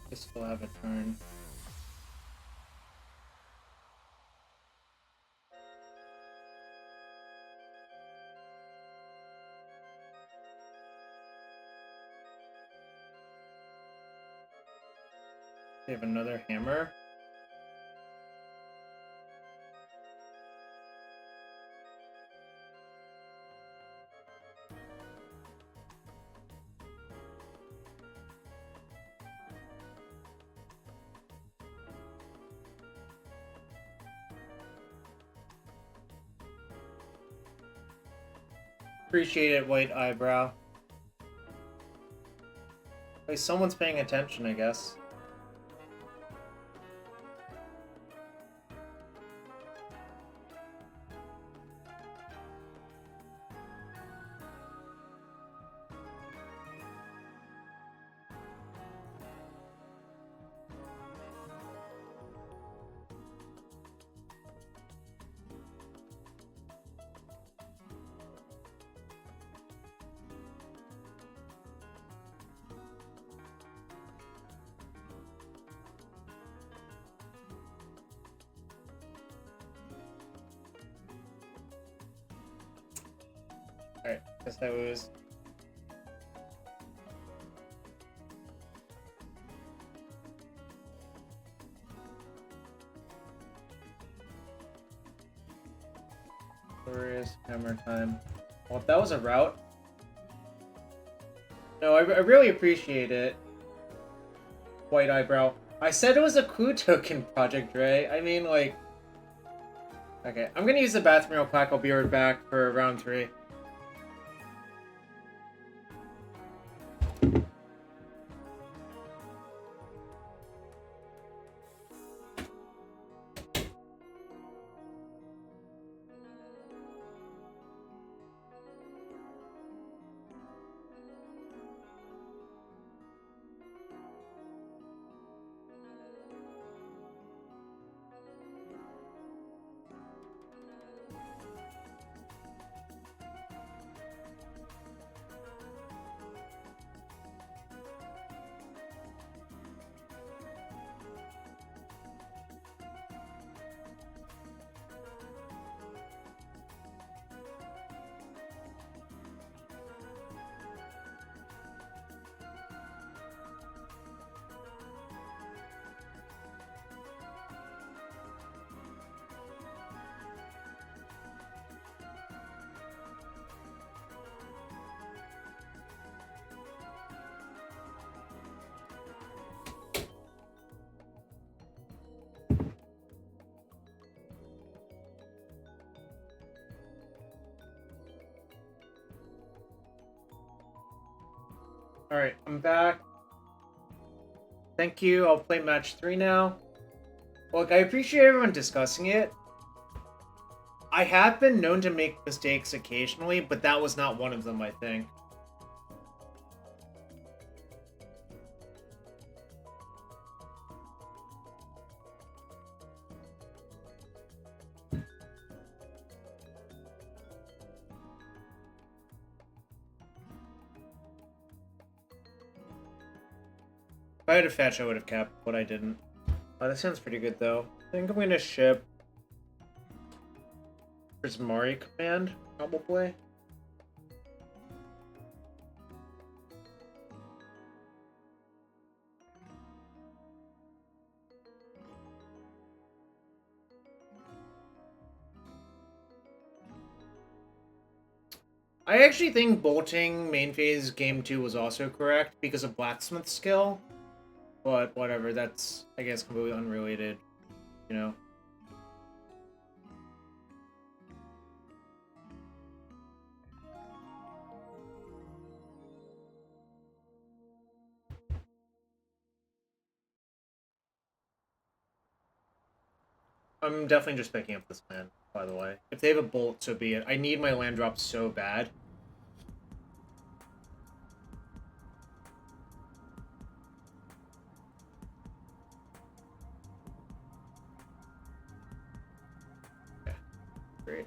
This will have a turn. They have another hammer. Appreciate it, White Eyebrow. Hey, someone's paying attention, I guess. Alright, guess that was... Azorius, HammerTime. Well, if that was a route... No, I really appreciate it. White Eyebrow. I said it was a clue token, Project Dre. I mean, like... Okay, I'm gonna use the bathroom real quick. I'll be right back for round 3. Alright, I'm back. Thank you. I'll play match 3 now. Look, I appreciate everyone discussing it. I have been known to make mistakes occasionally, but that was not one of them, I think. If I had a fetch, I would have kept, but I didn't. Oh, that sounds pretty good, though. I think I'm gonna ship Prismari command, probably. I actually think bolting main phase game 2 was also correct because of blacksmith skill. But whatever, that's, I guess, completely unrelated, you know? I'm definitely just picking up this land, by the way. If they have a bolt, so be it. I need my land drop so bad. Yeah, great.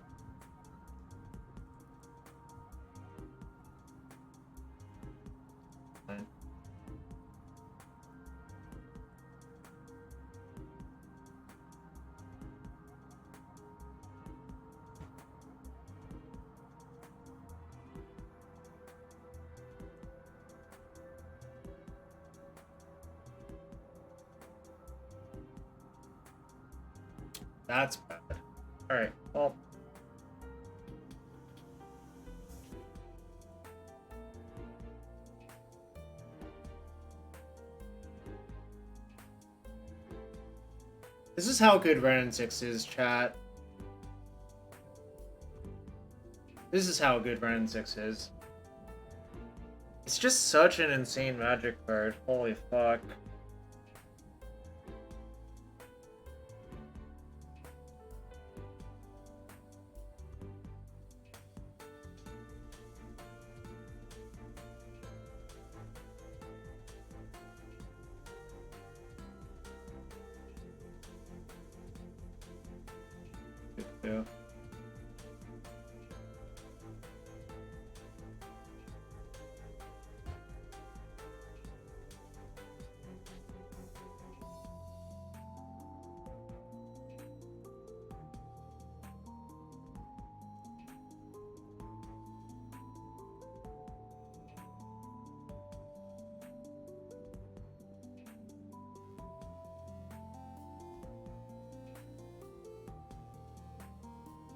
Fine. That's bad. Alright, well. This is how good Wrenn and Six is, chat. This is how good Wrenn and Six is. It's just such an insane magic card. Holy fuck. Yeah.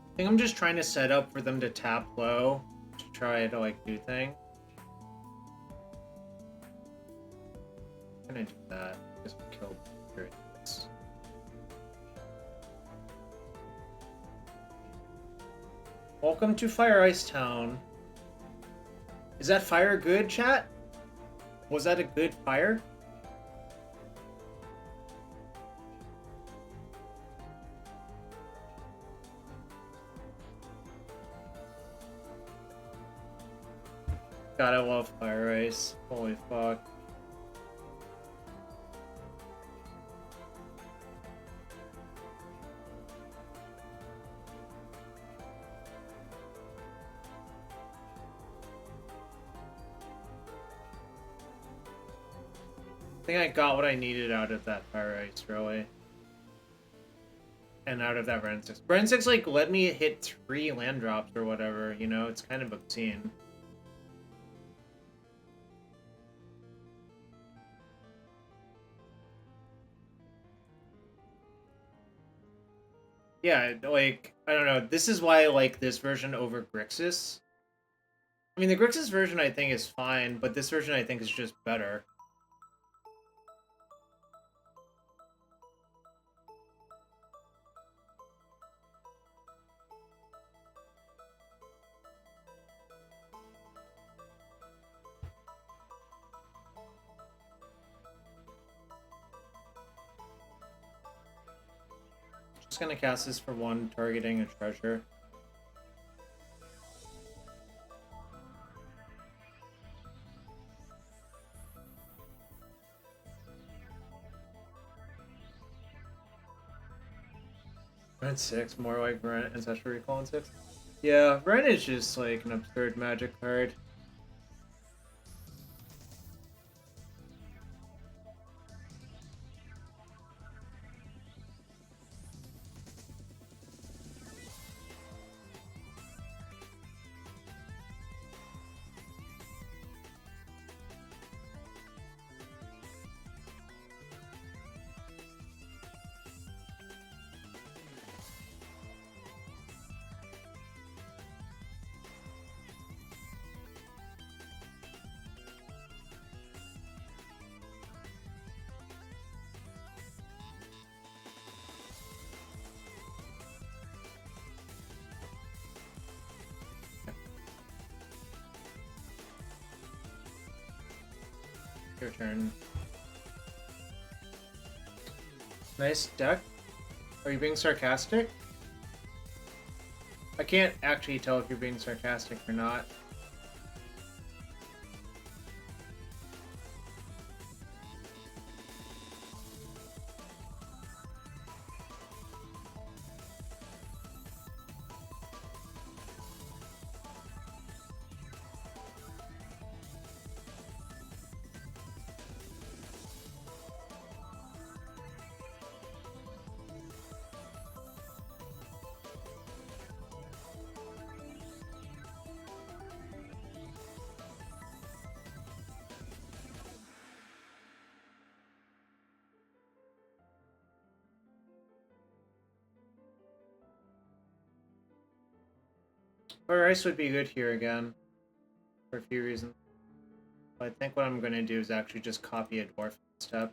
I think I'm just trying to set up for them to tap low to try to, like, do things. I'm gonna do that. Just kill this. Welcome to Fire Ice Town. Is that fire good, chat? Was that a good fire? God, I love Fire Ice. Holy fuck. I think I got what I needed out of that Fire Ice, really. And out of that Wrenn and Six. Wrenn and Six, like, let me hit 3 land drops or whatever, you know? It's kind of obscene. Yeah, like, I don't know. This is why I like this version over Grixis. I mean, the Grixis version I think is fine, but this version I think is just better. Just gonna cast this for 1, targeting a treasure. Wrenn and Six, more like Wrenn Ancestral Recall and 6. Yeah, Wrenn is just like an absurd magic card. Your turn. Nice deck. Are you being sarcastic? I can't actually tell if you're being sarcastic or not. Or ice would be good here again, for a few reasons. But I think what I'm going to do is actually just copy a dwarf step.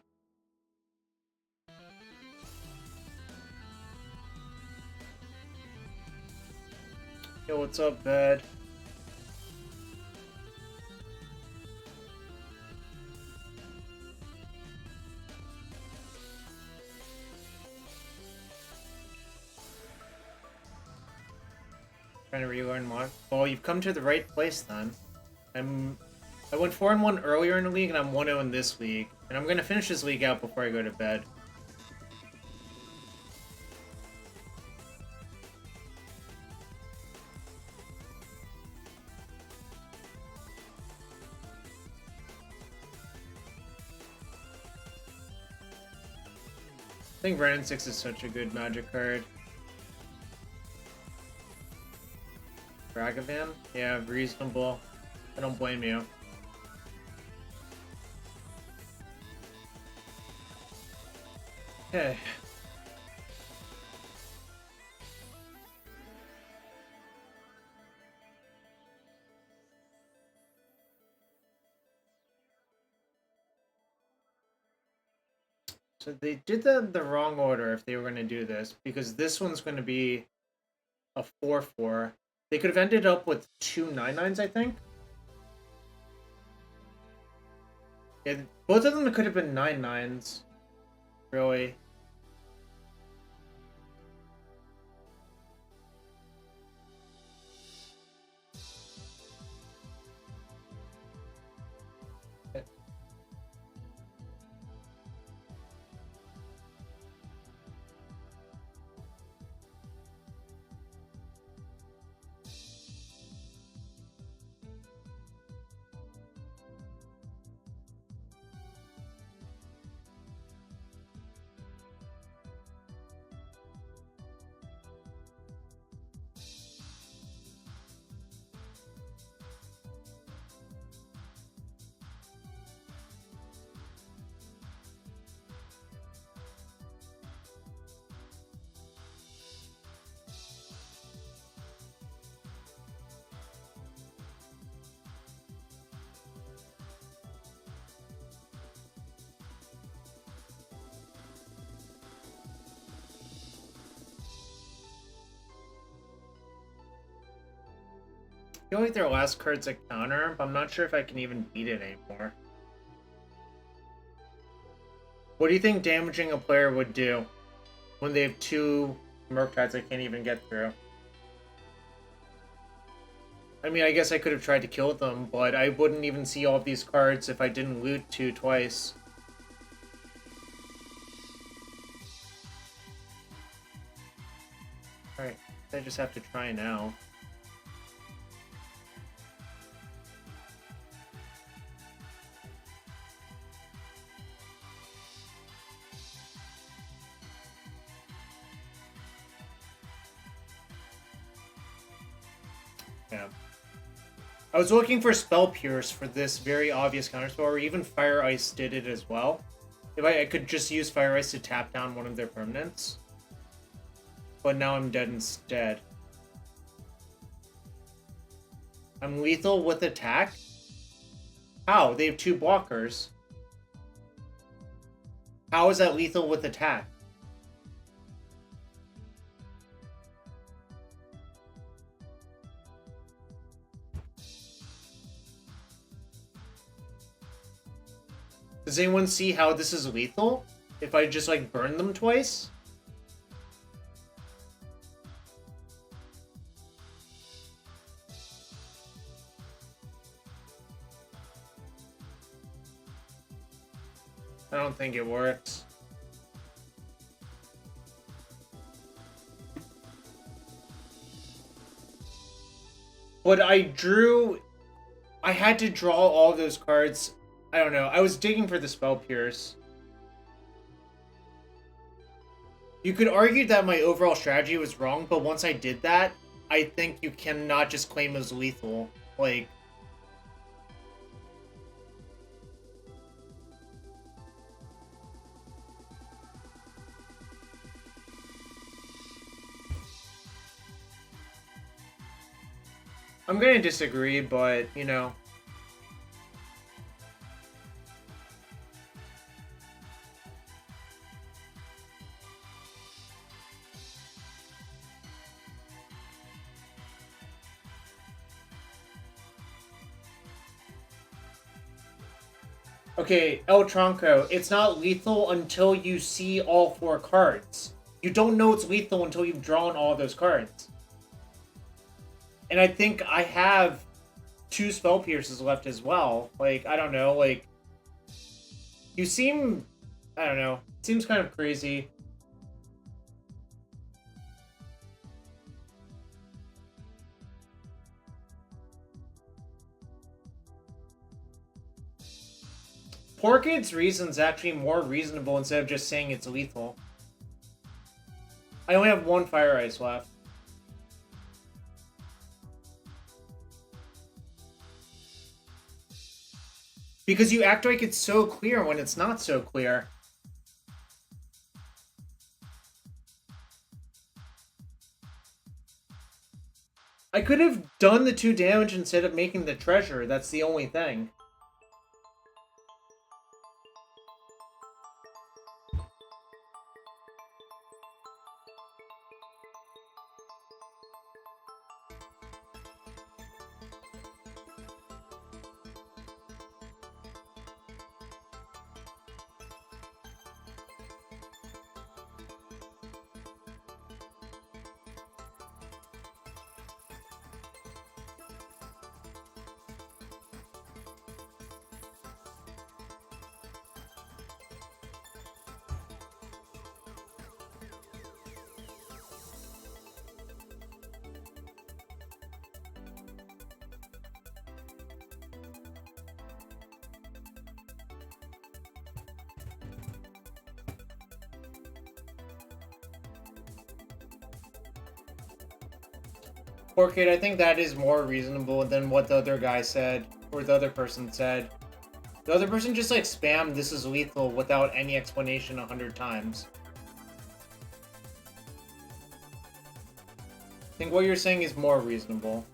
Yo, what's up, bed? Trying to relearn more. Well, you've come to the right place then. I went 4-1 earlier in the league, and I'm 1-0 in this league. And I'm gonna finish this league out before I go to bed. I think Wrenn and Six is such a good magic card. Ragavan? Yeah, reasonable. I don't blame you. Okay. So they did the wrong order if they were going to do this, because this one's going to be a 4-4. They could have ended up with 2 9/9s, I think. Yeah, both of them could have been 9/9s. Really. I feel like their last card's a counter, but I'm not sure if I can even beat it anymore. What do you think damaging a player would do when they have 2 Murktides I can't even get through. I mean, I guess I could have tried to kill them, but I wouldn't even see all of these cards if I didn't loot 2 twice. Alright, I just have to try now. Yeah. I was looking for Spell Pierce for this very obvious counterspell, or even Fire Ice did it as well. If I could just use Fire Ice to tap down one of their permanents. But now I'm dead instead. I'm lethal with attack? How? They have 2 blockers. How is that lethal with attack? Does anyone see how this is lethal? If I just, like, burn them twice? I don't think it works. But I had to draw all those cards. I don't know. I was digging for the Spell Pierce. You could argue that my overall strategy was wrong, but once I did that, I think you cannot just claim as lethal. Like... I'm gonna disagree, but, you know... Okay, El Tronco, it's not lethal until you see all 4 cards. You don't know it's lethal until you've drawn all those cards. And I think I have 2 Spell Pierces left as well. Like, I don't know, like... You seem... I don't know. It seems kind of crazy. Porkid's reason's actually more reasonable instead of just saying it's lethal. I only have 1 Fire Ice left. Because you act like it's so clear when it's not so clear. I could have done the 2 damage instead of making the treasure. That's the only thing. Orchid, I think that is more reasonable than what the other guy said, or the other person said. The other person just, like, spammed "this is lethal" without any explanation 100 times. I think what you're saying is more reasonable.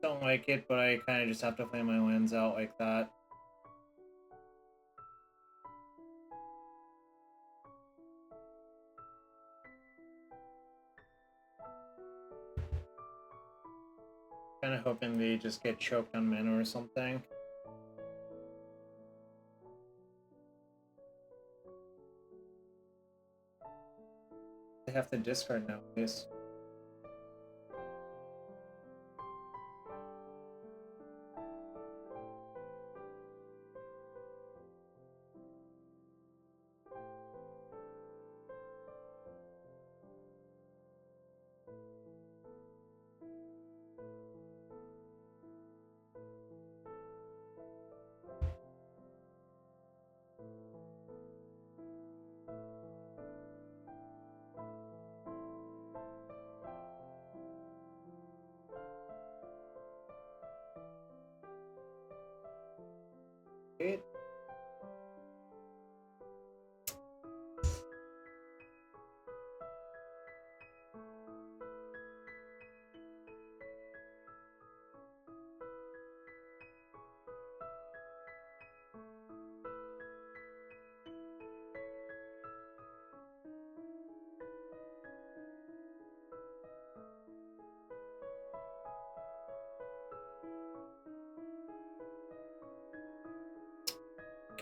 don't like it, but I kind of just have to play my lands out like that. Kind of hoping they just get choked on mana or something. They have to discard now, please. It.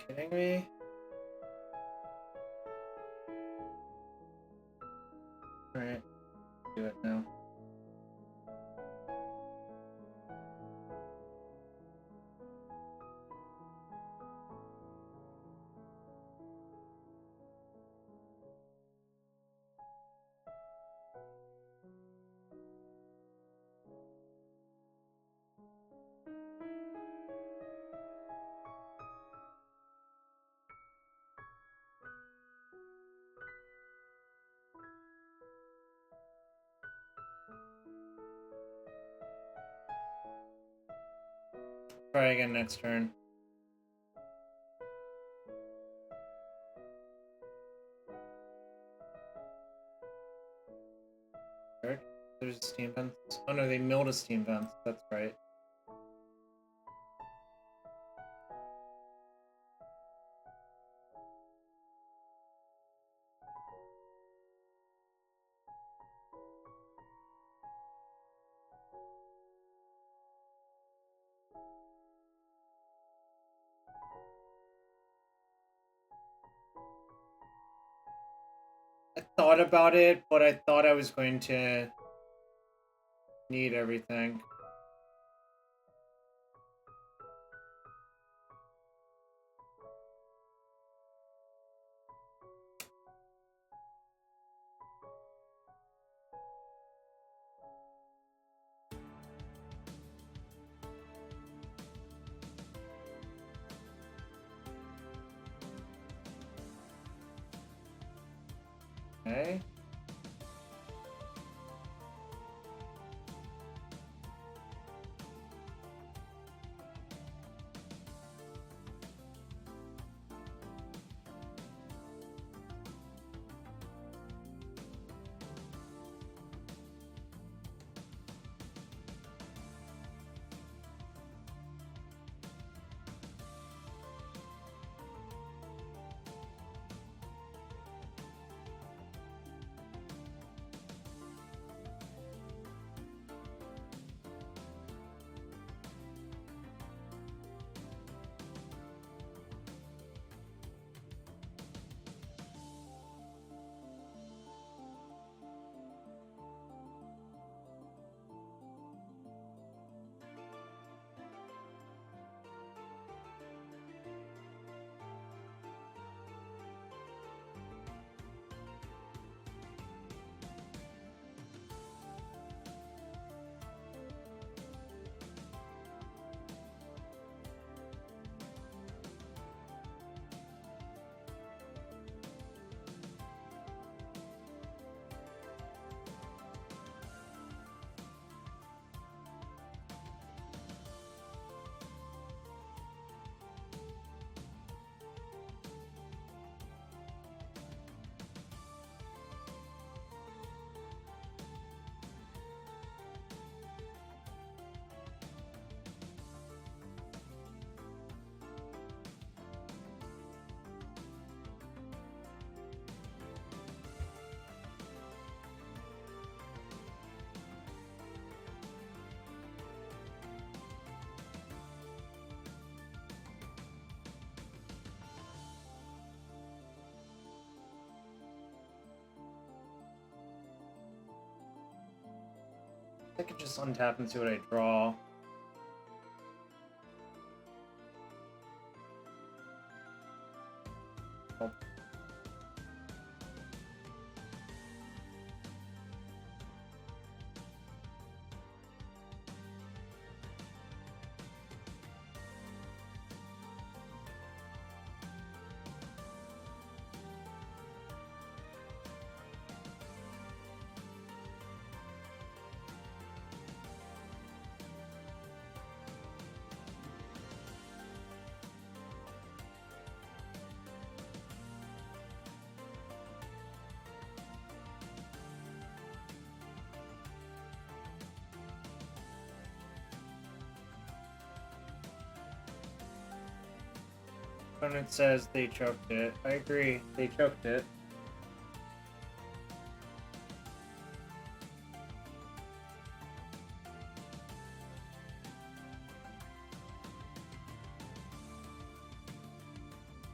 Kidding me? Alright, do it now. Try again next turn. Third? There's a steam vents. Oh no, they milled a steam vents. That's right. I thought about it, but I thought I was going to need everything. Okay. I could just untap and see what I draw. Oh. Opponent says they choked it. I agree, they choked it.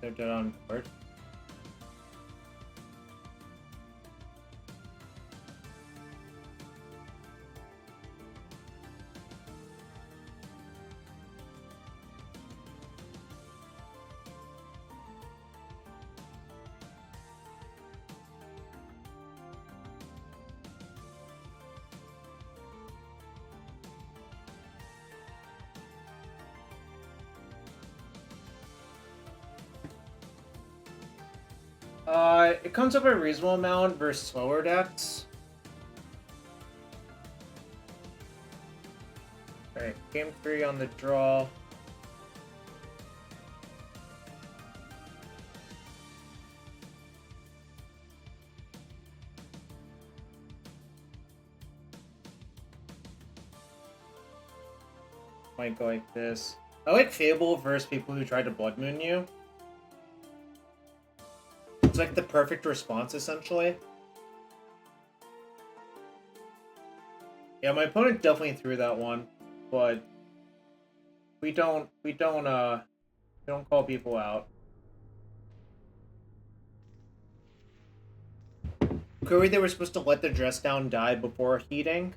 They're dead on board. It comes up a reasonable amount versus slower decks. Alright, game 3 on the draw. Might go like this. I like Fable versus people who try to Blood Moon you. It's like the perfect response, essentially. Yeah, my opponent definitely threw that one, but we don't call people out. Clearly, they were supposed to let the dress down die before heating.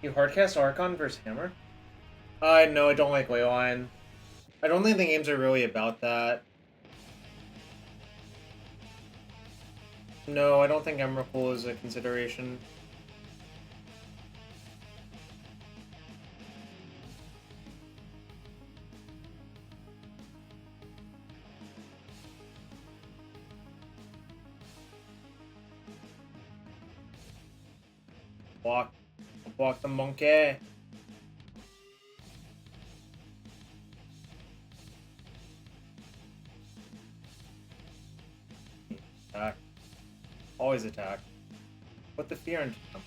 You hardcast Archon versus Hammer? No, I don't like Leyline. I don't think the games are really about that. No, I don't think Emrakul is a consideration. Block the monkey. Attack. Always attack. Put the fear into them.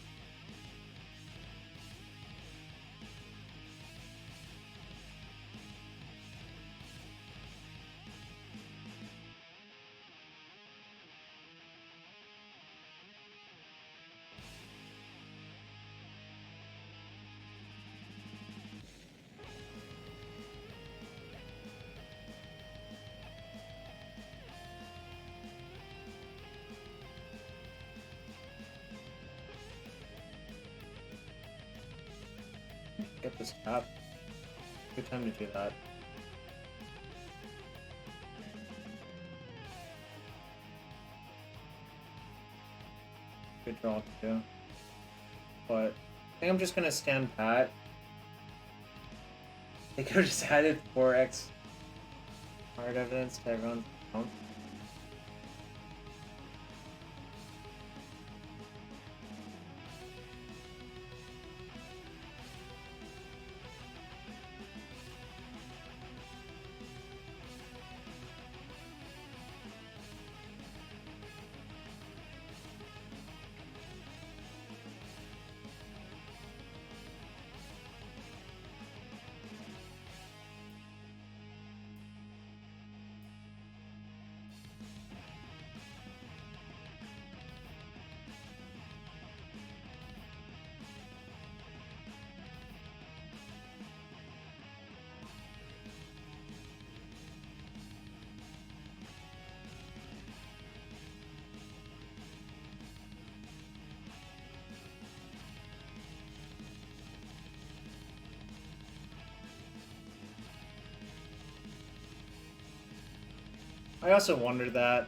Get this tap. Good time to do that. Good draw too. But I think I'm just gonna stand pat. They could have just added 4x hard evidence to everyone's account. I also wonder that.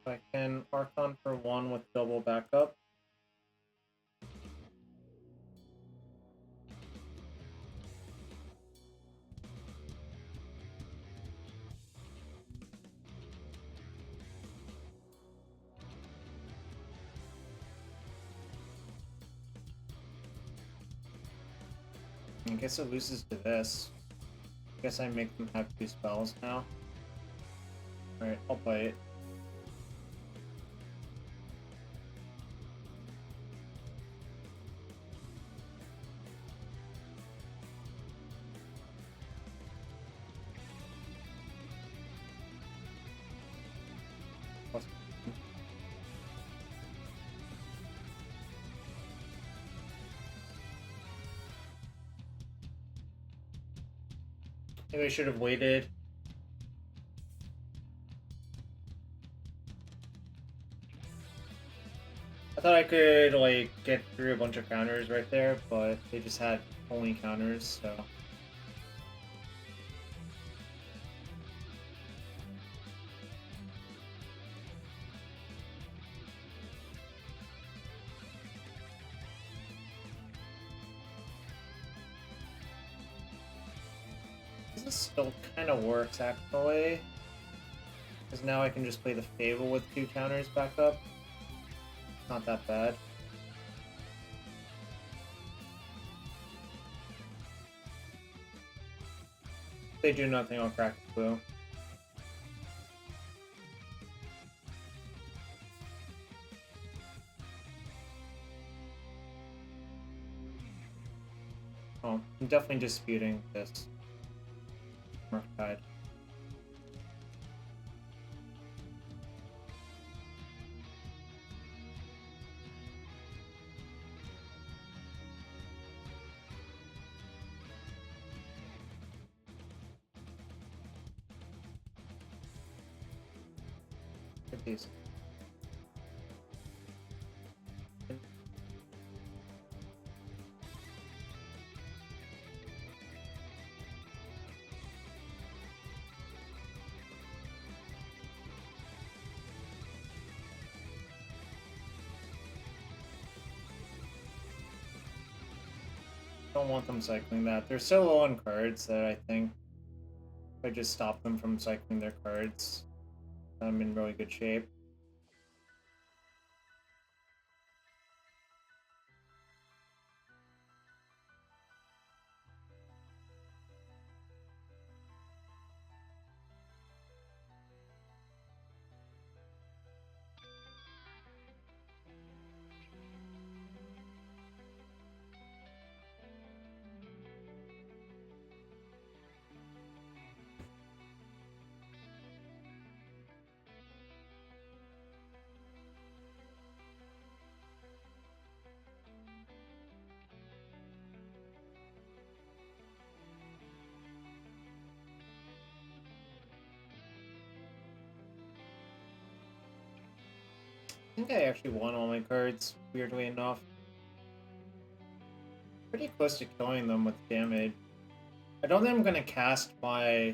I can Archon for 1 with double backup. I guess it loses to this. I guess I make them have 2 spells now. Alright, I'll play it. Maybe I should have waited. I thought I could, like, get through a bunch of counters right there, but they just had only counters, so... This still kind of works, actually. Because now I can just play the Fable with 2 counters back up. Not that bad. If they do nothing, I'll crack the blue. Oh, I'm definitely disputing this. Murktide. Good piece. Don't want them cycling that. They're so low on cards that I think if I just stop them from cycling their cards, I'm in really good shape. I think I actually won all my cards, weirdly enough. Pretty close to killing them with damage. I don't think I'm gonna cast my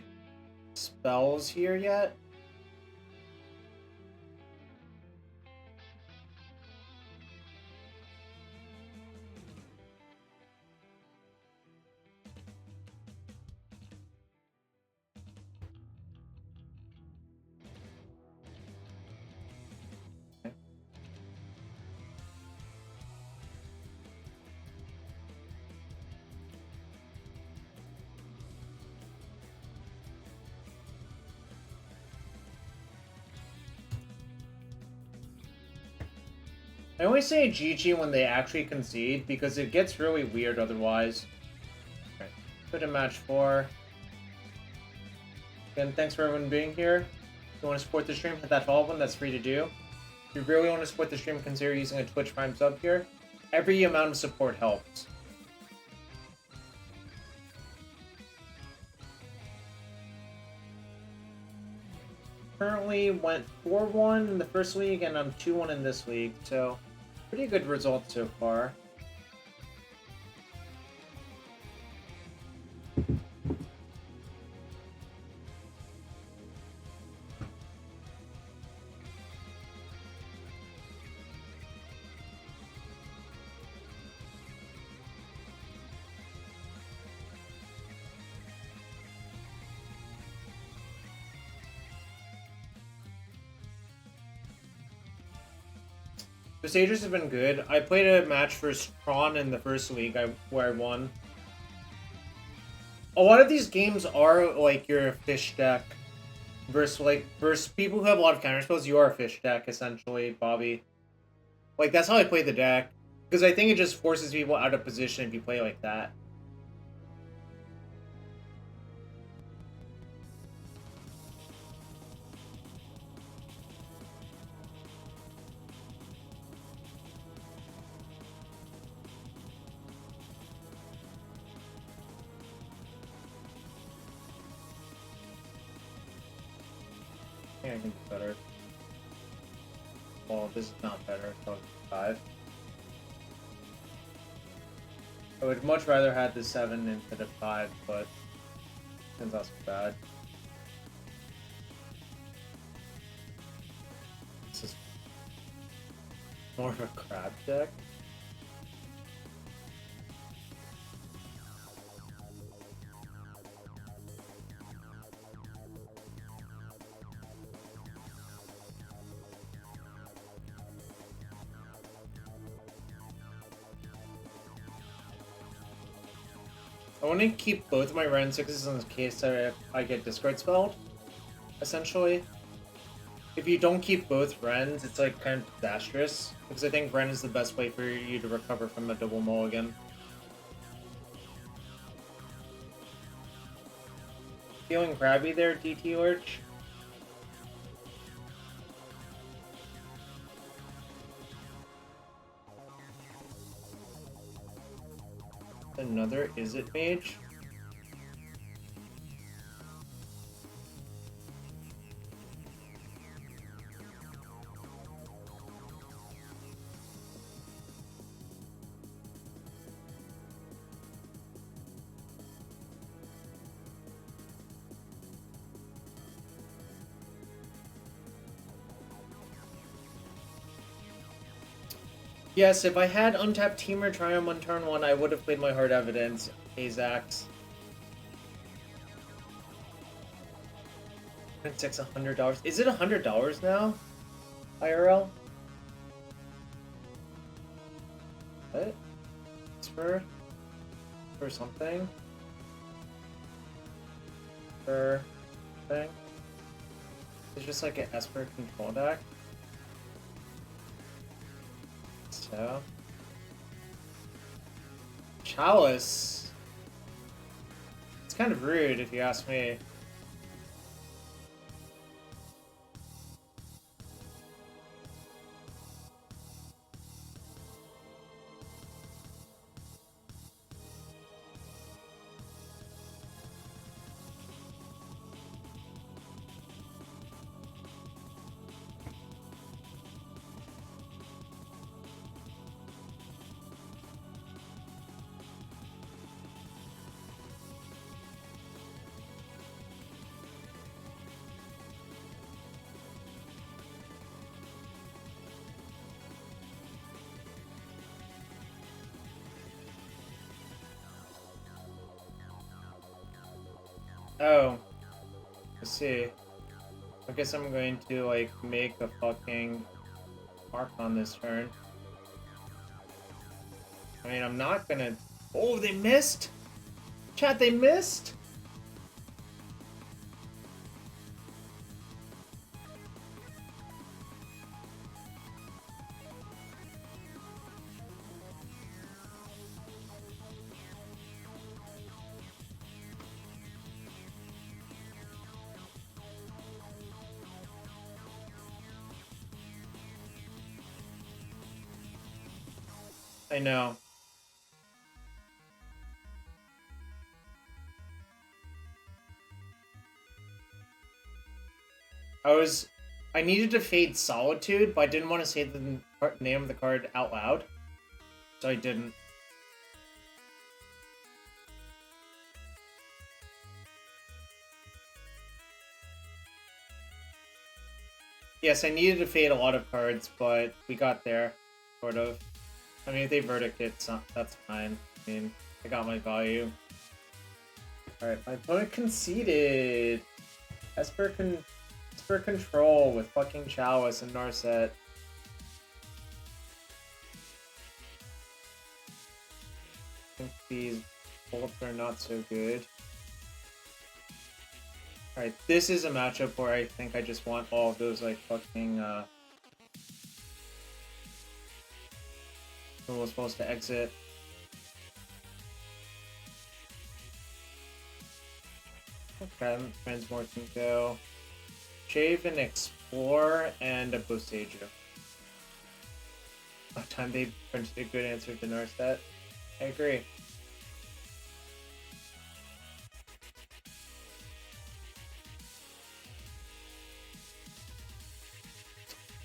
spells here yet. I only say GG when they actually concede, because it gets really weird otherwise. Alright, put in match 4. Again, thanks for everyone being here. If you want to support the stream, hit that follow button, that's free to do. If you really want to support the stream, consider using a Twitch Prime sub here. Every amount of support helps. Currently went 4-1 in the first league, and I'm 2-1 in this league, so pretty good results so far. The stages have been good. I played a match for Tron in the first league where I won. A lot of these games are like your fish deck versus people who have a lot of counterspells. You are a fish deck essentially, Bobby. Like that's how I play the deck, because I think it just forces people out of position if you play like that. I think it's better. Well, this is not better. So 5. I would much rather have the 7 instead of 5, but it's not so bad. This is more of a crab deck. I want to keep both my Wrenn and Sixes in case I get discard spelled, essentially. If you don't keep both Wrens, it's like kind of disastrous, because I think Wrenn is the best way for you to recover from a double mulligan. Feeling crabby there, DT Lurch? Another Izzet mage? Yes, if I had untapped Teamer Triumph on turn 1, I would have played my Hard Evidence, Azax. Six $100. Is it $100 now? IRL? What? Esper? For something? For thing? It's just like an Esper control deck. So, Chalice. It's kind of rude if you ask me. Oh, let's see. I guess I'm going to, like, make a fucking Archon this turn. I mean, I'm not gonna... Oh, they missed? Chat, they missed? I know. I needed to fade Solitude, but I didn't want to say the name of the card out loud, so I didn't. Yes, I needed to fade a lot of cards, but we got there, sort of. I mean, if they verdict it, that's fine. I mean, I got my value. Alright, my opponent conceded. Esper control with fucking Chalice and Narset. I think these bolts are not so good. Alright, this is a matchup where I think I just want all of those, like, fucking, who was supposed to exit. Okay, Transmore can go. Shave and Explore and a Boseiju. By the time they printed a good answer to Narset. I agree.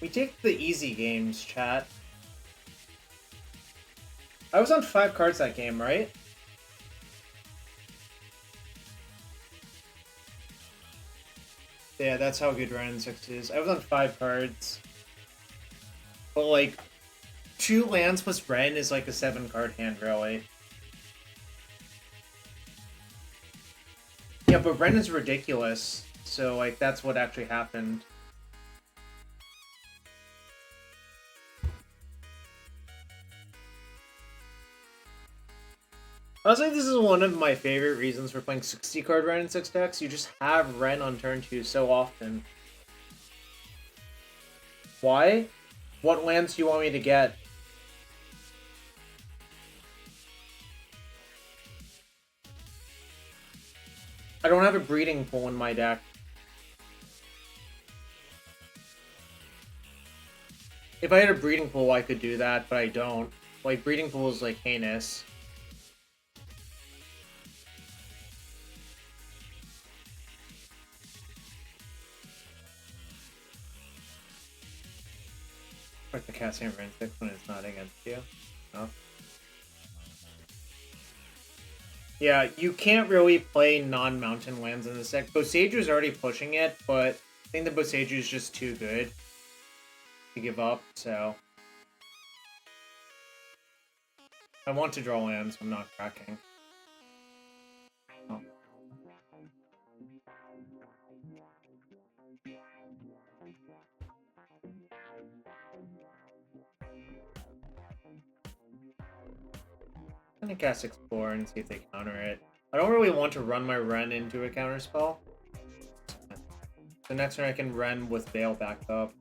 We take the easy games, chat. I was on 5 cards that game, right? Yeah, that's how good Wrenn and Six is. I was on 5 cards. But, like, 2 lands plus Wrenn is like a 7-card hand, really. Yeah, but Wrenn is ridiculous. So, like, that's what actually happened. Honestly, this is one of my favorite reasons for playing 60-card Wrenn and Six decks. You just have Wrenn on turn 2 so often. Why? What lands do you want me to get? I don't have a Breeding Pool in my deck. If I had a Breeding Pool, I could do that, but I don't. Like, Breeding Pool is, like, heinous. Like the casting Wrenn and Six when it's not against you. No. Yeah, you can't really play non-mountain lands in this deck. Boseiju's already pushing it, but I think the Boseiju is just too good to give up, so... I want to draw lands, I'm not cracking. Oh. I'm gonna cast Explore and see if they counter it. I don't really want to run my Wrenn into a counterspell. The next turn I can Wrenn with Veil backed up.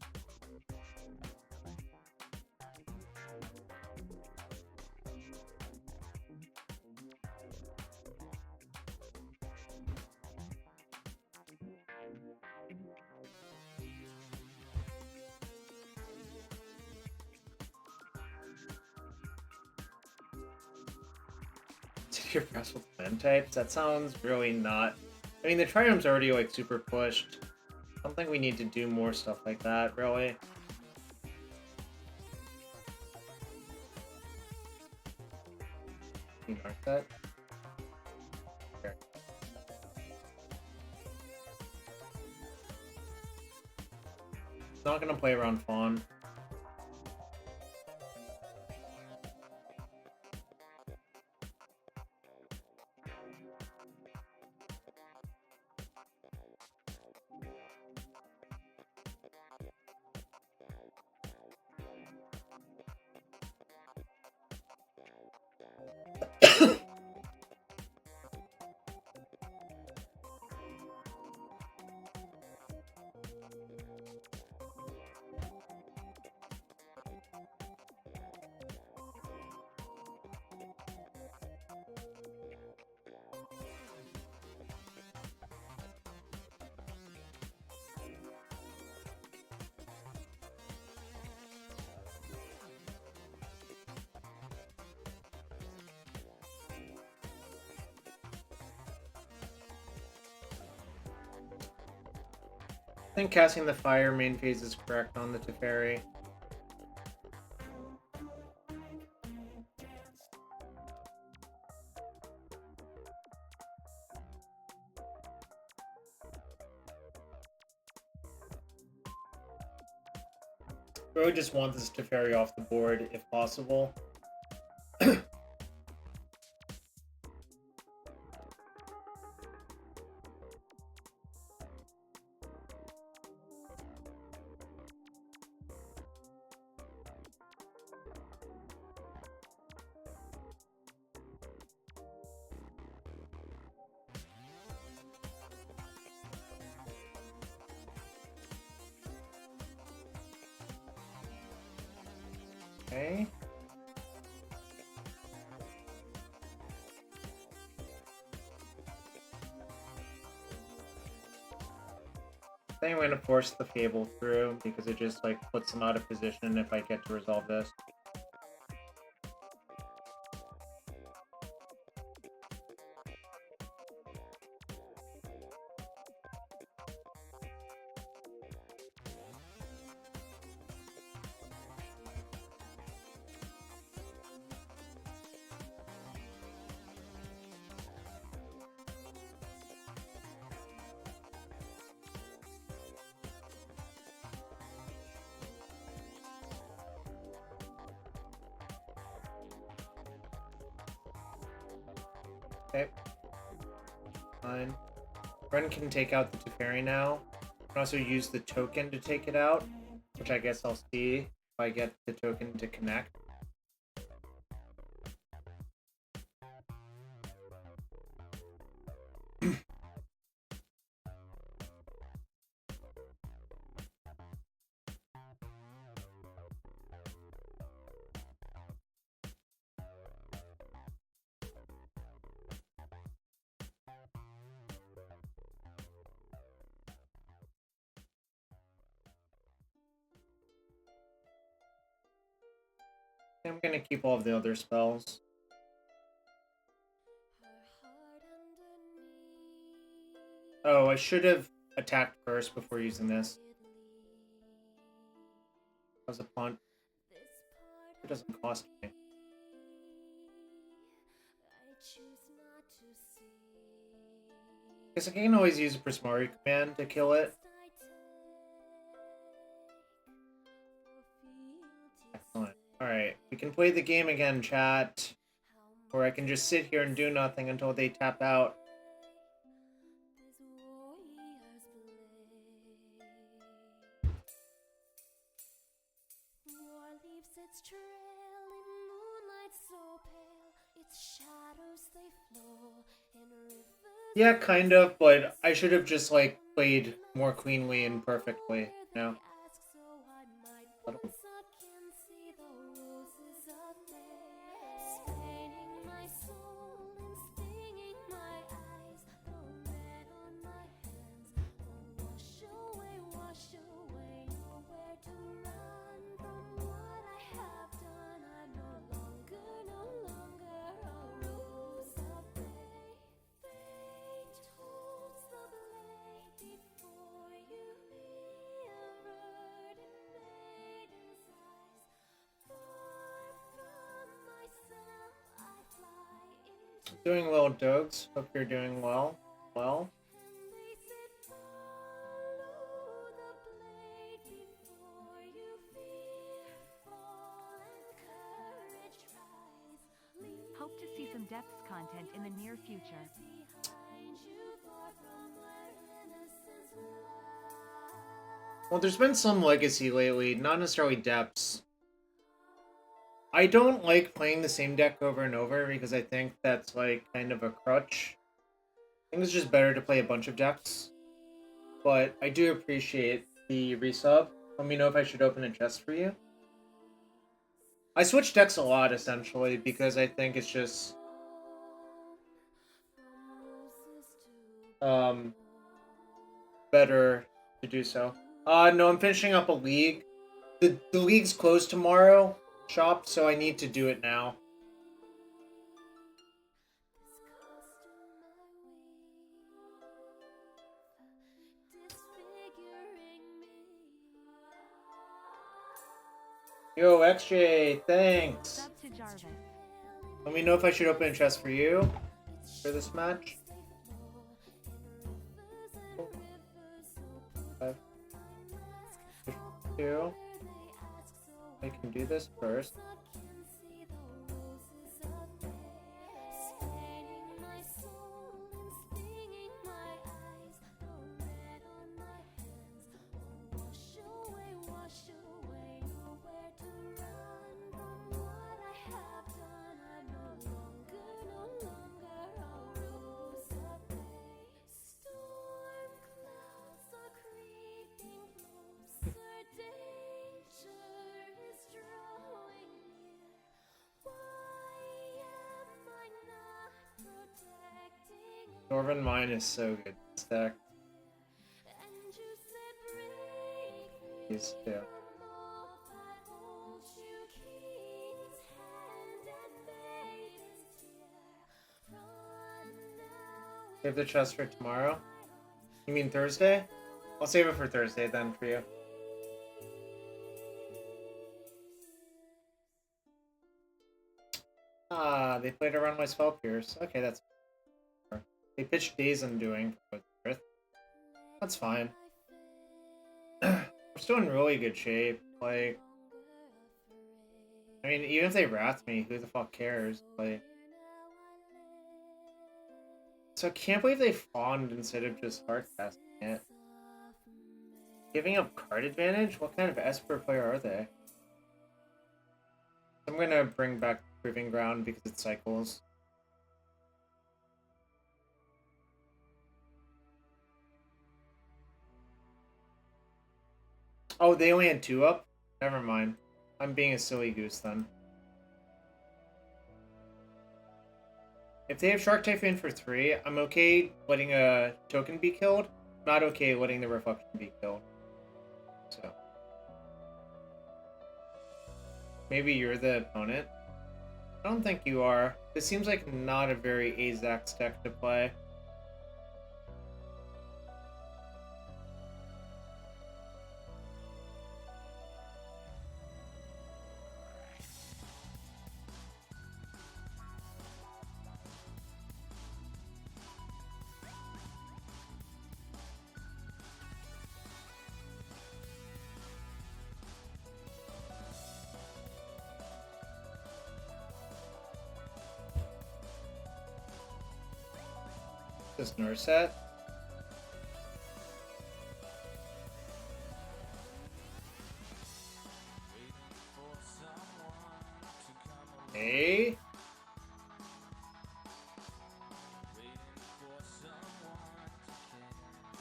Your press with land types? That sounds really not... I mean, the Triump's already, like, super pushed. I don't think we need to do more stuff like that, really. Can you mark that? Here. Not gonna play around Fawn. think casting the fire main phase is correct on the Teferi. I really just want this Teferi off the board if possible. Okay. I think I'm going to force the Fable through because it just like puts them out of position if I get to resolve this. Okay. Fine. Wrenn can take out the Teferi now. I can also use the token to take it out, which I guess I'll see if I get the token to connect. I'm gonna keep all of the other spells. Oh, I should have attacked first before using this. That was a punt. It doesn't cost me. Guess I can always use a Prismari command to kill it. Excellent. Alright, we can play the game again, chat. Or I can just sit here and do nothing until they tap out. Yeah, kind of, but I should have just, like, played more cleanly and perfectly, you know? Doing well, Dogs. Hope you're doing well. Well. Hope to see some depths content in the near future. Well, there's been some legacy lately, not necessarily depths. I don't like playing the same deck over and over because I think that's like kind of a crutch. I think it's just better to play a bunch of decks. But I do appreciate the resub. Let me know if I should open a chest for you. I switch decks a lot, essentially, because I think it's just... better to do so. No, I'm finishing up a league. The league's closed tomorrow, shop, so I need to do it now. Yo, XJ, thanks. Sub to Jarvis. Let me know if I should open a chest for you for this match. 5, 2. I can do this first. Dwarven Mine is so good. Stack. These two. Save the chest for tomorrow? You mean Thursday? I'll save it for Thursday then for you. Ah, they played around my spell pierce. Okay, that's... They pitched Days Undoing for Earth. That's fine. We're still in really good shape. Like... I mean, even if they wrath me, who the fuck cares? Like... So I can't believe they fawned instead of just hardcasting it. Giving up card advantage? What kind of Esper player are they? I'm gonna bring back Proving Ground because it cycles. Oh, they only had 2 up? Never mind. I'm being a silly goose then. If they have Shark Typhoon for 3, I'm okay letting a token be killed. Not okay letting the reflection be killed. So. Maybe you're the opponent? I don't think you are. This seems like not a very Azax deck to play. This Nurset. Hey.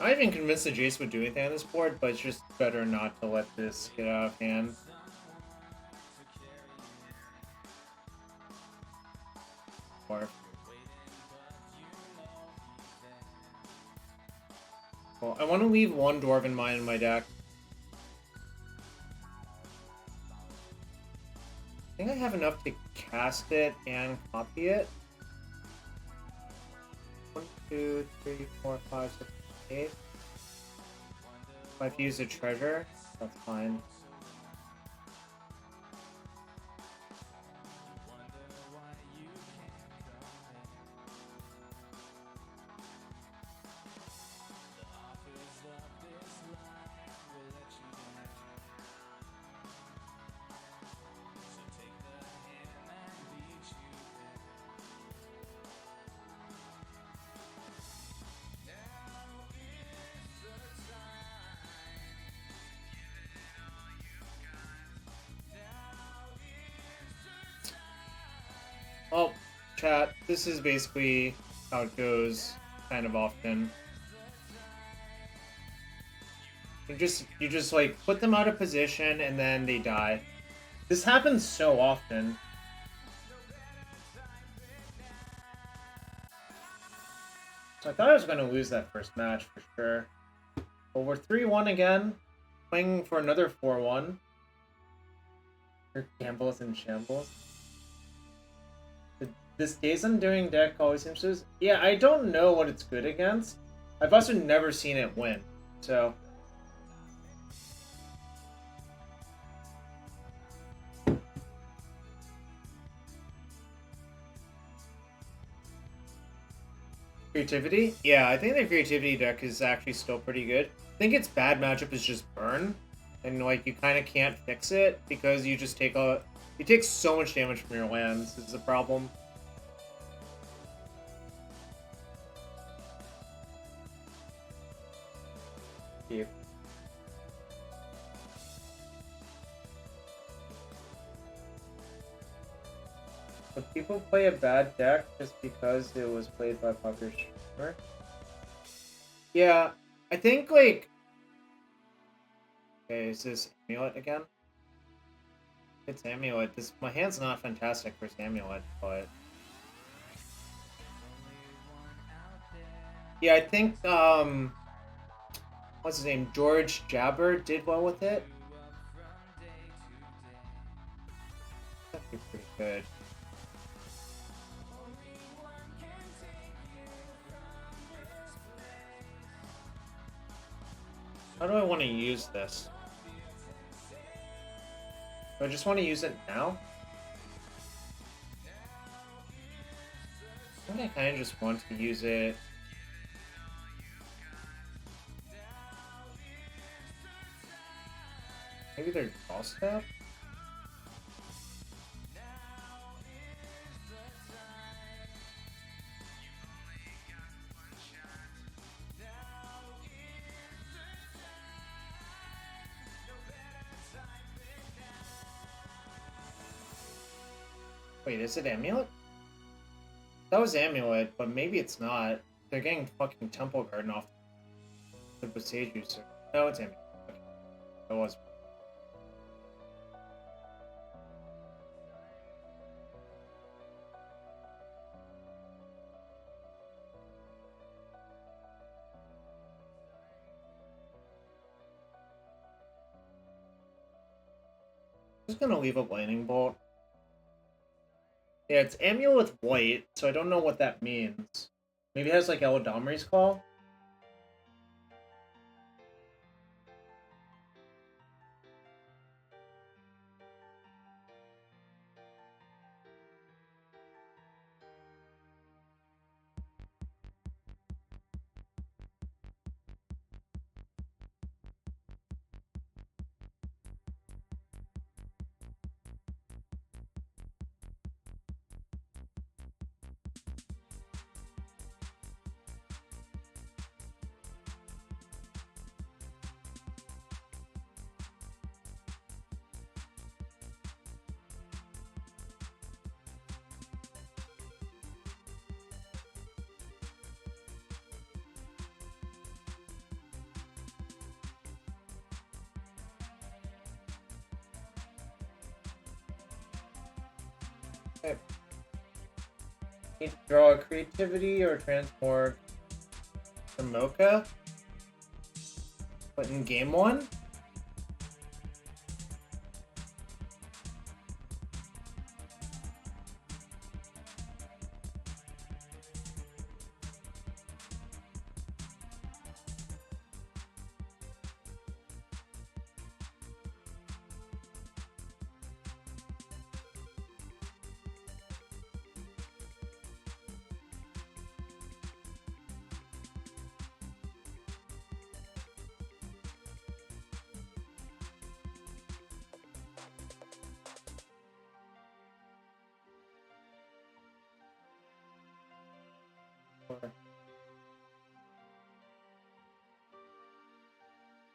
I'm not even convinced that Jace would do anything on this board, but it's just better not to let this get out of hand. Or well, I want to leave 1 Dwarven Mine in my deck. I think I have enough to cast it and copy it. 1, 2, 3, 4, 5, 6, 8. If I have to use a treasure, that's fine. Well, chat, this is basically how it goes kind of often. You just like put them out of position and then they die. This happens so often. So I thought I was going to lose that first match for sure. But we're 3-1 again, playing for another 4-1. Your Campbell's in shambles. This Days Undoing deck always seems to... Yeah, I don't know what it's good against. I've also never seen it win, so... Creativity? Yeah, I think the creativity deck is actually still pretty good. I think its bad matchup is just burn. And like you kinda can't fix it because you just take you take so much damage from your lands is the problem. Yeah. But people play a bad deck just because it was played by a popular streamer. Yeah, I think like... Okay, is this Amulet again? It's Amulet. My hand's not fantastic for Amulet, but... Yeah, I think, what's his name? George Jabber did well with it. That's actually pretty good. How do I want to use this? Do I just want to use it now? I think I kind of just want to use it. Maybe they're draw step? Wait, is it Amulet? That was Amulet, but maybe it's not. They're getting fucking Temple Garden off the Besage User. No, it's Amulet. Okay. That was. I'm just gonna leave a Lightning Bolt. Yeah, it's Amulet with white, so I don't know what that means. Maybe it has like Eladamri's Call? Okay. Need to draw a creativity or transport the Mocha. But in game one?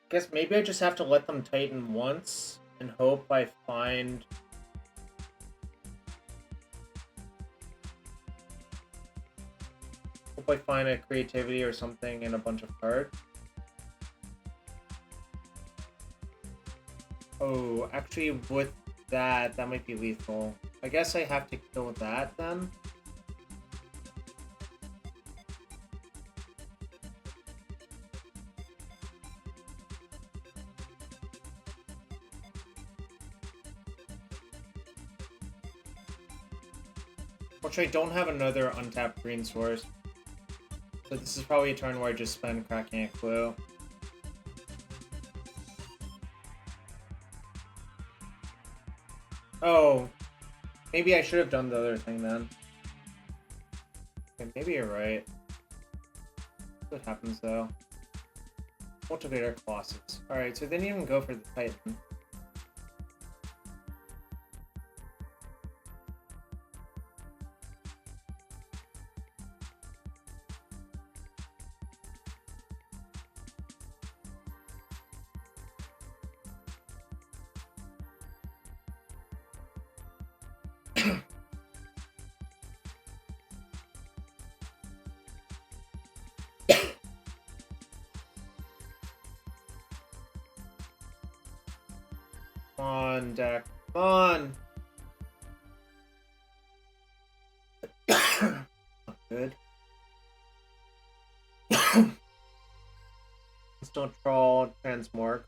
Guess maybe I just have to let them tighten once and hope I find... Hope I find a creativity or something in a bunch of cards. Oh, actually with that might be lethal. I guess I have to kill that then. Which I don't have another untapped green source. So this is probably a turn where I just spend cracking a clue. Oh. Maybe I should have done the other thing then. Okay, maybe you're right. what happens though. Cultivator Colossus. Alright, so they didn't even go for the Titan. Come on, deck. Come on! Not good. Still troll, transmorg.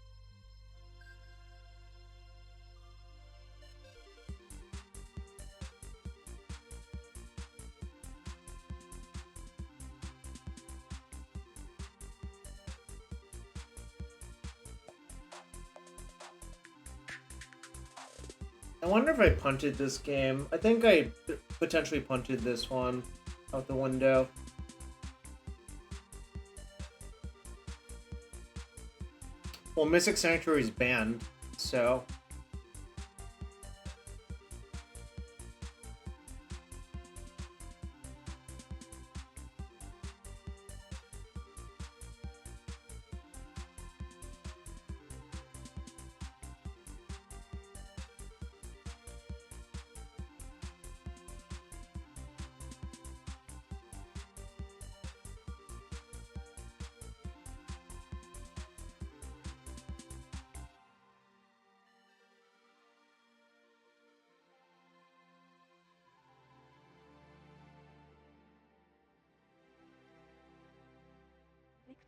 I wonder if I punted this game. I think I potentially punted this one out the window. Well, Mystic Sanctuary is banned, so...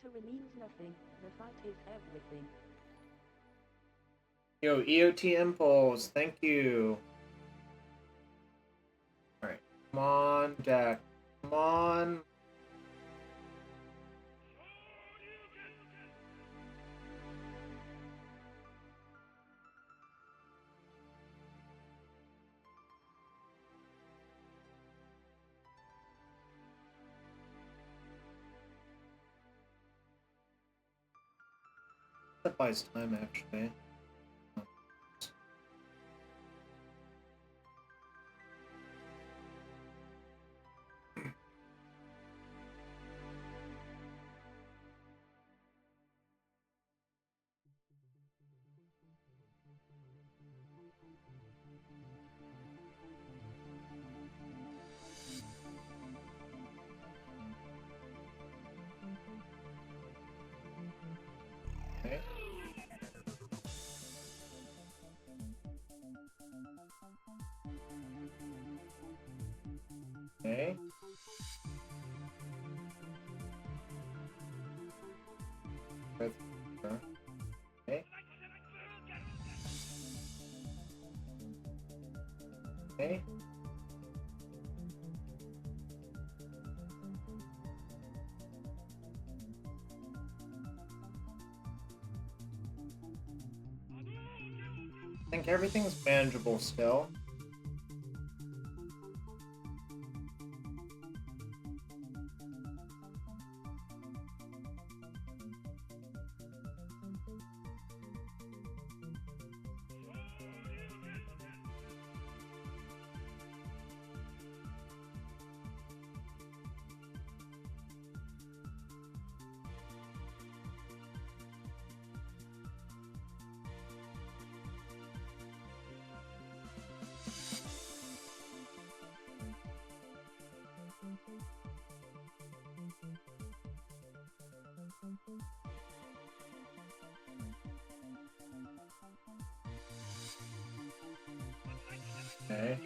Victory means nothing. The fight is everything. Yo, EOT Impulse, thank you. Alright, come on, deck. Come on. That buys time, actually. Okay. Okay. Okay. Okay. I think everything's manageable still. Okay.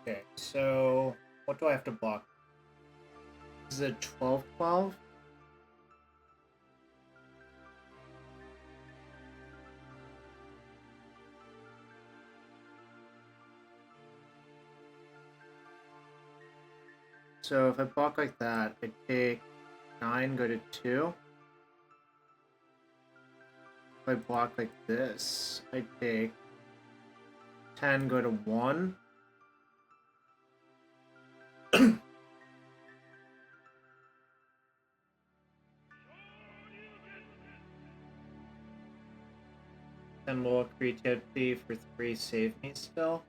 Okay, so what do I have to block? Is it 12/12? So if I block like that, I take 9, go to 2. If I block like this, I take 10, go to 1. Indomitable Creativity for 3 save me still.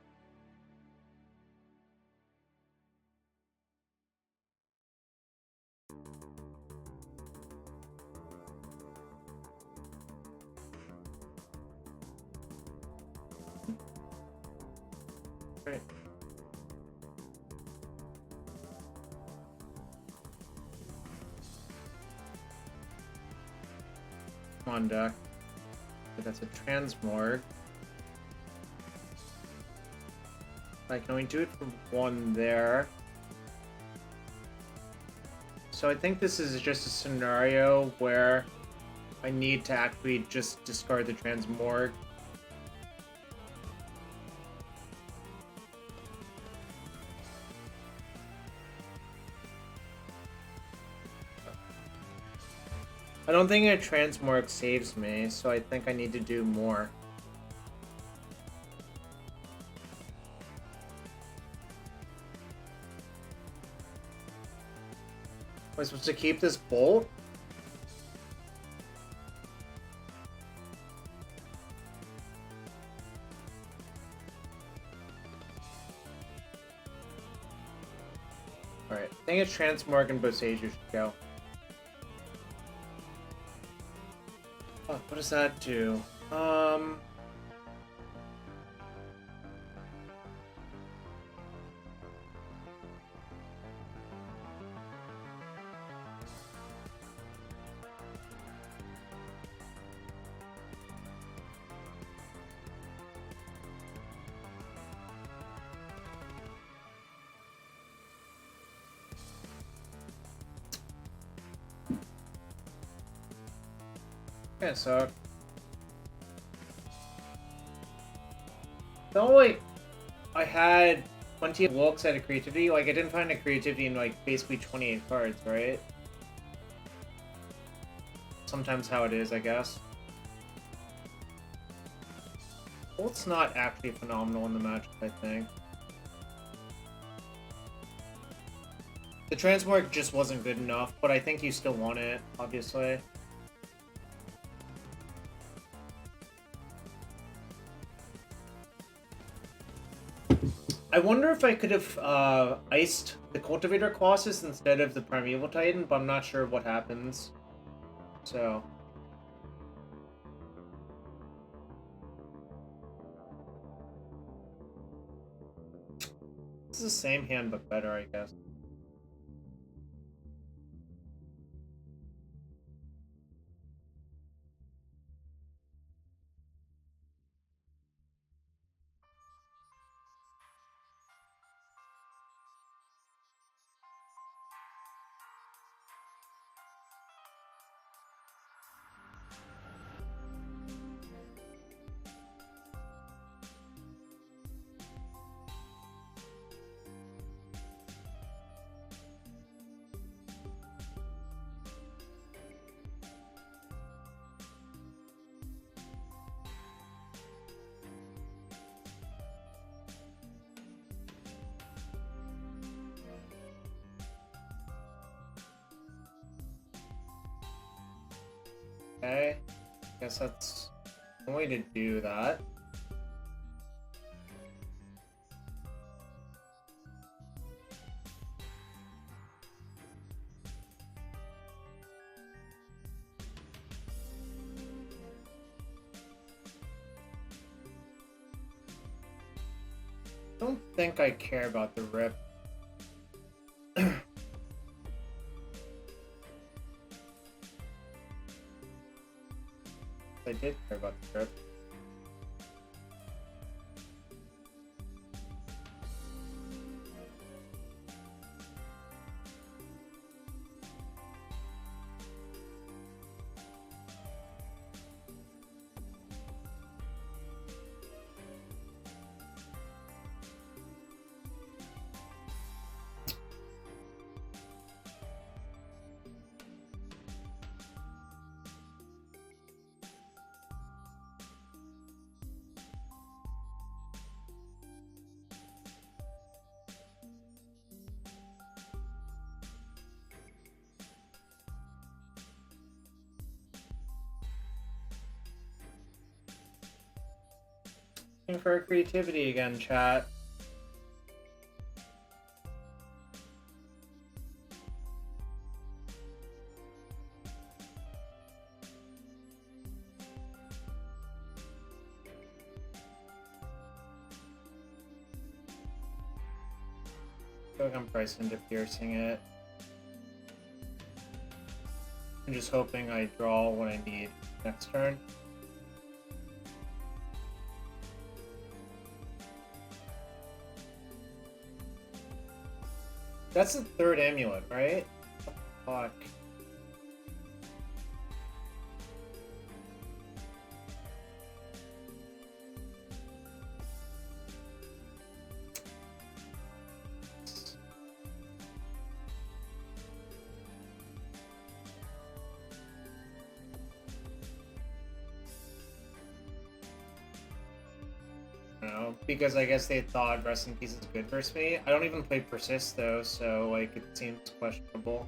Great. Come on, deck. That's a transmorg. I can only do it for 1 there. So I think this is just a scenario where I need to actually just discard the transmorg. I don't think a transmorg saves me, so I think I need to do more. Am I supposed to keep this bolt? Alright, I think it's transmorg and Boseiju should go. Oh, what does that do? Yeah, so felt like I had 20 looks at a creativity. Like I didn't find a creativity in like basically 28 cards, right? Sometimes how it is, I guess. Bolt's not actually phenomenal in the matchup, I think. The transmorg just wasn't good enough, but I think you still want it, obviously. I wonder if I could have iced the Cultivator Colossus instead of the Primeval Titan, but I'm not sure what happens. So... this is the same hand, but better, I guess. Okay. Guess that's the way to do that. I don't think I care about the rip. I did care about the rip. Looking for creativity again, chat. I feel like I'm priced into piercing it. I'm just hoping I draw what I need next turn. That's the third amulet, right? Fuck. Because I guess they thought Rest in Peace is good versus me. I don't even play Persist though, so like it seems questionable.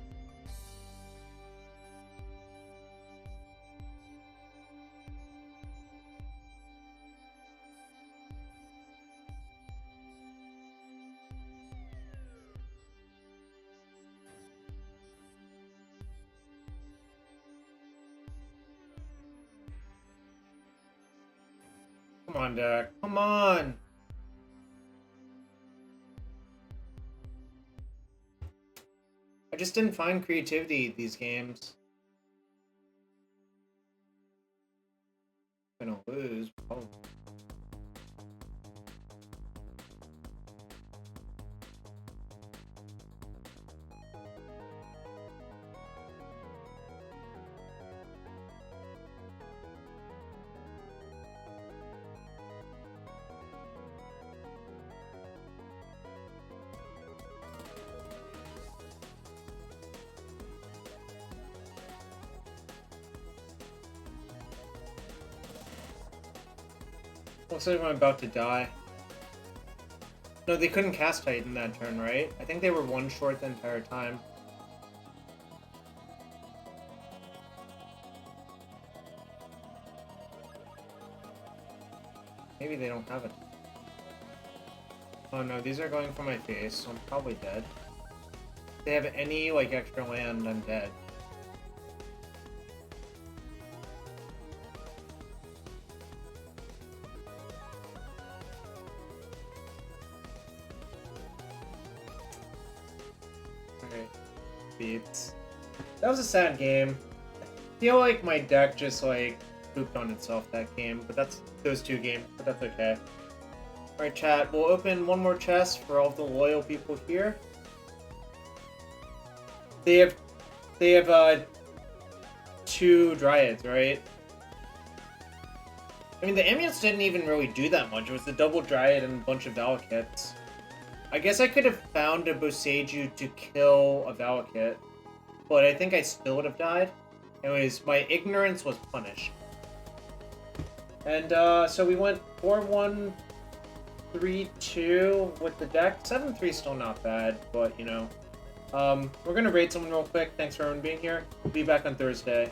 Come on, deck. Come on! I just didn't find creativity these games. I'm gonna lose, probably. Looks like I'm about to die. No, they couldn't cast Titan that turn, right? I think they were one short the entire time. Maybe they don't have it. Oh no, these are going for my face, so I'm probably dead. If they have any, like, extra land, I'm dead. Beats. That was a sad game. I feel like my deck just like pooped on itself that game, but that's those two games, but that's okay. Alright chat, we'll open one more chest for all the loyal people here. They have two Dryads, right? I mean the amulets didn't even really do that much. It was the double Dryad and a bunch of Valakits. I guess I could have found a Boseiju to kill a Valakut, but I think I still would have died. Anyways, my ignorance was punished. And so we went 4-1, 3-2 with the deck. 7-3 still not bad, but you know. We're gonna raid someone real quick. Thanks for everyone being here. We'll be back on Thursday.